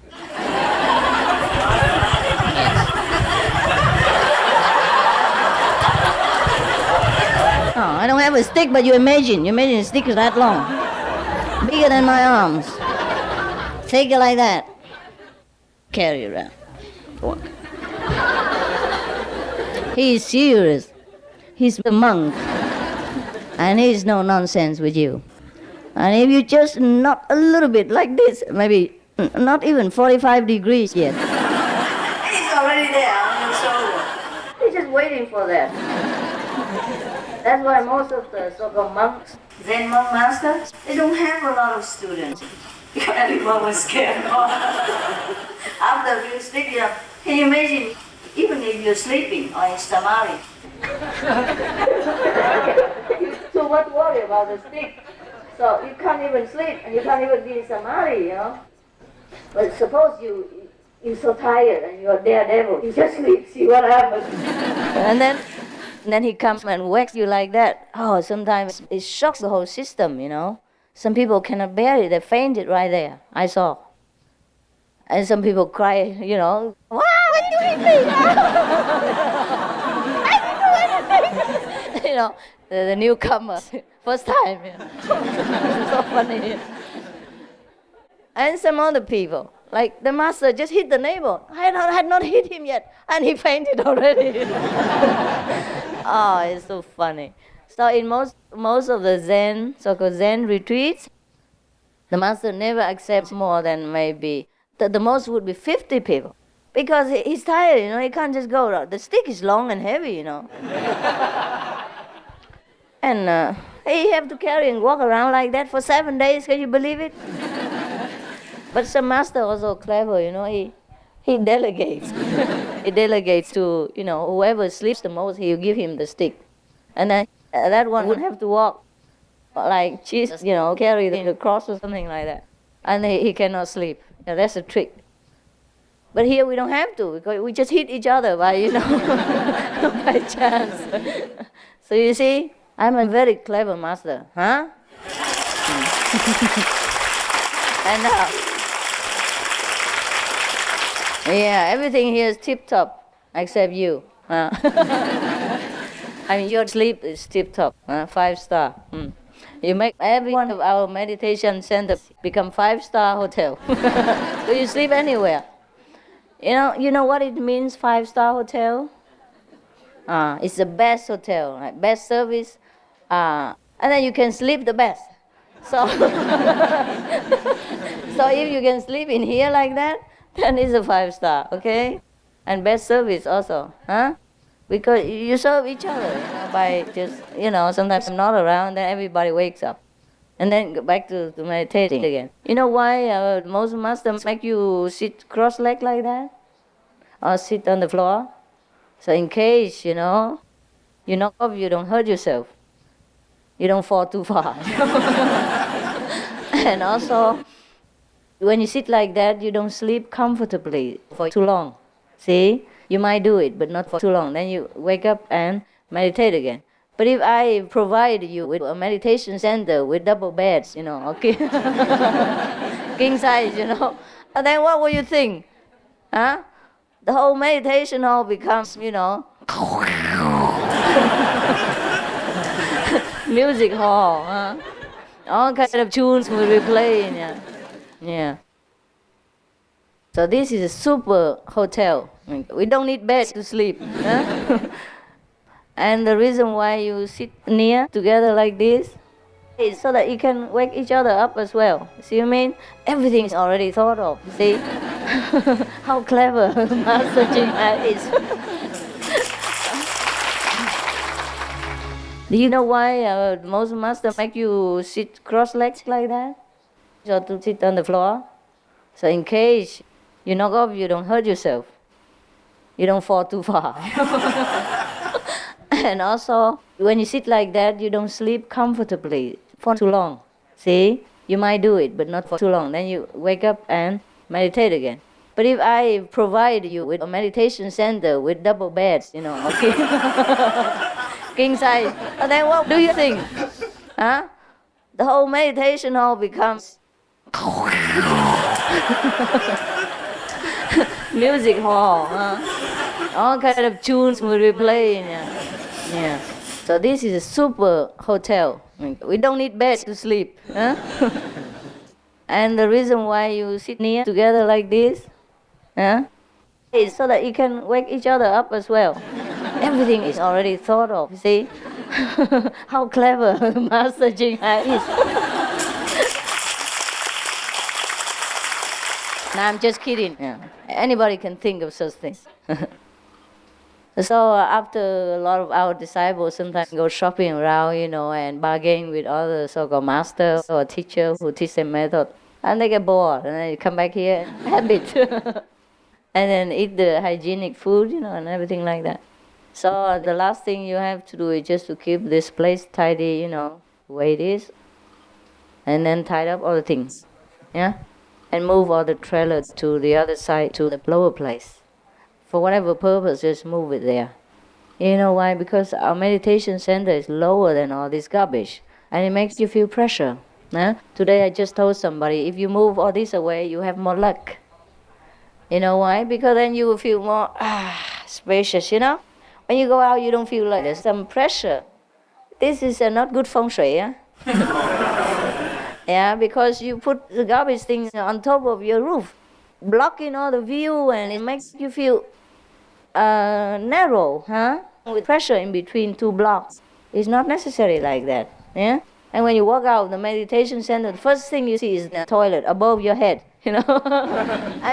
Oh, I don't have a stick, but you imagine a stick is that long. Bigger than my arms. Take it like that. Carry it around. Walk. He is serious. He's a monk. And he's no nonsense with you. And if you just knock a little bit like this, maybe not even 45 degrees yet. He's already there on your shoulder. He's just waiting for that. That's why most of the so-called monks, Zen monk masters, they don't have a lot of students. Because everyone was scared. After a few sleep, can you imagine, even if you're sleeping or in samadhi, so what worry about the stick? So you can't even sleep and you can't even be in samadhi, But suppose you're so tired and you're a daredevil, you just sleep, see what happens. And then he comes and whacks you like that. Oh, sometimes it shocks the whole system, Some people cannot bear it, they fainted right there, I saw. And some people cry, wow, why did you hit me? The newcomer, first time, so funny. And some other people, like the master just hit the neighbor. I had not hit him yet, and he fainted already. Oh, it's so funny. So in most of the Zen, so-called Zen retreats, the master never accepts more than maybe, the most would be 50 people. Because he's tired, he can't just go. The stick is long and heavy, And he have to carry and walk around like that for 7 days. Can you believe it? But some master also clever, he delegates. He delegates to, whoever sleeps the most, he'll give him the stick. And then that one would have to walk like Jesus, carry the cross or something like that. And he cannot sleep. That's a trick. But here we don't have to, because we just hit each other by, by chance. So you see, I'm a very clever master, huh? And yeah, everything here is tip-top, except you. Your sleep is tip-top, 5-star. You make every one of our meditation centers become 5-star hotel. So you sleep anywhere. You know what it means, 5-star hotel? It's the best hotel, right? Best service, and then you can sleep the best. So, so if you can sleep in here like that, then it's a 5-star, okay? And best service also, huh? Because you serve each other by just, sometimes I'm not around, then everybody wakes up. And then go back to meditating again. You know why most masters make you sit cross-legged like that? Or sit on the floor? So in case, you knock off, you don't hurt yourself. You don't fall too far. And also, when you sit like that, you don't sleep comfortably for too long. See? You might do it, but not for too long. Then you wake up and meditate again. But if I provide you with a meditation center with double beds, okay, king size, and then what will you think? Huh? The whole meditation hall becomes, music hall, huh? All kinds of tunes will be playing, yeah. So this is a super hotel. We don't need beds to sleep. Huh? And the reason why you sit near together like this is so that you can wake each other up as well. See what I mean? Everything is already thought of. See? How clever Master Ching is. Do you know why most masters make you sit cross-legged like that? So to sit on the floor. So in case you knock off, you don't hurt yourself. You don't fall too far. And also, when you sit like that, you don't sleep comfortably for too long. See? You might do it, but not for too long. Then you wake up and meditate again. But if I provide you with a meditation center with double beds, okay, king size, and then what do you think? Huh? The whole meditation hall becomes music hall, huh? All kinds of tunes will be playing, yeah. So this is a super hotel. We don't need beds to sleep, huh? And the reason why you sit near together like this, huh, is so that you can wake each other up as well. Everything is already thought of. See? How clever Master Ching is. No, I'm just kidding. Yeah. Anybody can think of such things. So after a lot of our disciples sometimes go shopping around, and bargain with other so-called masters or teachers who teach them method, and they get bored, and then you come back here and habit, and then eat the hygienic food, and everything like that. So the last thing you have to do is just to keep this place tidy, the way it is, and then tie up all the things, and move all the trailers to the other side, to the lower place. For whatever purpose, just move it there. You know why? Because our meditation center is lower than all this garbage, and it makes you feel pressure. Today I just told somebody, if you move all this away, you have more luck. You know why? Because then you will feel more spacious, When you go out, you don't feel like there's some pressure. This is not good feng shui, yeah, because you put the garbage things on top of your roof, blocking all the view, and it makes you feel narrow, with pressure in between two blocks. It's not necessary like that, yeah? And when you walk out of the meditation center, the first thing you see is the toilet above your head, and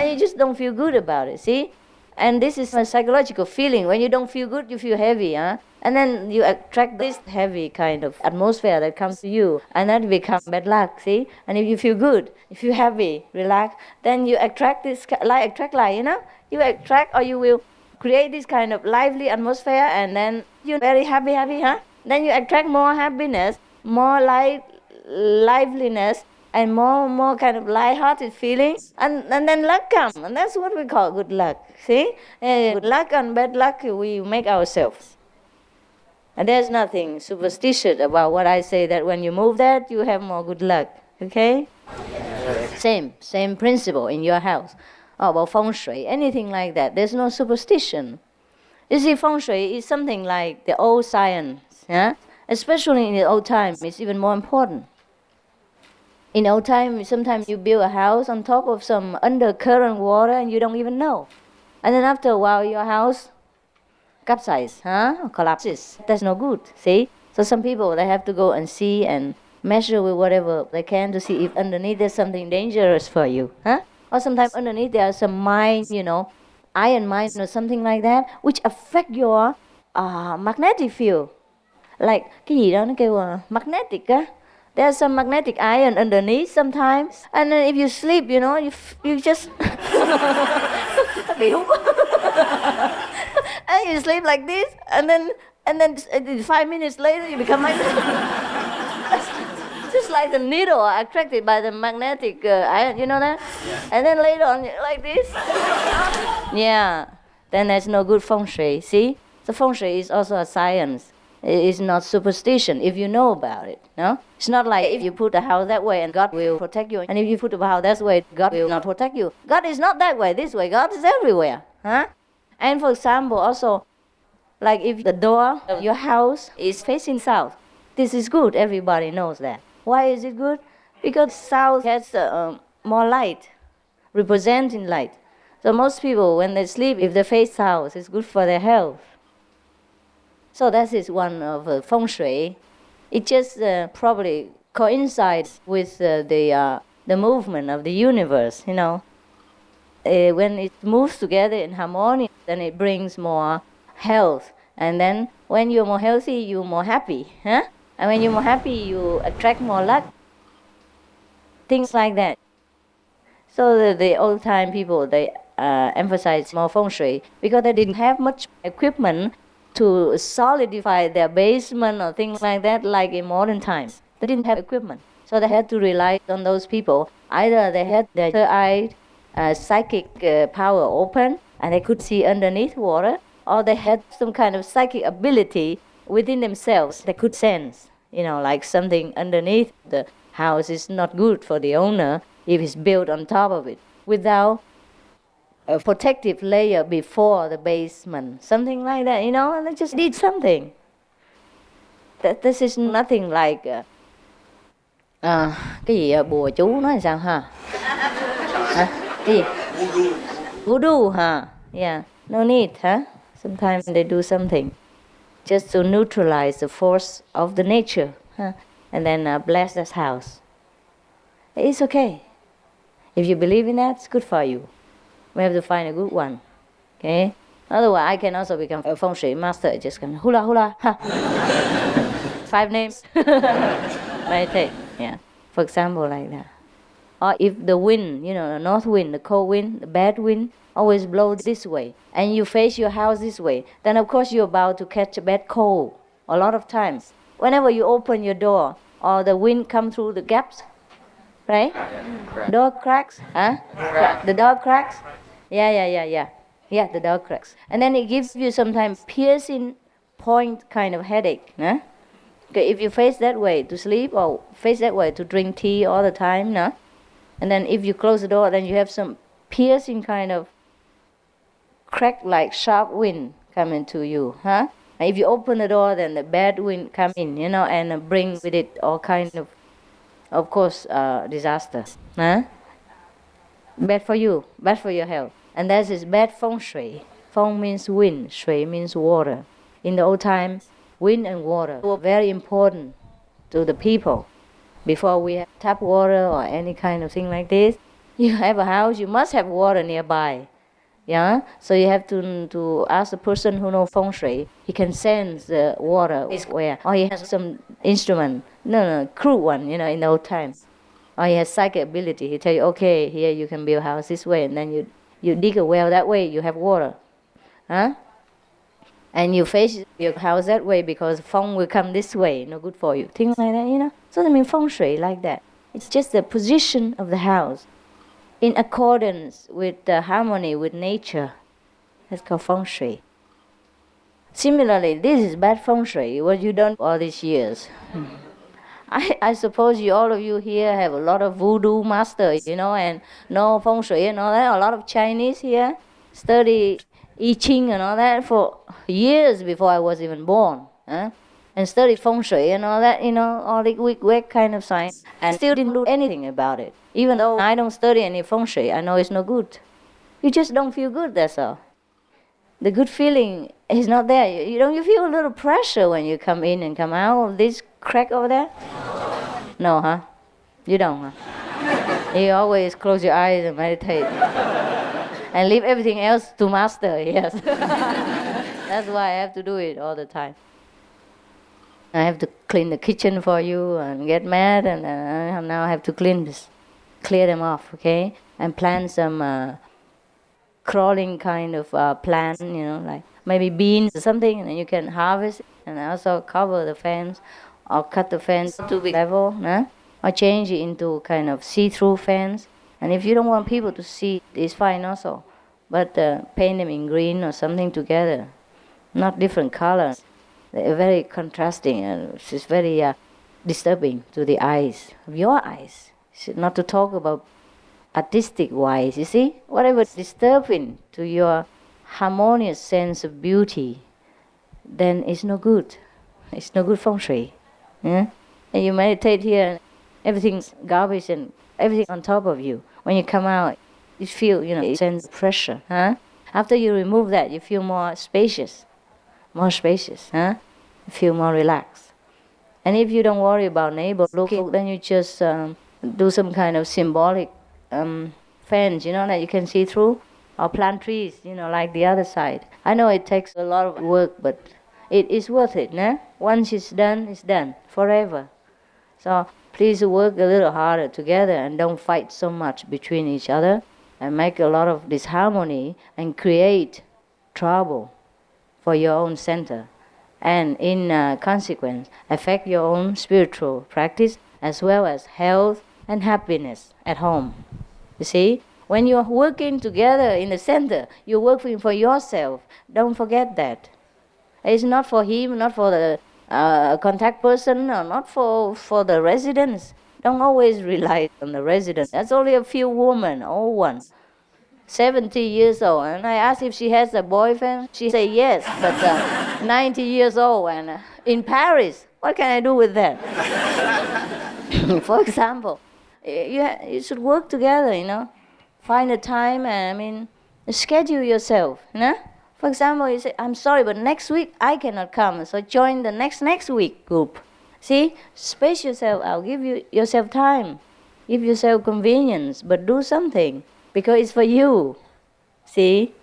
you just don't feel good about it, see? And this is a psychological feeling. When you don't feel good, you feel heavy, huh? And then you attract this heavy kind of atmosphere that comes to you, and that becomes bad luck, see? And if you feel good, if you happy, relax, then you attract this, like attract like, you know? You attract, or you will create this kind of lively atmosphere, and then you're very happy, huh? Then you attract more happiness, more liveliness, and more kind of light-hearted feelings, and then luck comes, and that's what we call good luck. See, good luck and bad luck we make ourselves, and there's nothing superstitious about what I say that when you move that you have more good luck. Okay, same principle in your house, about feng shui, anything like that. There's no superstition. You see, feng shui is something like the old science, yeah? Especially in the old time, it's even more important. In old time, sometimes you build a house on top of some undercurrent water and you don't even know. And then after a while, your house capsizes, or collapses. That's no good, see? So some people, they have to go and see and measure with whatever they can to see if underneath there's something dangerous for you, Or sometimes underneath there are some mine, iron mines or something like that, which affect your magnetic field. Like, cái gì đó nó kêu magnetic á. There's some magnetic iron underneath sometimes, and then if you sleep, you just and you sleep like this, and then 5 minutes later you become like this. Just like the needle are attracted by the magnetic iron, you know that? And then later on like this. Yeah, then there's no good feng shui. See, the feng shui is also a science. It's not superstition if you know about it. No, it's not like if you put a house that way and God will protect you, and if you put a house that way, God will not protect you. God is not that way. This way, God is everywhere. And for example, also, like if the door of your house is facing south, this is good. Everybody knows that. Why is it good? Because south has more light, representing light. So most people, when they sleep, if they face south, it's good for their health. So that is one of feng shui. It just probably coincides with the movement of the universe, When it moves together in harmony, then it brings more health. And then when you're more healthy, you're more happy, And when you're more happy, you attract more luck. Things like that. So the old-time people, they emphasize more feng shui because they didn't have much equipment to solidify their basement or things like that, like in modern times. They didn't have equipment. So they had to rely on those people. Either they had their third eye, psychic power open, and they could see underneath water, or they had some kind of psychic ability within themselves. They could sense, like something underneath the house is not good for the owner if it's built on top of it, without a protective layer before the basement, something like that, and they just did something. This is nothing like cái gì bùa chú nói sao ha? Cái gì? Voodoo, Yeah, no need, Sometimes they do something just to neutralize the force of the nature, and then bless this house. It's okay. If you believe in that, it's good for you. We have to find a good one, okay? Otherwise, I can also become a feng shui master. Just can hula hula, 5 names. Meditate, yeah. For example, like that. Or if the wind, the north wind, the cold wind, the bad wind, always blows this way, and you face your house this way, then of course you're about to catch a bad cold. A lot of times, whenever you open your door, or the wind comes through the gaps, right? Door cracks, The door cracks. Yeah, the door cracks. And then it gives you sometimes piercing point kind of headache. Okay, if you face that way to sleep or face that way to drink tea all the time, and then if you close the door, then you have some piercing kind of crack like sharp wind coming to you. And if you open the door, then the bad wind comes in, and bring with it all kind of course, disaster. Bad for you, bad for your health. And that is bad feng shui. Feng means wind, shui means water. In the old time, wind and water were very important to the people. Before we have tap water or any kind of thing like this, you have a house, you must have water nearby. Yeah, so you have to ask the person who knows feng shui. He can sense the water is where, or he has some instrument, no, crude one, in the old time. Or he has psychic ability. He tell you, okay, here you can build a house this way, and then you dig a well that way, you have water, huh? And you face your house that way because feng will come this way, no good for you. Things like that, So I mean feng shui like that. It's just the position of the house in accordance with the harmony with nature. That's called feng shui. Similarly, this is bad feng shui, what you done all these years. I suppose all of you here have a lot of voodoo masters, and know feng shui and all that. A lot of Chinese here study Ching and all that for years before I was even born. And study feng shui and all that, all the wig kind of science, and still didn't do anything about it. Even though I don't study any feng shui, I know it's no good. You just don't feel good, that's all. The good feeling is not there. You feel a little pressure when you come in and come out of this crack over there? No, huh? You don't, huh? You always close your eyes and meditate. And leave everything else to master, yes. That's why I have to do it all the time. I have to clean the kitchen for you and get mad, and now I have to clear them off, okay? And plant some crawling kind of plant, like maybe beans or something, and then you can harvest it, and also cover the fence, or cut the fence to big level, or change it into kind of see-through fence. And if you don't want people to see, it's fine also, but paint them in green or something together, not different colors. They're very contrasting, and it's very disturbing to the eyes, of your eyes. Not to talk about artistic wise, you see? Whatever is disturbing to your harmonious sense of beauty, then it's no good. It's no good feng shui. Yeah? And you meditate here, and everything's garbage and everything on top of you. When you come out, you feel, a sense of pressure. Huh? After you remove that, you feel more spacious. Huh? You feel more relaxed. And if you don't worry about neighbor looking, then you just do some kind of symbolic fence, that you can see through, or plant trees, like the other side. I know it takes a lot of work, but it is worth it, nah? Once it's done, forever. So please work a little harder together and don't fight so much between each other and make a lot of disharmony and create trouble for your own center. And in consequence, affect your own spiritual practice as well as health and happiness at home. You see, when you're working together in the center, you're working for yourself. Don't forget that. It's not for him, not for the contact person, or not for the residents. Don't always rely on the residents. That's only a few women, old ones, 70 years old. And I asked if she has a boyfriend. She said yes, but 90 years old and in Paris. What can I do with that? For example, you should work together, Find a time and, schedule yourself, For example, you say, I'm sorry, but next week I cannot come, so join the next week group. See, space yourself out, give yourself time, give yourself convenience, but do something, because it's for you. See,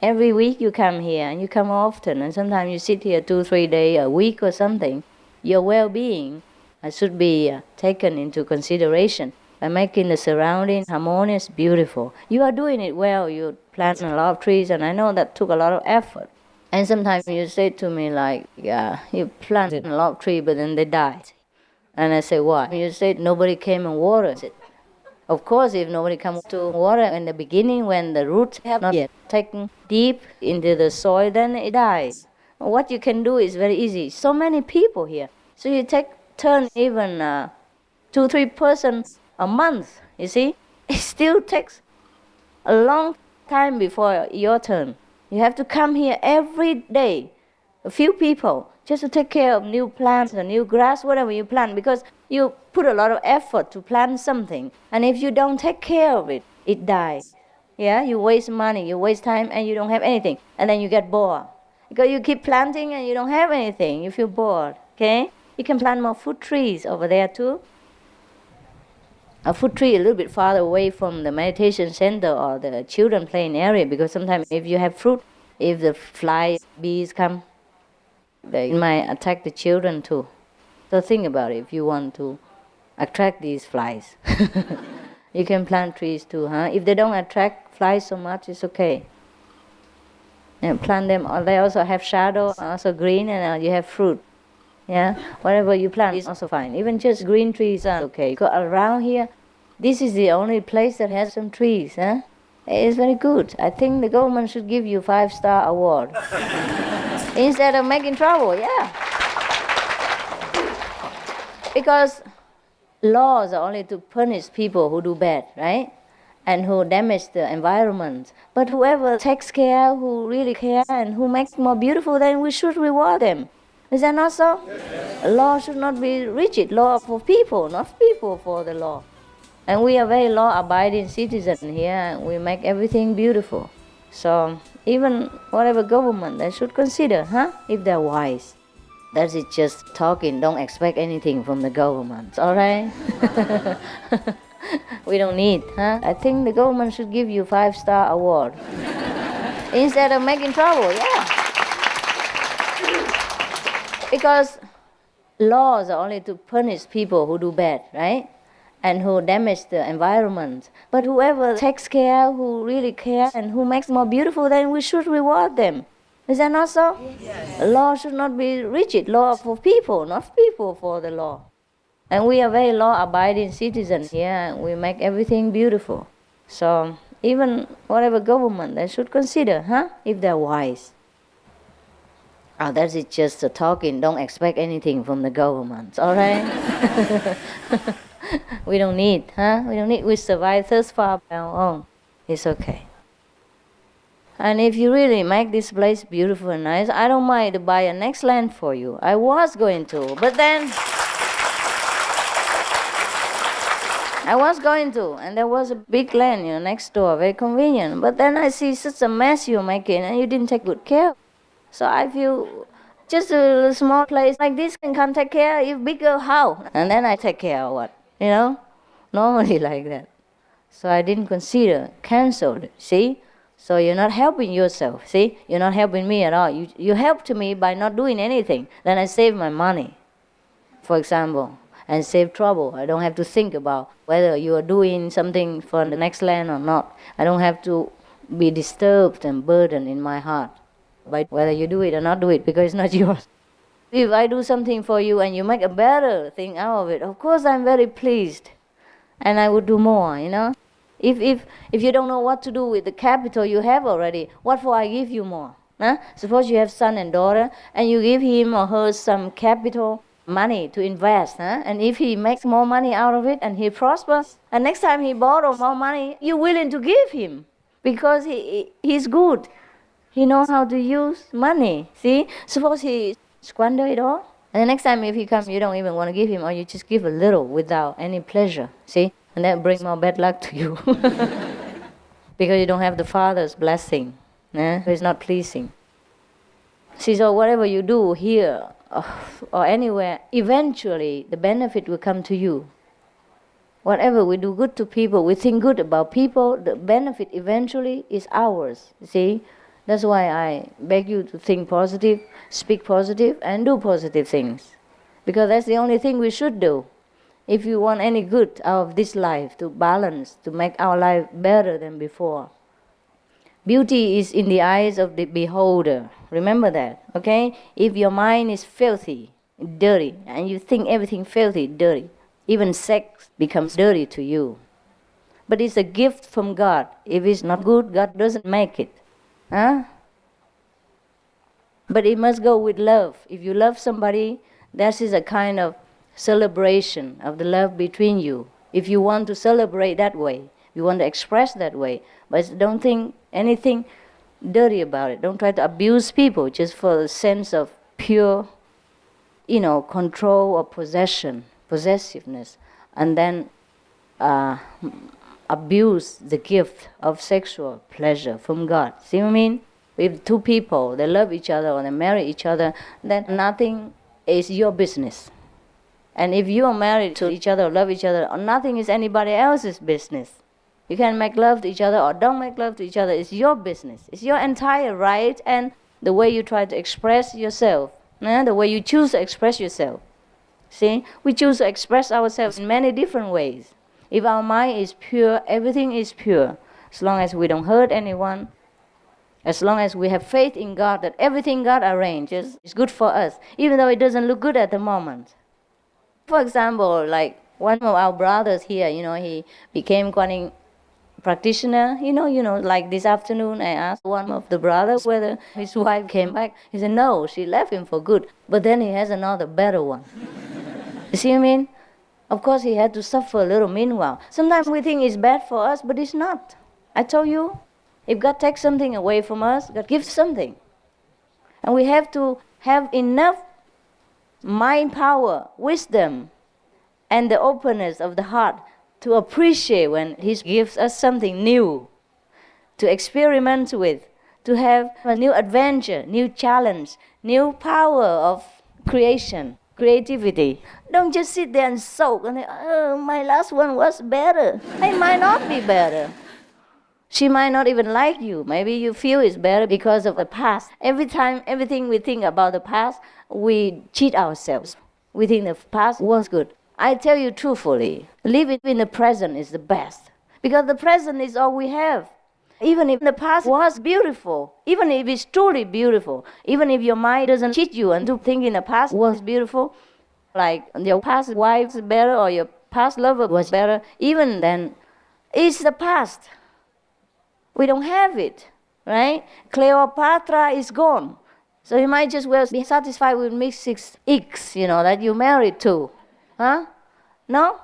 every week you come here, and you come often, and sometimes you sit here 2-3 days, a week or something. Your well-being should be taken into consideration by making the surrounding harmonious, beautiful. You are doing it well. You planted a lot of trees, and I know that took a lot of effort. And sometimes you say to me like, yeah, you planted a lot of trees, but then they died. And I say, why? You said nobody came and watered it. Of course, if nobody comes to water in the beginning, when the roots have not yet taken deep into the soil, then it dies. What you can do is very easy. So many people here. So you turn even 2-3 persons a month, you see? It still takes a long time before your turn. You have to come here every day, a few people, just to take care of new plants or new grass, whatever you plant, because you put a lot of effort to plant something. And if you don't take care of it, it dies. Yeah, you waste money, you waste time, and you don't have anything. And then you get bored. Because you keep planting and you don't have anything, you feel bored, okay? You can plant more fruit trees over there too. a fruit tree a little bit farther away from the meditation center or the children playing area, because sometimes if you have fruit, if the fly bees come, they might attack the children too. So think about it. If you want to attract these flies, you can plant trees too, huh? If they don't attract flies so much, it's okay. And plant them. They also have shadow, also green, and you have fruit. Yeah, whatever you plant is also fine. Even just green trees are okay. Go around here, this is the only place that has some trees, huh? It's very good. I think the government should give you 5-star award instead of making trouble. Yeah, because laws are only to punish people who do bad, right? And who damage the environment. But whoever takes care, who really care, and who makes it more beautiful, then we should reward them. Is that not so? Yes. Law should not be rigid. Law for people, not people for the law. And we are very law-abiding citizens here, and we make everything beautiful. So even whatever government, they should consider, huh? If they're wise. That is just talking. Don't expect anything from the government. All right? We don't need, huh? I think the government should give you 5-star award instead of making trouble. Yeah. Because laws are only to punish people who do bad, right? And who damage the environment. But whoever takes care, who really care, and who makes it more beautiful, then we should reward them. Is that not so? Yes. Law should not be rigid. Law for people, not people for the law. And we are very law-abiding citizens here, and we make everything beautiful. So even whatever government, they should consider, huh? If they're wise. Oh, that is just talking. Don't expect anything from the government. All right? We don't need, huh? We don't need. We survive thus far by our own. It's okay. And if you really make this place beautiful and nice, I don't mind to buy a next land for you. I was going to, but then and there was a big land, next door, very convenient. But then I see such a mess you're making, and you didn't take good care. So I feel just a small place like this can take care if bigger how? And then I take care of what? Normally like that. So I didn't consider, canceled, see? So you're not helping yourself, see? You're not helping me at all. You helped me by not doing anything. Then I save my money, for example, and save trouble. I don't have to think about whether you are doing something for the next land or not. I don't have to be disturbed and burdened in my heart by whether you do it or not do it, because it's not yours. If I do something for you and you make a better thing out of it, of course I'm very pleased, and I would do more, If you don't know what to do with the capital you have already, what for I give you more? Huh? Suppose you have son and daughter, and you give him or her some capital money to invest, huh? And if he makes more money out of it and he prospers, and next time he borrows more money, you're willing to give him because he's good. He knows how to use money. See? Suppose he squander it all, and the next time if he comes, you don't even want to give him, or you just give a little without any pleasure. See? And that brings more bad luck to you. Because you don't have the Father's blessing. It's not pleasing. See, so whatever you do here or anywhere, eventually the benefit will come to you. Whatever we do good to people, we think good about people, the benefit eventually is ours. See? That's why I beg you to think positive, speak positive, and do positive things. Because that's the only thing we should do. If you want any good out of this life, to balance, to make our life better than before. Beauty is in the eyes of the beholder. Remember that, okay? If your mind is filthy, dirty, and you think everything filthy, dirty, even sex becomes dirty to you. But it's a gift from God. If it's not good, God doesn't make it. Huh? But it must go with love. If you love somebody, that is a kind of celebration of the love between you. If you want to celebrate that way, you want to express that way, but don't think anything dirty about it. Don't try to abuse people just for the sense of pure, control or possessiveness, and then abuse the gift of sexual pleasure from God. See what I mean? If two people, they love each other or they marry each other, then nothing is your business. And if you are married to each other, love each other, nothing is anybody else's business. You can make love to each other or don't make love to each other. It's your business. It's your entire right and the way you try to express yourself, the way you choose to express yourself. See, we choose to express ourselves in many different ways. If our mind is pure, everything is pure. As long as we don't hurt anyone, as long as we have faith in God that everything God arranges is good for us, even though it doesn't look good at the moment. For example, like one of our brothers here, he became Guan practitioner, like this afternoon I asked one of the brothers whether his wife came back. He said, no, she left him for good, but then he has another better one. You see what I mean? Of course, he had to suffer a little meanwhile. Sometimes we think it's bad for us, but it's not. I told you, if God takes something away from us, God gives something. And we have to have enough mind power, wisdom, and the openness of the heart to appreciate when He gives us something new, to experiment with, to have a new adventure, new challenge, new power of creation, creativity. Don't just sit there and soak and say, oh, my last one was better. It might not be better. She might not even like you. Maybe you feel it's better because of the past. Every time, everything we think about the past, we cheat ourselves. We think the past was good. I tell you truthfully, living in the present is the best. Because the present is all we have. Even if the past was beautiful, even if it's truly beautiful, even if your mind doesn't cheat you into thinking the past was beautiful, like your past wife is better or your past lover was better, even then, it's the past. We don't have it, right? Cleopatra is gone. So you might just well be satisfied with Mrs. X, that you married to. Huh? No?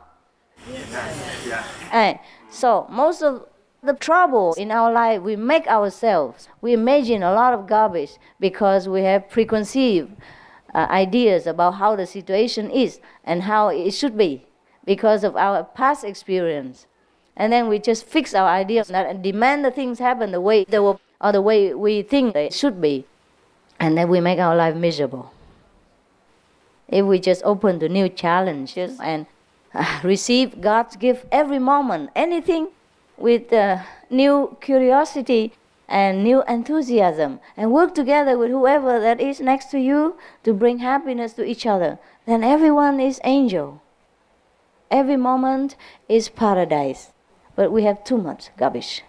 Yeah. So most of the trouble in our life, we make ourselves. We imagine a lot of garbage because we have preconceived ideas about how the situation is and how it should be because of our past experience. And then we just fix our ideas and demand that things happen the way they were or the way we think they should be. And then we make our life miserable. If we just open to new challenges and receive God's gift every moment, anything with new curiosity and new enthusiasm, and work together with whoever that is next to you to bring happiness to each other, then everyone is angel. Every moment is paradise. But we have too much garbage.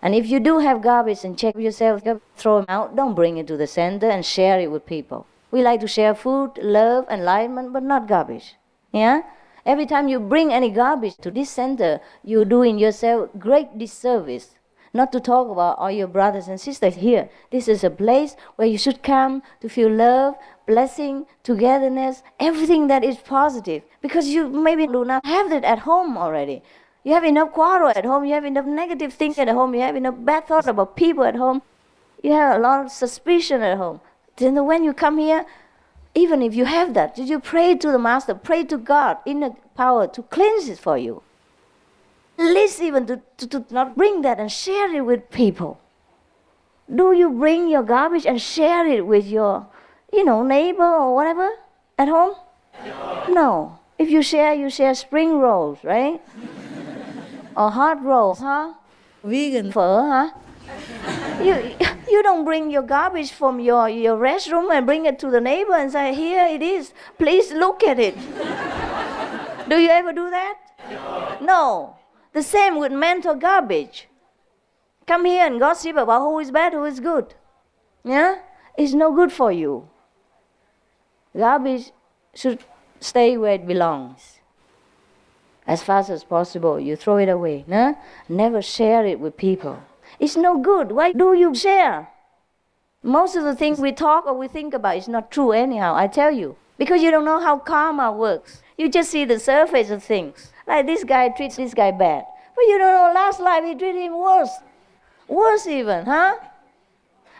And if you do have garbage and check yourself, throw them out, don't bring it to the center and share it with people. We like to share food, love, enlightenment, but not garbage. Yeah? Every time you bring any garbage to this center, you're doing yourself great disservice. Not to talk about all your brothers and sisters here. This is a place where you should come to feel love, blessing, togetherness, everything that is positive. Because you maybe do not have it at home already. You have enough quarrel at home, you have enough negative things at home, you have enough bad thoughts about people at home, you have a lot of suspicion at home. Then when you come here, even if you have that, you pray to the Master, pray to God in the power to cleanse it for you. At least even to not bring that and share it with people. Do you bring your garbage and share it with your, neighbor or whatever at home? No. If you share spring rolls, right? Or hot rolls, huh? Vegan phở, huh? You don't bring your garbage from your restroom and bring it to the neighbor and say, here it is, please look at it. Do you ever do that? No. The same with mental garbage. Come here and gossip about who is bad, who is good. Yeah? It's no good for you. Garbage should stay where it belongs. As fast as possible, you throw it away. No? Never share it with people. It's no good. Why do you share? Most of the things we talk or we think about is not true anyhow, I tell you. Because you don't know how karma works. You just see the surface of things. Like this guy treats this guy bad. But you don't know last life he treated him worse. Worse even, huh?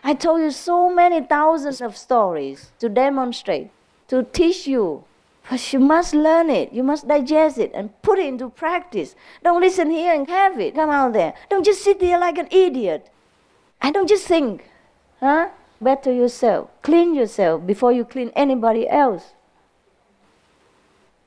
I told you so many thousands of stories to demonstrate, to teach you. But you must learn it. You must digest it and put it into practice. Don't listen here and have it. Come out there. Don't just sit there like an idiot. And don't just think. Huh? Better yourself. Clean yourself before you clean anybody else.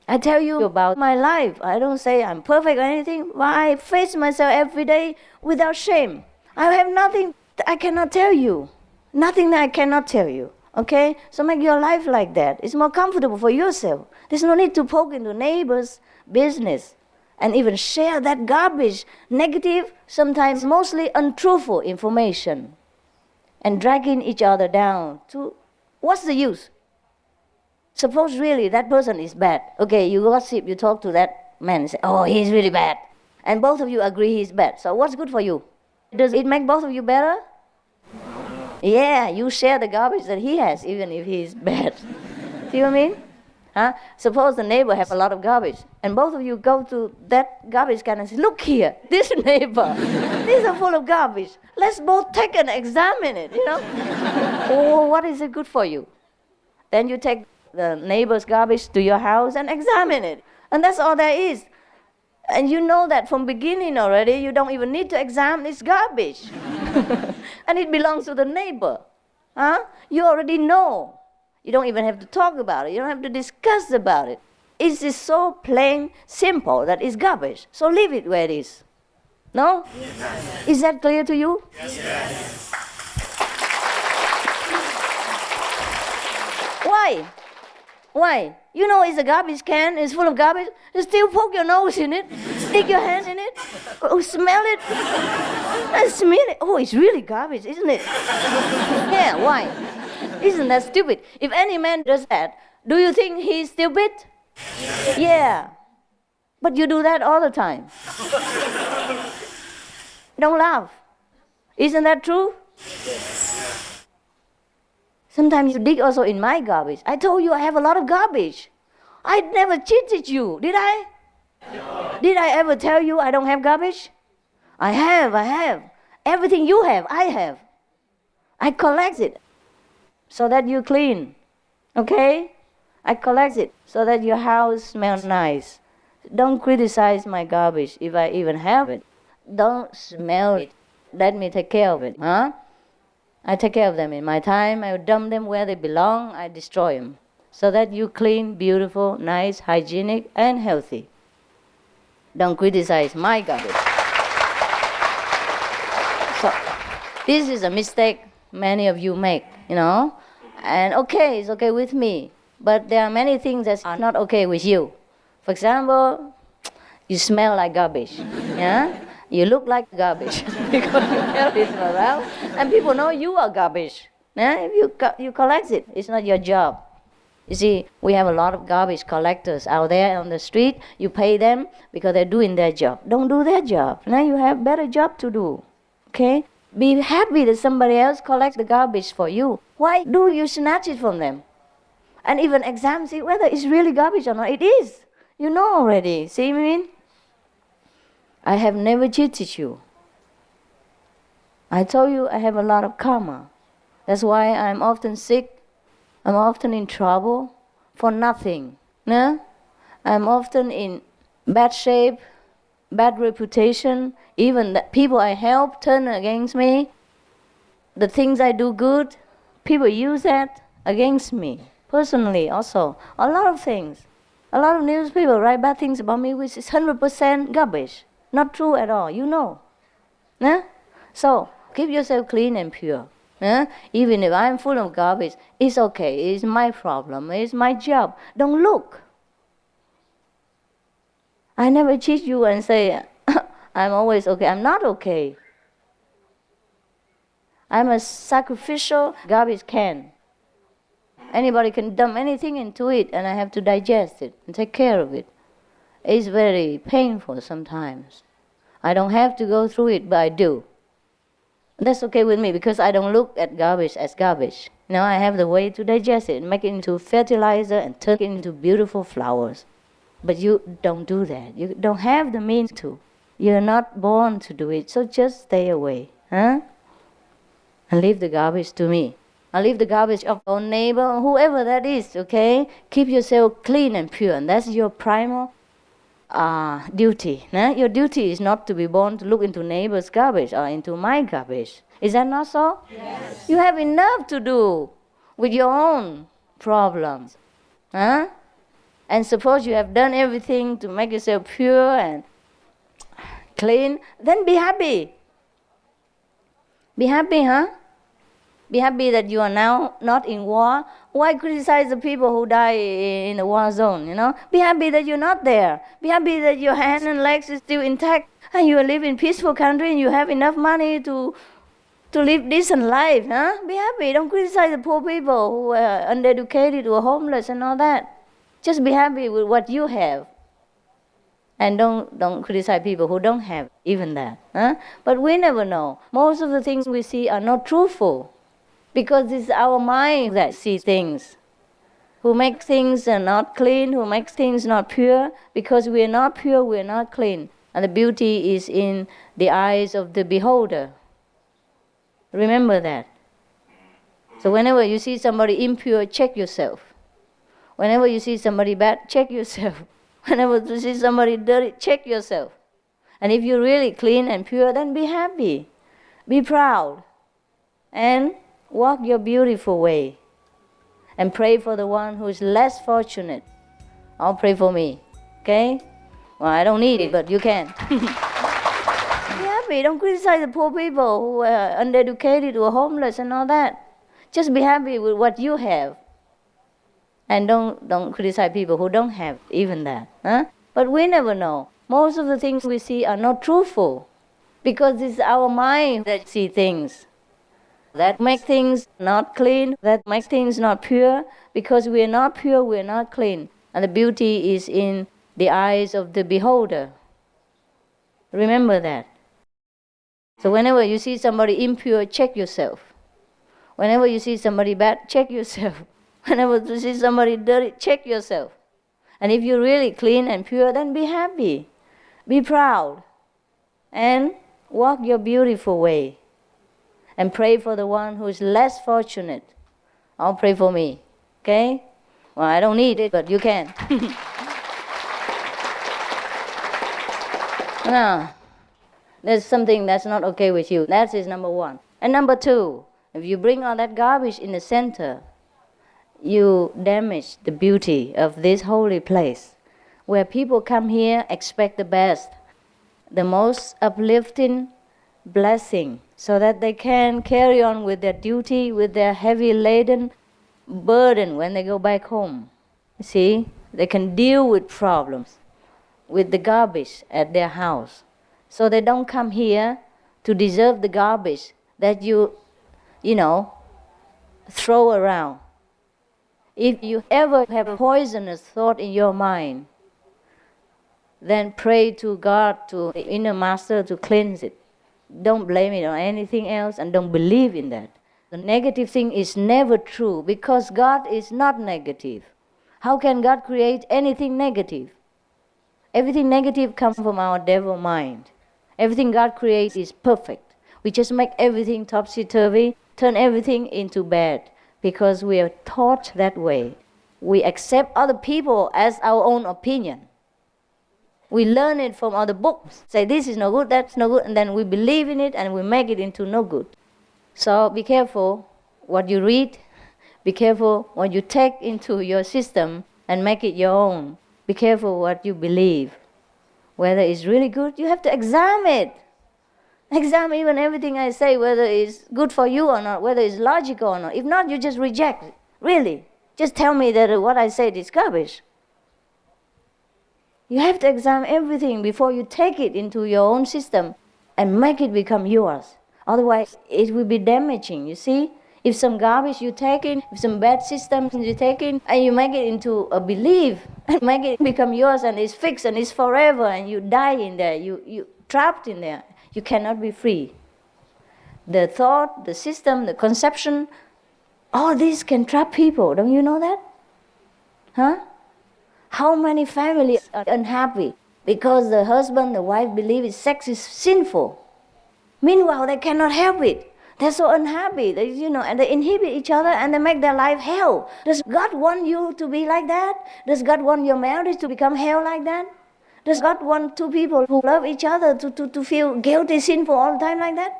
I tell you about my life. I don't say I'm perfect or anything, but I face myself every day without shame. I have nothing that I cannot tell you. Nothing that I cannot tell you. Okay? So make your life like that. It's more comfortable for yourself. There's no need to poke into neighbors' business and even share that garbage, negative, sometimes mostly untruthful information, and dragging each other down to what's the use? Suppose really that person is bad. Okay, you gossip, you talk to that man and say, oh, he's really bad. And both of you agree he's bad. So what's good for you? Does it make both of you better? Yeah, you share the garbage that he has, even if he's bad. See what I mean? Huh? Suppose the neighbor has a lot of garbage, and both of you go to that garbage can and say, look here, this neighbor, these are full of garbage. Let's both take and examine it, you know? Oh, what is it good for you? Then you take the neighbor's garbage to your house and examine it. And that's all there is. And you know that from beginning already, you don't even need to examine its garbage. And it belongs to the neighbor. Huh? You already know. You don't even have to talk about it. You don't have to discuss about it. It's just so plain, simple that it's garbage. So leave it where it is. No? Yes. Is that clear to you? Yes. Why? Why? You know it's a garbage can, it's full of garbage. You still poke your nose in it, stick your hand in it, smell it, and smell it. Oh, it's really garbage, isn't it? Yeah, why? Isn't that stupid? If any man does that, do you think he's stupid? Yeah. But you do that all the time. Don't laugh. Isn't that true? Sometimes you dig also in my garbage. I told you I have a lot of garbage. I never cheated you, did I? No. Did I ever tell you I don't have garbage? I have. Everything you have, I have. I collect it so that you clean. Okay? I collect it so that your house smells nice. Don't criticize my garbage if I even have it. Don't smell it. Let me take care of it, huh? I take care of them in my time. I dump them where they belong. I destroy them so that you clean, beautiful, nice, hygienic, and healthy. Don't criticize my garbage. So this is a mistake many of you make, you know. And okay, it's okay with me. But there are many things that are not okay with you. For example, you smell like garbage. Yeah? You look like garbage because you carry it around, and people know you are garbage. Yeah? If you collect it, it's not your job. You see, we have a lot of garbage collectors out there on the street. You pay them because they're doing their job. Don't do their job. Now you have better job to do. Okay? Be happy that somebody else collects the garbage for you. Why do you snatch it from them? And even examine see whether it's really garbage or not. It is. You know already. See what I mean? I have never cheated you. I told you I have a lot of karma. That's why I'm often sick. I'm often in trouble for nothing. No? I'm often in bad shape, bad reputation. Even the people I help turn against me. The things I do good, people use that against me. Personally also. A lot of things. A lot of newspapers write bad things about me, which is 100% garbage. Not true at all, you know. Yeah? So, keep yourself clean and pure. Yeah? Even if I'm full of garbage, it's okay. It's my problem. It's my job. Don't look. I never cheat you and say, I'm always okay. I'm not okay. I'm a sacrificial garbage can. Anybody can dump anything into it, and I have to digest it and take care of it. It's very painful sometimes. I don't have to go through it, but I do. That's okay with me because I don't look at garbage as garbage. Now I have the way to digest it, make it into fertilizer and turn it into beautiful flowers. But you don't do that. You don't have the means to. You're not born to do it, so just stay away. Huh? And leave the garbage to me. I'll leave the garbage of your neighbor, whoever that is, okay? Keep yourself clean and pure, and that's your primal duty. Your duty is not to be born to look into neighbor's garbage or into my garbage. Is that not so? Yes. You have enough to do with your own problems. Huh? And suppose you have done everything to make yourself pure and clean, then be happy. Be happy, huh? Be happy that you are now not in war. Why criticize the people who die in the war zone, Be happy that you're not there. Be happy that your hand and legs is still intact and you live in peaceful country and you have enough money to live decent life, huh? Be happy. Don't criticize the poor people who are uneducated or homeless and all that. Just be happy with what you have. And don't criticize people who don't have even that. Huh? But we never know. Most of the things we see are not truthful. Because it's our mind that sees things. Who makes things not clean, who makes things not pure. Because we are not pure, we are not clean. And the beauty is in the eyes of the beholder. Remember that. So whenever you see somebody impure, check yourself. Whenever you see somebody bad, check yourself. Whenever you see somebody dirty, check yourself. And if you're really clean and pure, then be happy. Be proud. And walk your beautiful way. And pray for the one who is less fortunate. I'll pray for me. Okay? Well, I don't need it, but you can. Be happy. Don't criticize the poor people who are uneducated or homeless and all that. Just be happy with what you have. And don't criticize people who don't have even that. Huh? But we never know. Most of the things we see are not truthful. Because it's our mind that sees things. That makes things not clean, that makes things not pure. Because we are not pure, we are not clean. And the beauty is in the eyes of the beholder. Remember that. So whenever you see somebody impure, check yourself. Whenever you see somebody bad, check yourself. Whenever you see somebody dirty, check yourself. And if you're really clean and pure, then be happy. Be proud. And walk your beautiful way. And pray for the one who is less fortunate. I'll pray for me. Okay? Well, I don't need it, but you can. Now, there's something that's not okay with you. That is number one. And number two, if you bring all that garbage in the center, you damage the beauty of this holy place, where people come here, expect the best, the most uplifting blessing, so that they can carry on with their duty, with their heavy laden burden when they go back home. See, they can deal with problems, with the garbage at their house. So they don't come here to deserve the garbage that you throw around. If you ever have a poisonous thought in your mind, then pray to God, to the inner master, to cleanse it. Don't blame it on anything else and don't believe in that. The negative thing is never true because God is not negative. How can God create anything negative? Everything negative comes from our devil mind. Everything God creates is perfect. We just make everything topsy-turvy, turn everything into bad. Because we are taught that way. We accept other people as our own opinion. We learn it from other books. Say this is no good, that's no good, and then we believe in it and we make it into no good. So be careful what you read. Be careful what you take into your system and make it your own. Be careful what you believe. Whether it's really good, you have to examine it. Examine even everything I say, whether it's good for you or not, whether it's logical or not. If not, you just reject it. Really. Just tell me that what I said is garbage. You have to examine everything before you take it into your own system and make it become yours. Otherwise, it will be damaging, you see? If some garbage you take in, if some bad systems you take in, and you make it into a belief, and make it become yours, and it's fixed, and it's forever, and you die in there, you trapped in there. You cannot be free. The thought, the system, the conception, all these can trap people. Don't you know that? Huh? How many families are unhappy because the husband, the wife believe sex is sinful. Meanwhile, they cannot help it. They're so unhappy, and they inhibit each other and they make their life hell. Does God want you to be like that? Does God want your marriage to become hell like that? Does God want two people who love each other to feel guilty, sinful all the time like that?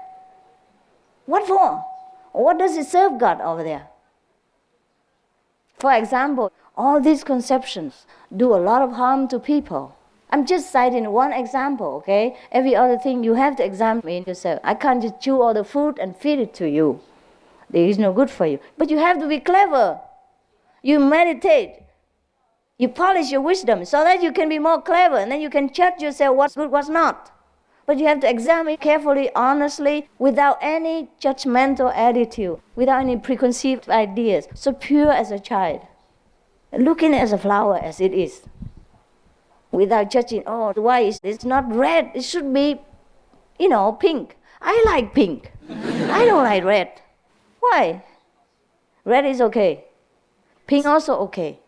What for? What does it serve God over there? For example, all these conceptions do a lot of harm to people. I'm just citing one example, okay? Every other thing you have to examine yourself. I can't just chew all the food and feed it to you. It is no good for you. But you have to be clever. You meditate. You polish your wisdom so that you can be more clever, and then you can judge yourself what's good, what's not. But you have to examine carefully, honestly, without any judgmental attitude, without any preconceived ideas, so pure as a child, looking as a flower as it is, without judging, oh, why is it's not red? It should be, pink. I like pink. I don't like red. Why? Red is okay. Pink also okay.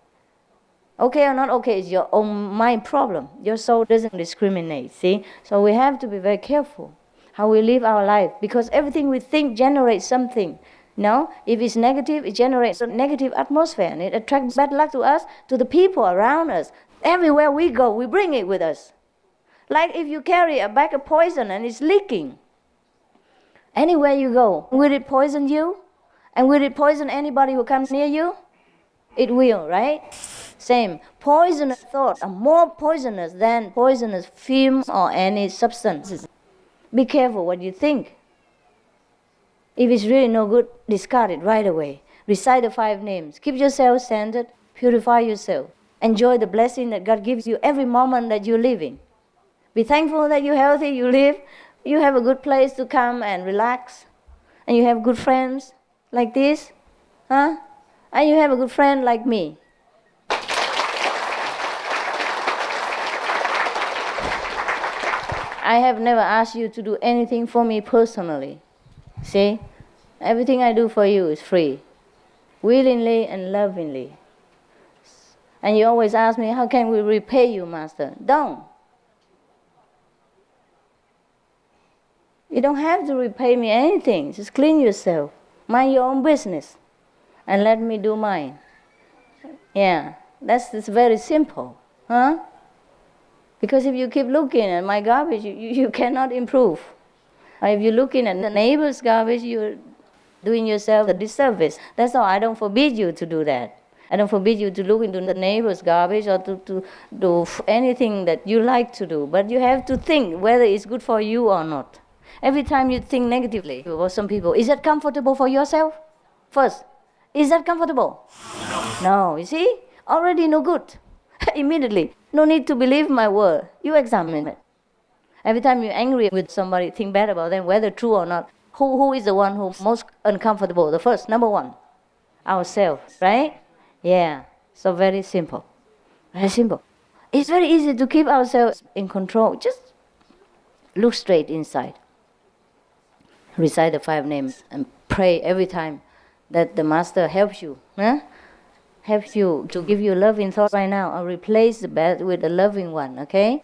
Okay or not okay is your own mind problem. Your soul doesn't discriminate, see? So we have to be very careful how we live our life, because everything we think generates something. No? If it's negative, it generates a negative atmosphere, and it attracts bad luck to us, to the people around us. Everywhere we go, we bring it with us. Like if you carry a bag of poison and it's leaking, anywhere you go, will it poison you? And will it poison anybody who comes near you? It will, right? Same. Poisonous thoughts are more poisonous than poisonous fumes or any substances. Be careful what you think. If it's really no good, discard it right away. Recite the 5 names. Keep yourself centered. Purify yourself. Enjoy the blessing that God gives you every moment that you're living. Be thankful that you're healthy, you live, you have a good place to come and relax, and you have good friends like this, huh? And you have a good friend like me. I have never asked you to do anything for me personally. See? Everything I do for you is free, willingly and lovingly. And you always ask me, how can we repay you, Master? Don't. You don't have to repay me anything. Just clean yourself. Mind your own business. And let me do mine. Yeah, it's very simple. Huh? Because if you keep looking at my garbage, you cannot improve. Or if you're looking at the neighbor's garbage, you're doing yourself a disservice. That's all. I don't forbid you to do that. I don't forbid you to look into the neighbor's garbage or to do anything that you like to do. But you have to think whether it's good for you or not. Every time you think negatively about some people, is that comfortable for yourself? First, is that comfortable? No, you see? Already no good. Immediately. No need to believe my word. You examine it. Every time you're angry with somebody, think bad about them, whether true or not. Who is the one who's most uncomfortable? The first, number one. Ourselves, right? Yeah. So very simple. Very simple. It's very easy to keep ourselves in control. Just look straight inside. Recite the 5 names and pray every time that the Master helps you. Huh? Helps you to give you a loving thought right now, or replace the bad with a loving one, okay?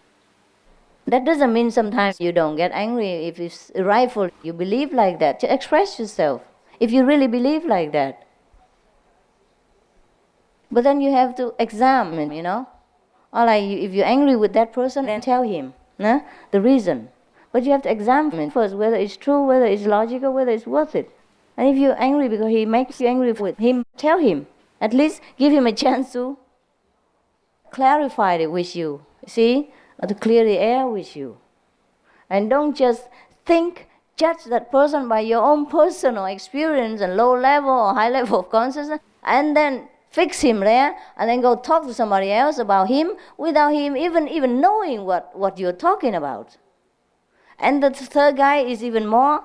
That doesn't mean sometimes you don't get angry if it's rightful. You believe like that. Just express yourself if you really believe like that. But then you have to examine, Or like if you're angry with that person, then tell him the reason. But you have to examine first whether it's true, whether it's logical, whether it's worth it. And if you're angry because he makes you angry with him, tell him. At least give him a chance to clarify it with you, see? Or to clear the air with you. And don't just judge that person by your own personal experience and low level or high level of consciousness, and then fix him there, and then go talk to somebody else about him without him even knowing what you're talking about. And the third guy is even more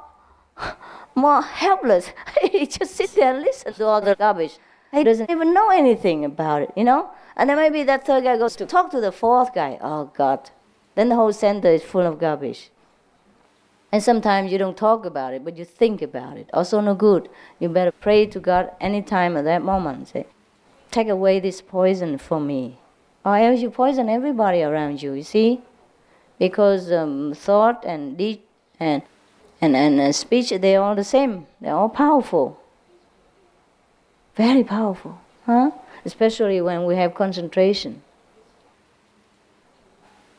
helpless. He just sits there and listens to all the garbage. He doesn't even know anything about it, And then maybe that third guy goes to talk to the fourth guy. Oh, God. Then the whole center is full of garbage. And sometimes you don't talk about it, but you think about it. Also no good. You better pray to God anytime at that moment. Say, take away this poison from me. Or else you poison everybody around you, you see? Because thought and deed and speech, they're all the same. They're all powerful. Very powerful, huh? Especially when we have concentration.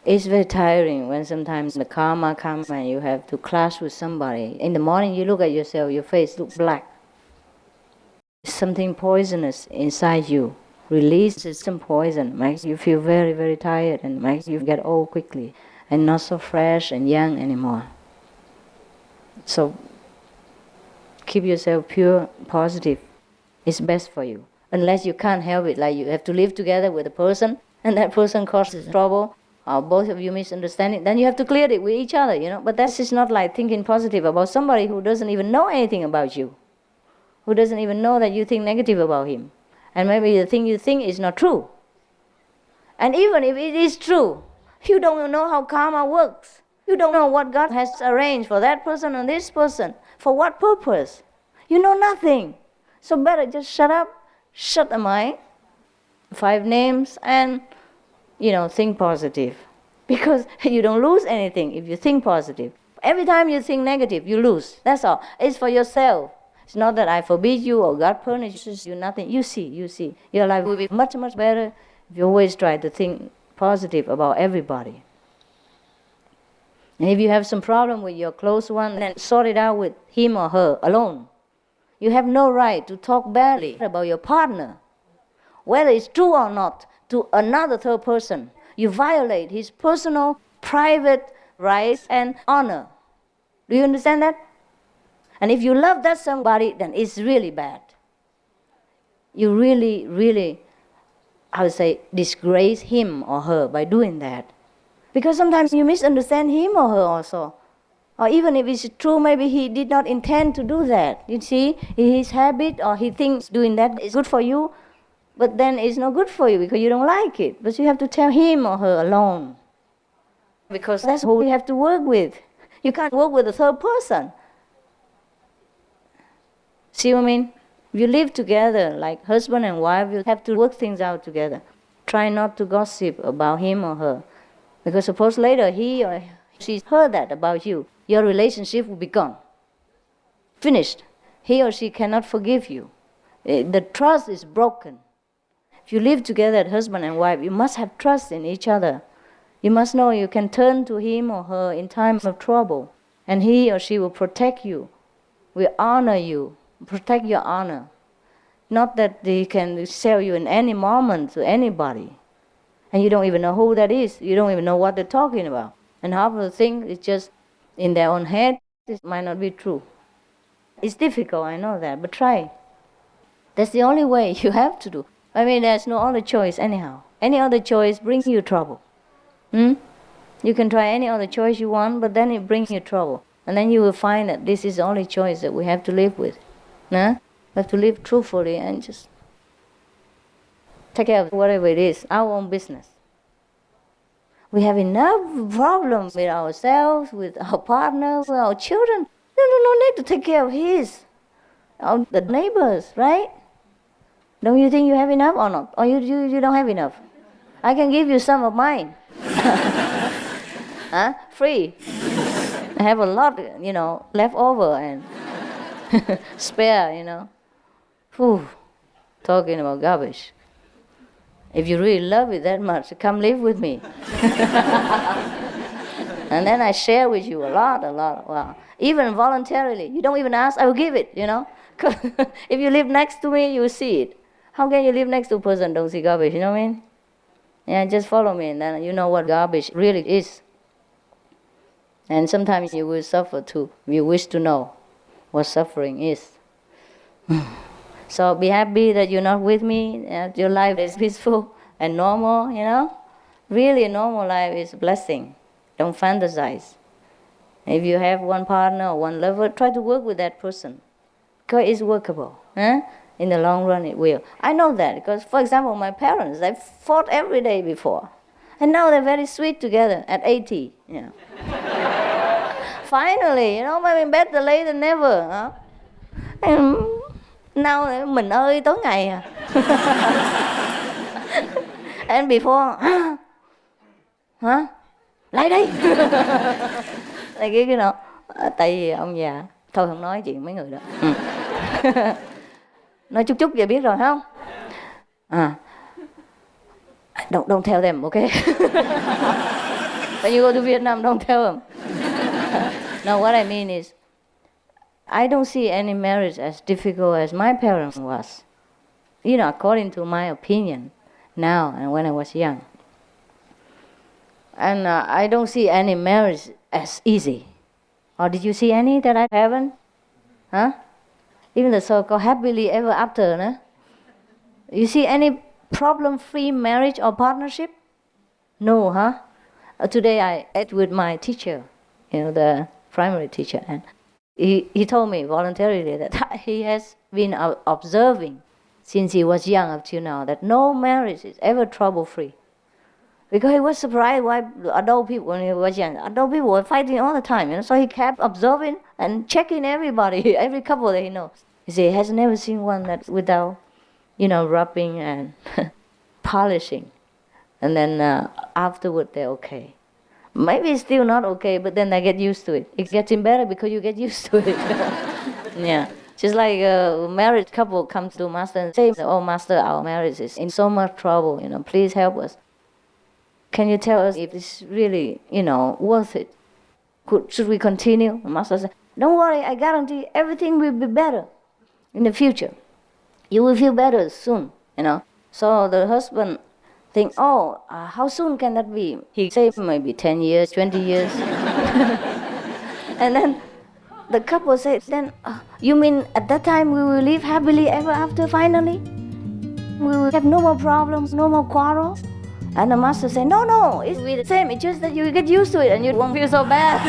It's very tiring when sometimes the karma comes and you have to clash with somebody. In the morning you look at yourself, your face looks black. something poisonous inside you releases some poison, makes you feel very, very tired and makes you get old quickly and not so fresh and young anymore. So keep yourself pure, positive. It's best for you. Unless you can't help it, like you have to live together with a person and that person causes trouble, or both of you misunderstanding, then you have to clear it with each other, you know. But that is not like thinking positive about somebody who doesn't even know anything about you, who doesn't even know that you think negative about him. And maybe the thing you think is not true. And even if it is true, you don't know how karma works. You don't know what God has arranged for that person and this person. For what purpose? You know nothing. So better just shut up, shut the mind, 5 names, and, think positive. Because you don't lose anything if you think positive. Every time you think negative, you lose. That's all. It's for yourself. It's not that I forbid you or God punishes you, nothing. You see. Your life will be much, much better if you always try to think positive about everybody. And if you have some problem with your close one, then sort it out with him or her alone. You have no right to talk badly about your partner, whether it's true or not, to another third person. You violate his personal, private rights and honor. Do you understand that? And if you love that somebody, then it's really bad. You really, really, I would say, disgrace him or her by doing that. Because sometimes you misunderstand him or her also. Or even if it's true, maybe he did not intend to do that. You see, his habit or he thinks doing that is good for you, but then it's not good for you because you don't like it. But you have to tell him or her alone. Because that's who you have to work with. You can't work with a third person. See what I mean? If you live together like husband and wife, you have to work things out together. Try not to gossip about him or her. Because suppose later he or she heard that about you, your relationship will be gone. Finished. He or she cannot forgive you. The trust is broken. If you live together as husband and wife, you must have trust in each other. You must know you can turn to him or her in times of trouble. And he or she will protect you, will honor you, protect your honor. Not that they can sell you in any moment to anybody. And you don't even know who that is. You don't even know what they're talking about. And half of the thing is just in their own head. It might not be true. It's difficult, I know that, but try. That's the only way you have to do. I mean, there's no other choice anyhow. Any other choice brings you trouble. You can try any other choice you want, but then it brings you trouble. And then you will find that this is the only choice that we have to live with. We have to live truthfully and just take care of whatever it is, our own business. We have enough problems with ourselves, with our partners, with our children. No need to take care of the neighbors, right? Don't you think you have enough or not? Or you don't have enough? I can give you some of mine. Free. I have a lot, left over and spare, Talking about garbage. If you really love it that much, come live with me. And then I share with you a lot. Wow. Even voluntarily. You don't even ask, I will give it, Because if you live next to me, you will see it. How can you live next to a person don't see garbage, you know what I mean? Yeah, just follow me and then you know what garbage really is. And sometimes you will suffer too. You wish to know what suffering is. So be happy that you're not with me, your life is peaceful and normal, Really a normal life is a blessing. Don't fantasize. If you have one partner or one lover, try to work with that person. Because it's workable. In the long run it will. I know that because, for example, my parents, they fought every day before. And now they're very sweet together at 80, Finally, maybe better late than never. And now mình ơi tối ngày à. And before, lại đây. Like, tại vì ông già, thôi không nói chuyện mấy người đó. Nói chút vậy biết rồi không? Don't tell them, okay? When you go to Vietnam, don't tell them. No, what I mean is, I don't see any marriage as difficult as my parents was. According to my opinion now and when I was young. And I don't see any marriage as easy. Or did you see any that I haven't? Huh? Even the so-called happily ever after, no? You see any problem-free marriage or partnership? No, huh? Today I ate with my teacher, the primary teacher, and he told me voluntarily that he has been observing since he was young up to now that no marriage is ever trouble-free. Because he was surprised why adult people, when he was young, adult people were fighting all the time. So he kept observing and checking everybody, every couple that he knows. He said he has never seen one that without, rubbing and polishing. And then afterward they're okay. Maybe it's still not okay, but then they get used to it. It's getting better because you get used to it. Yeah. Just like a married couple comes to Master and say, "Oh, Master, our marriage is in so much trouble. Please help us. Can you tell us if it's really, worth it? Should we continue?" The Master said, "Don't worry, I guarantee everything will be better in the future. You will feel better soon, So the husband thinks, how soon can that be? He said maybe 10 years, 20 years. And then the couple said, then, you mean at that time we will live happily ever after finally? We will have no more problems, no more quarrels? And the Master said, no, it's the same. It's just that you get used to it and you won't feel so bad.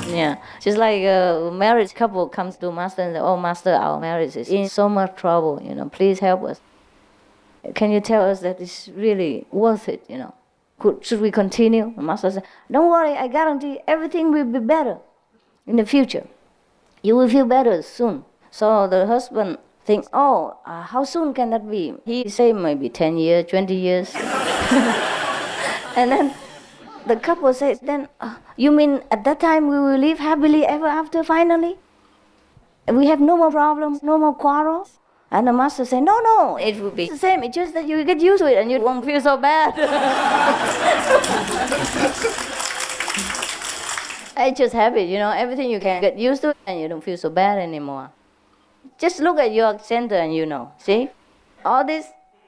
Yeah, just like a married couple comes to Master and says, "Oh, Master, our marriage is in so much trouble. Please help us. Can you tell us that it's really worth it? Should we continue?" The Master said, "Don't worry, I guarantee everything will be better in the future. You will feel better soon." So the husband thinks, how soon can that be? He said maybe 10 years, 20 years. And then the couple said, then, you mean at that time we will live happily ever after finally? We have no more problems, no more quarrels? And the Master said, no, it will be the same. It's just that you get used to it and you won't feel so bad. It's just habit, everything you can get used to and you don't feel so bad anymore. Just look at your center and see? All this,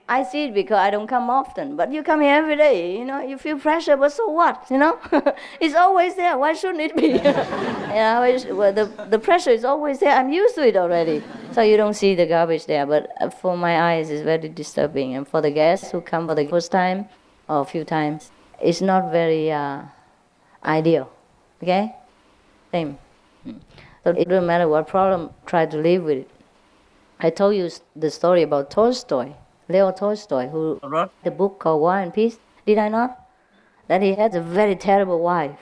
I see it because I don't come often, but you come here every day, you feel pressure, but so what, It's always there, why shouldn't it be? The pressure is always there, I'm used to it already. So you don't see the garbage there, but for my eyes it's very disturbing. And for the guests who come for the first time or a few times, it's not very ideal, okay? Same. So it doesn't matter what problem, try to live with it. I told you the story about Tolstoy, Leo Tolstoy, who wrote the book called War and Peace. Did I not? That he had a very terrible wife.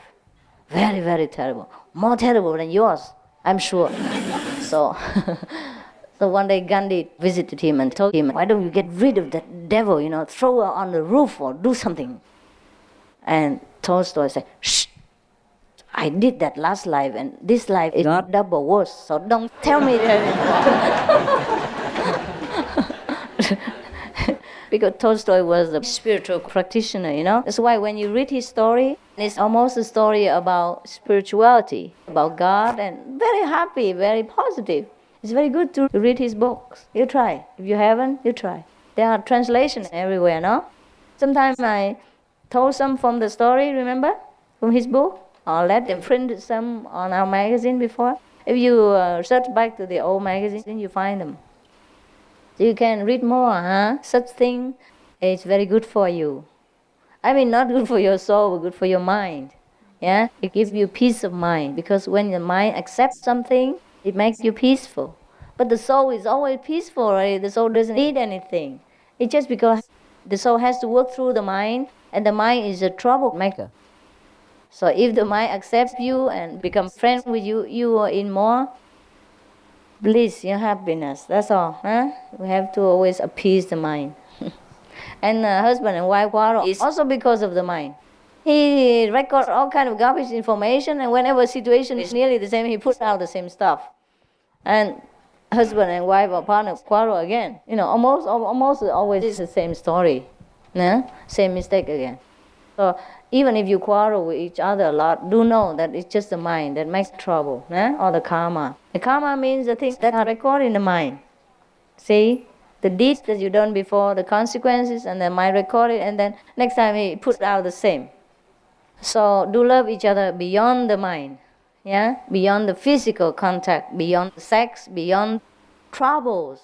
Very, very terrible. More terrible than yours, I'm sure. So one day Gandhi visited him and told him, "Why don't you get rid of that devil, throw her on the roof or do something." And Tolstoy said, "Shh, I did that last life and this life is not double worse, so don't tell me that." Because Tolstoy was a spiritual practitioner, That's why when you read his story, it's almost a story about spirituality, about God, and very happy, very positive. It's very good to read his books. You try. If you haven't, you try. There are translations everywhere, no? Sometimes I told some from the story, remember? From his book. Or let them print some on our magazine before. If you search back to the old magazine, you find them. So you can read more, Such thing is very good for you. I mean, not good for your soul, but good for your mind. Yeah? It gives you peace of mind. Because when the mind accepts something, it makes you peaceful. But the soul is always peaceful, right? The soul doesn't need anything. It's just because the soul has to work through the mind, and the mind is a troublemaker. So if the mind accepts you and becomes friends with you, you are in more bliss, happiness. That's all. We have to always appease the mind. And husband and wife quarrel is also because of the mind. He records all kind of garbage information, and whenever situation is nearly the same, he puts out the same stuff. And husband and wife or partner quarrel again. Almost always is the same story. Same mistake again. So Even if you quarrel with each other a lot, do know that it's just the mind that makes trouble, or the karma. The karma means the things that are recorded in the mind. See? The deeds that you done before, the consequences, and then mind record it, and then next time he puts out the same. So do love each other beyond the mind, beyond the physical contact, beyond sex, beyond troubles.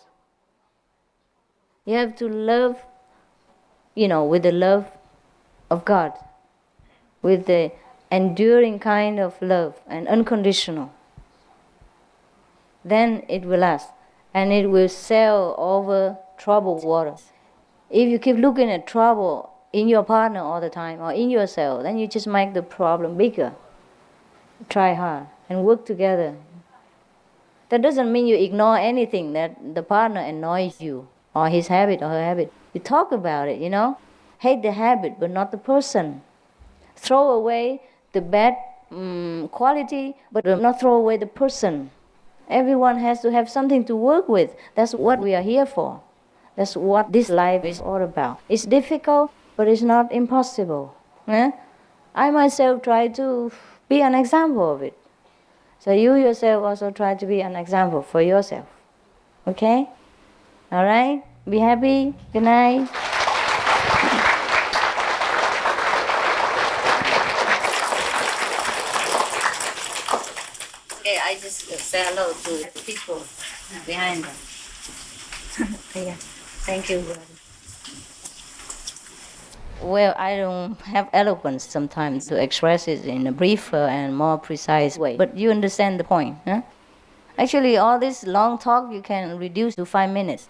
You have to love, with the love of God, with the enduring kind of love and unconditional. Then it will last, and it will sail over troubled waters. If you keep looking at trouble in your partner all the time or in yourself, then you just make the problem bigger. Try hard and work together. That doesn't mean you ignore anything that the partner annoys you, or his habit or her habit. You talk about it, Hate the habit, but not the person. Throw away the bad quality, but not throw away the person. Everyone has to have something to work with. That's what we are here for. That's what this life is all about. It's difficult, but it's not impossible. I myself try to be an example of it. So you yourself also try to be an example for yourself. Okay? All right? Be happy. Good night. Okay, I just say hello to the people behind them. Yeah. Thank you, brother. Well, I don't have eloquence sometimes to express it in a briefer and more precise way. But you understand the point, huh? Actually, all this long talk you can reduce to 5 minutes.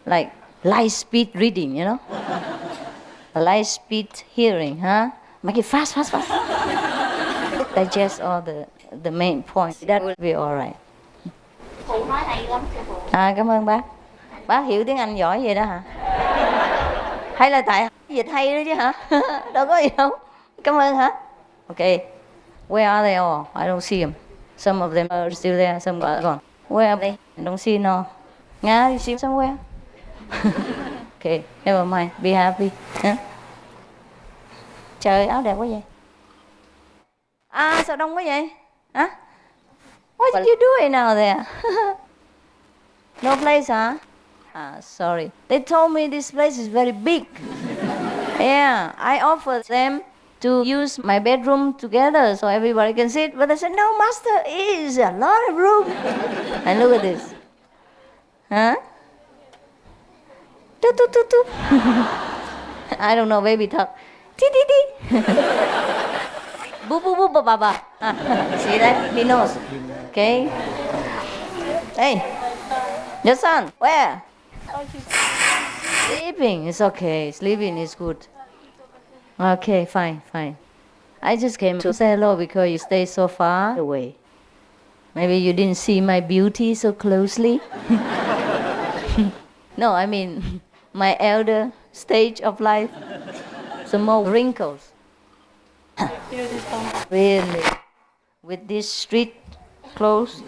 Like light speed reading, Light speed hearing, huh? Make it fast. Digest all the main points. That will be all right. Phụ nói hay lắm thưa phụ. Cảm ơn bác. Bác hiểu tiếng Anh giỏi vậy đó hả? Hay là tại dịch hay đó chứ hả? Đâu có gì đâu. Cảm ơn hả? Okay. Where are they all? I don't see them. Some of them are still there, some are gone. Where are they? I don't see no. Nga, you see somewhere? Okay, never mind. Be happy. Trời, áo đẹp quá vậy. Sao đông quá vậy? Hả? What are you doing now there? No place, huh? Sorry. They told me this place is very big. Yeah, I offered them to use my bedroom together so everybody can sit, but they said, no, master, it is a lot of room. And look at this. Huh? I don't know, baby talk. Boo boo boo ba ba ba. See that? He knows. Okay. Hey, your son, where? Sleeping. It's okay. Sleeping is good. Okay, fine. I just came to say hello because you stay so far away. Maybe you didn't see my beauty so closely. No, I mean my elder stage of life. Some more wrinkles. Really? With this street clothes?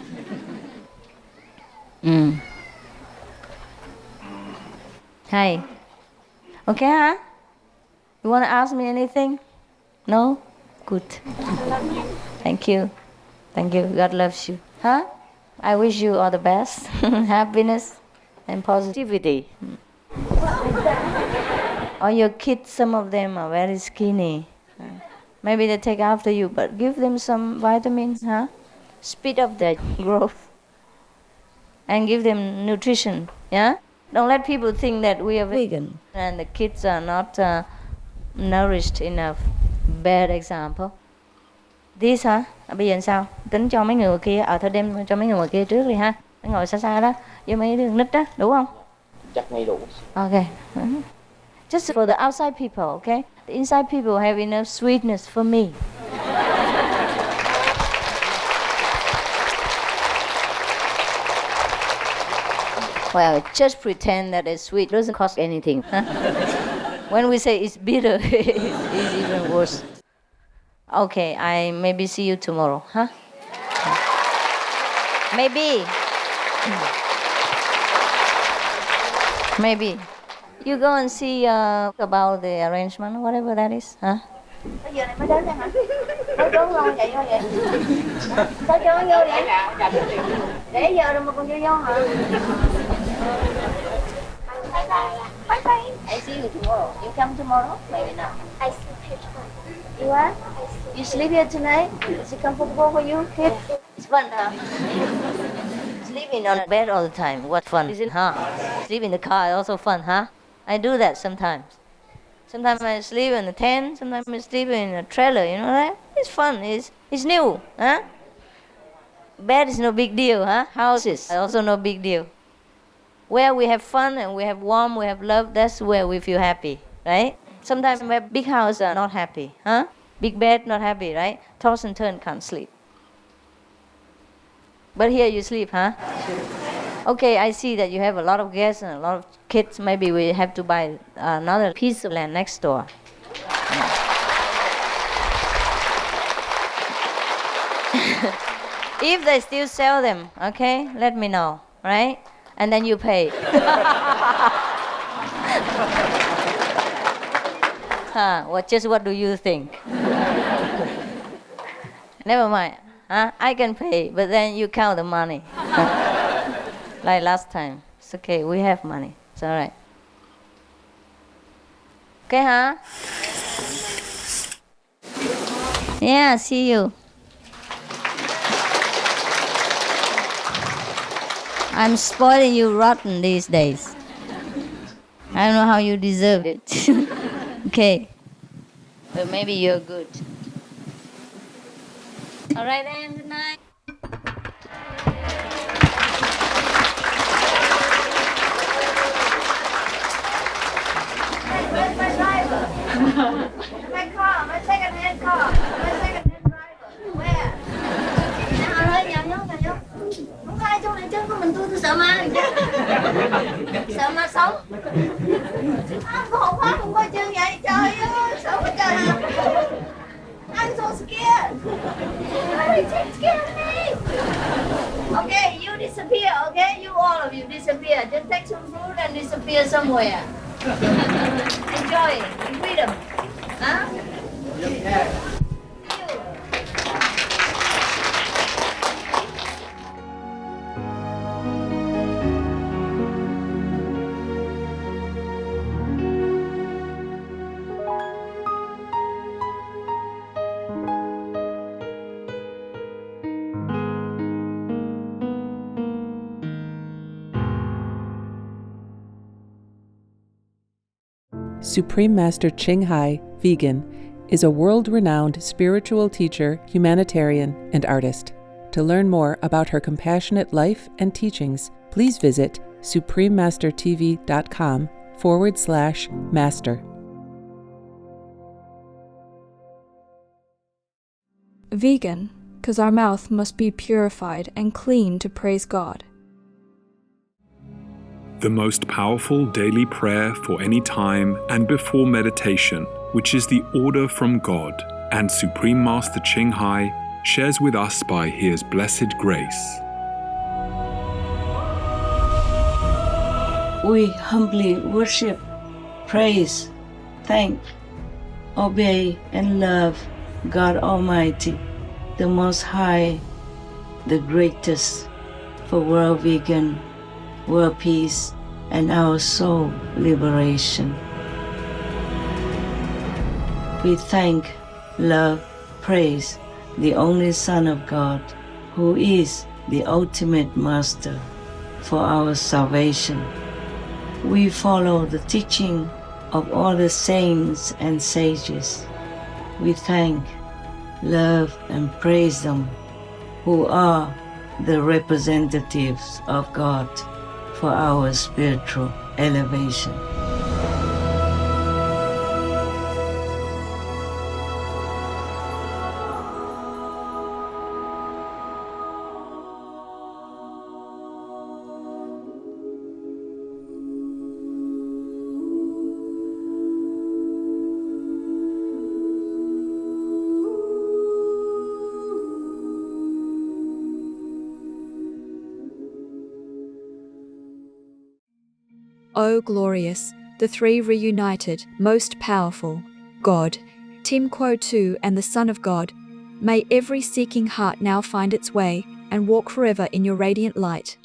Hi. Okay, huh? You want to ask me anything? No? Good. I love you. Thank you. God loves you. Huh? I wish you all the best. Happiness and positivity. All your kids, some of them are very skinny. Maybe they take after you, but give them some vitamins, huh? Speed up their growth. And give them nutrition, yeah? Don't let people think that we are vegan and the kids are not nourished enough. Bad example. This hả? Bây giờ sao? Tính cho mấy người kia, thôi đem cho mấy người kia trước đi ha. Ngồi xa xa đó, với mấy đứa nít đó, đủ không? Chắc ngay đủ. Okay. Just for the outside people, okay? The inside people have enough sweetness for me. Well, just pretend that it's sweet. It doesn't cost anything. When we say it's bitter, it's even worse. Okay, I maybe see you tomorrow, huh? Maybe. Maybe. You go and see about the arrangement, whatever that is, huh? Bây giờ này mới đến đây hả? Mới trốn ngon vậy thôi vậy? Sao cho nó vô vậy? Để giờ rồi mà còn vô hả? Bye bye. I see you tomorrow. You come tomorrow? Maybe not. I sleep here tonight. You what? You sleep here tonight? Is it comfortable for you, kid? It's fun, huh? Sleeping on bed all the time. What fun is it, huh? Sleep in the car also fun, huh? I do that sometimes. Sometimes I sleep in a tent. Sometimes I sleep in a trailer. You know that? It's fun. It's new, huh? Bed is no big deal, huh? Houses are also no big deal. Where we have fun and we have warmth, we have love, that's where we feel happy, right? Sometimes we have big house are not happy, huh? Big bed, not happy, right? Toss and turn, can't sleep. But here you sleep, huh? Okay, I see that you have a lot of guests and a lot of kids. Maybe we have to buy another piece of land next door. If they still sell them, okay, let me know, right? And then you pay. What do you think? Never mind. I can pay, but then you count the money. Like last time. It's okay, we have money. It's all right. Okay, huh? Yeah, see you. I'm spoiling you rotten these days. I don't know how you deserve it. Okay. But maybe you're good. All right then, good night. Where's my driver? My car, my second-hand car. My second-hand driver. Where? Nhà nhớ. Không có ai trong này chứ, có mình tôi sợ ma. Sợ ma sống. Có hộp hóa không coi chân vậy, trời ơi, sợ quá trời hả? I'm so scared. Why are you scared of me? Okay, you disappear, okay? You all of you disappear. Just take some fruit and disappear somewhere. Enjoy freedom. Huh? Supreme Master Ching Hai, vegan, is a world-renowned spiritual teacher, humanitarian, and artist. To learn more about her compassionate life and teachings, please visit suprememastertv.com/master. Vegan, because our mouth must be purified and clean to praise God. The most powerful daily prayer for any time and before meditation, which is the order from God, and Supreme Master Ching Hai shares with us by His blessed grace. We humbly worship, praise, thank, obey, and love God Almighty, the Most High, the greatest, for world vegan, world peace, and our soul liberation. We thank, love, praise the only Son of God, who is the ultimate Master for our salvation. We follow the teaching of all the saints and sages. We thank, love, and praise them, who are the representatives of God for our spiritual elevation. O glorious, the three reunited, most powerful, God, Tim Quo Tu and the Son of God, may every seeking heart now find its way and walk forever in your radiant light.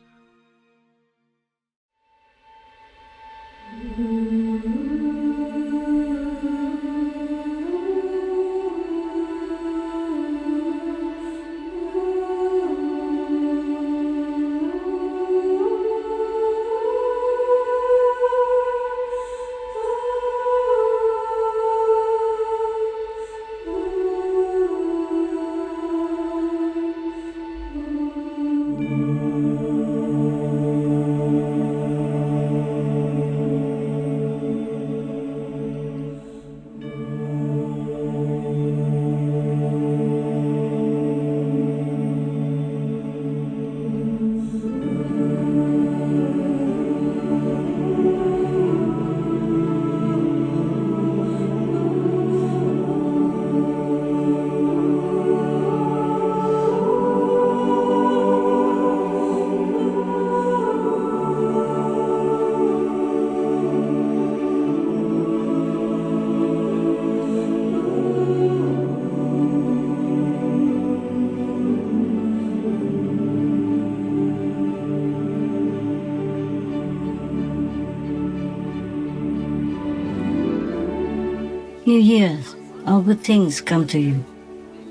New Year's, all good things come to you,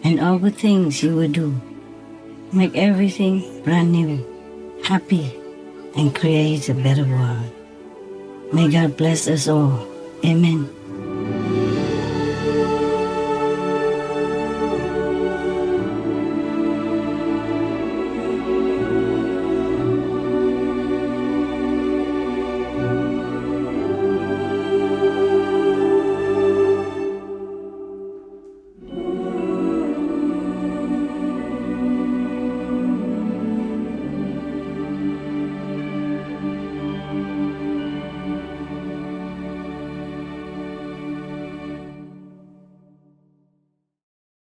and all good things you will do. Make everything brand new, happy, and create a better world. May God bless us all. Amen.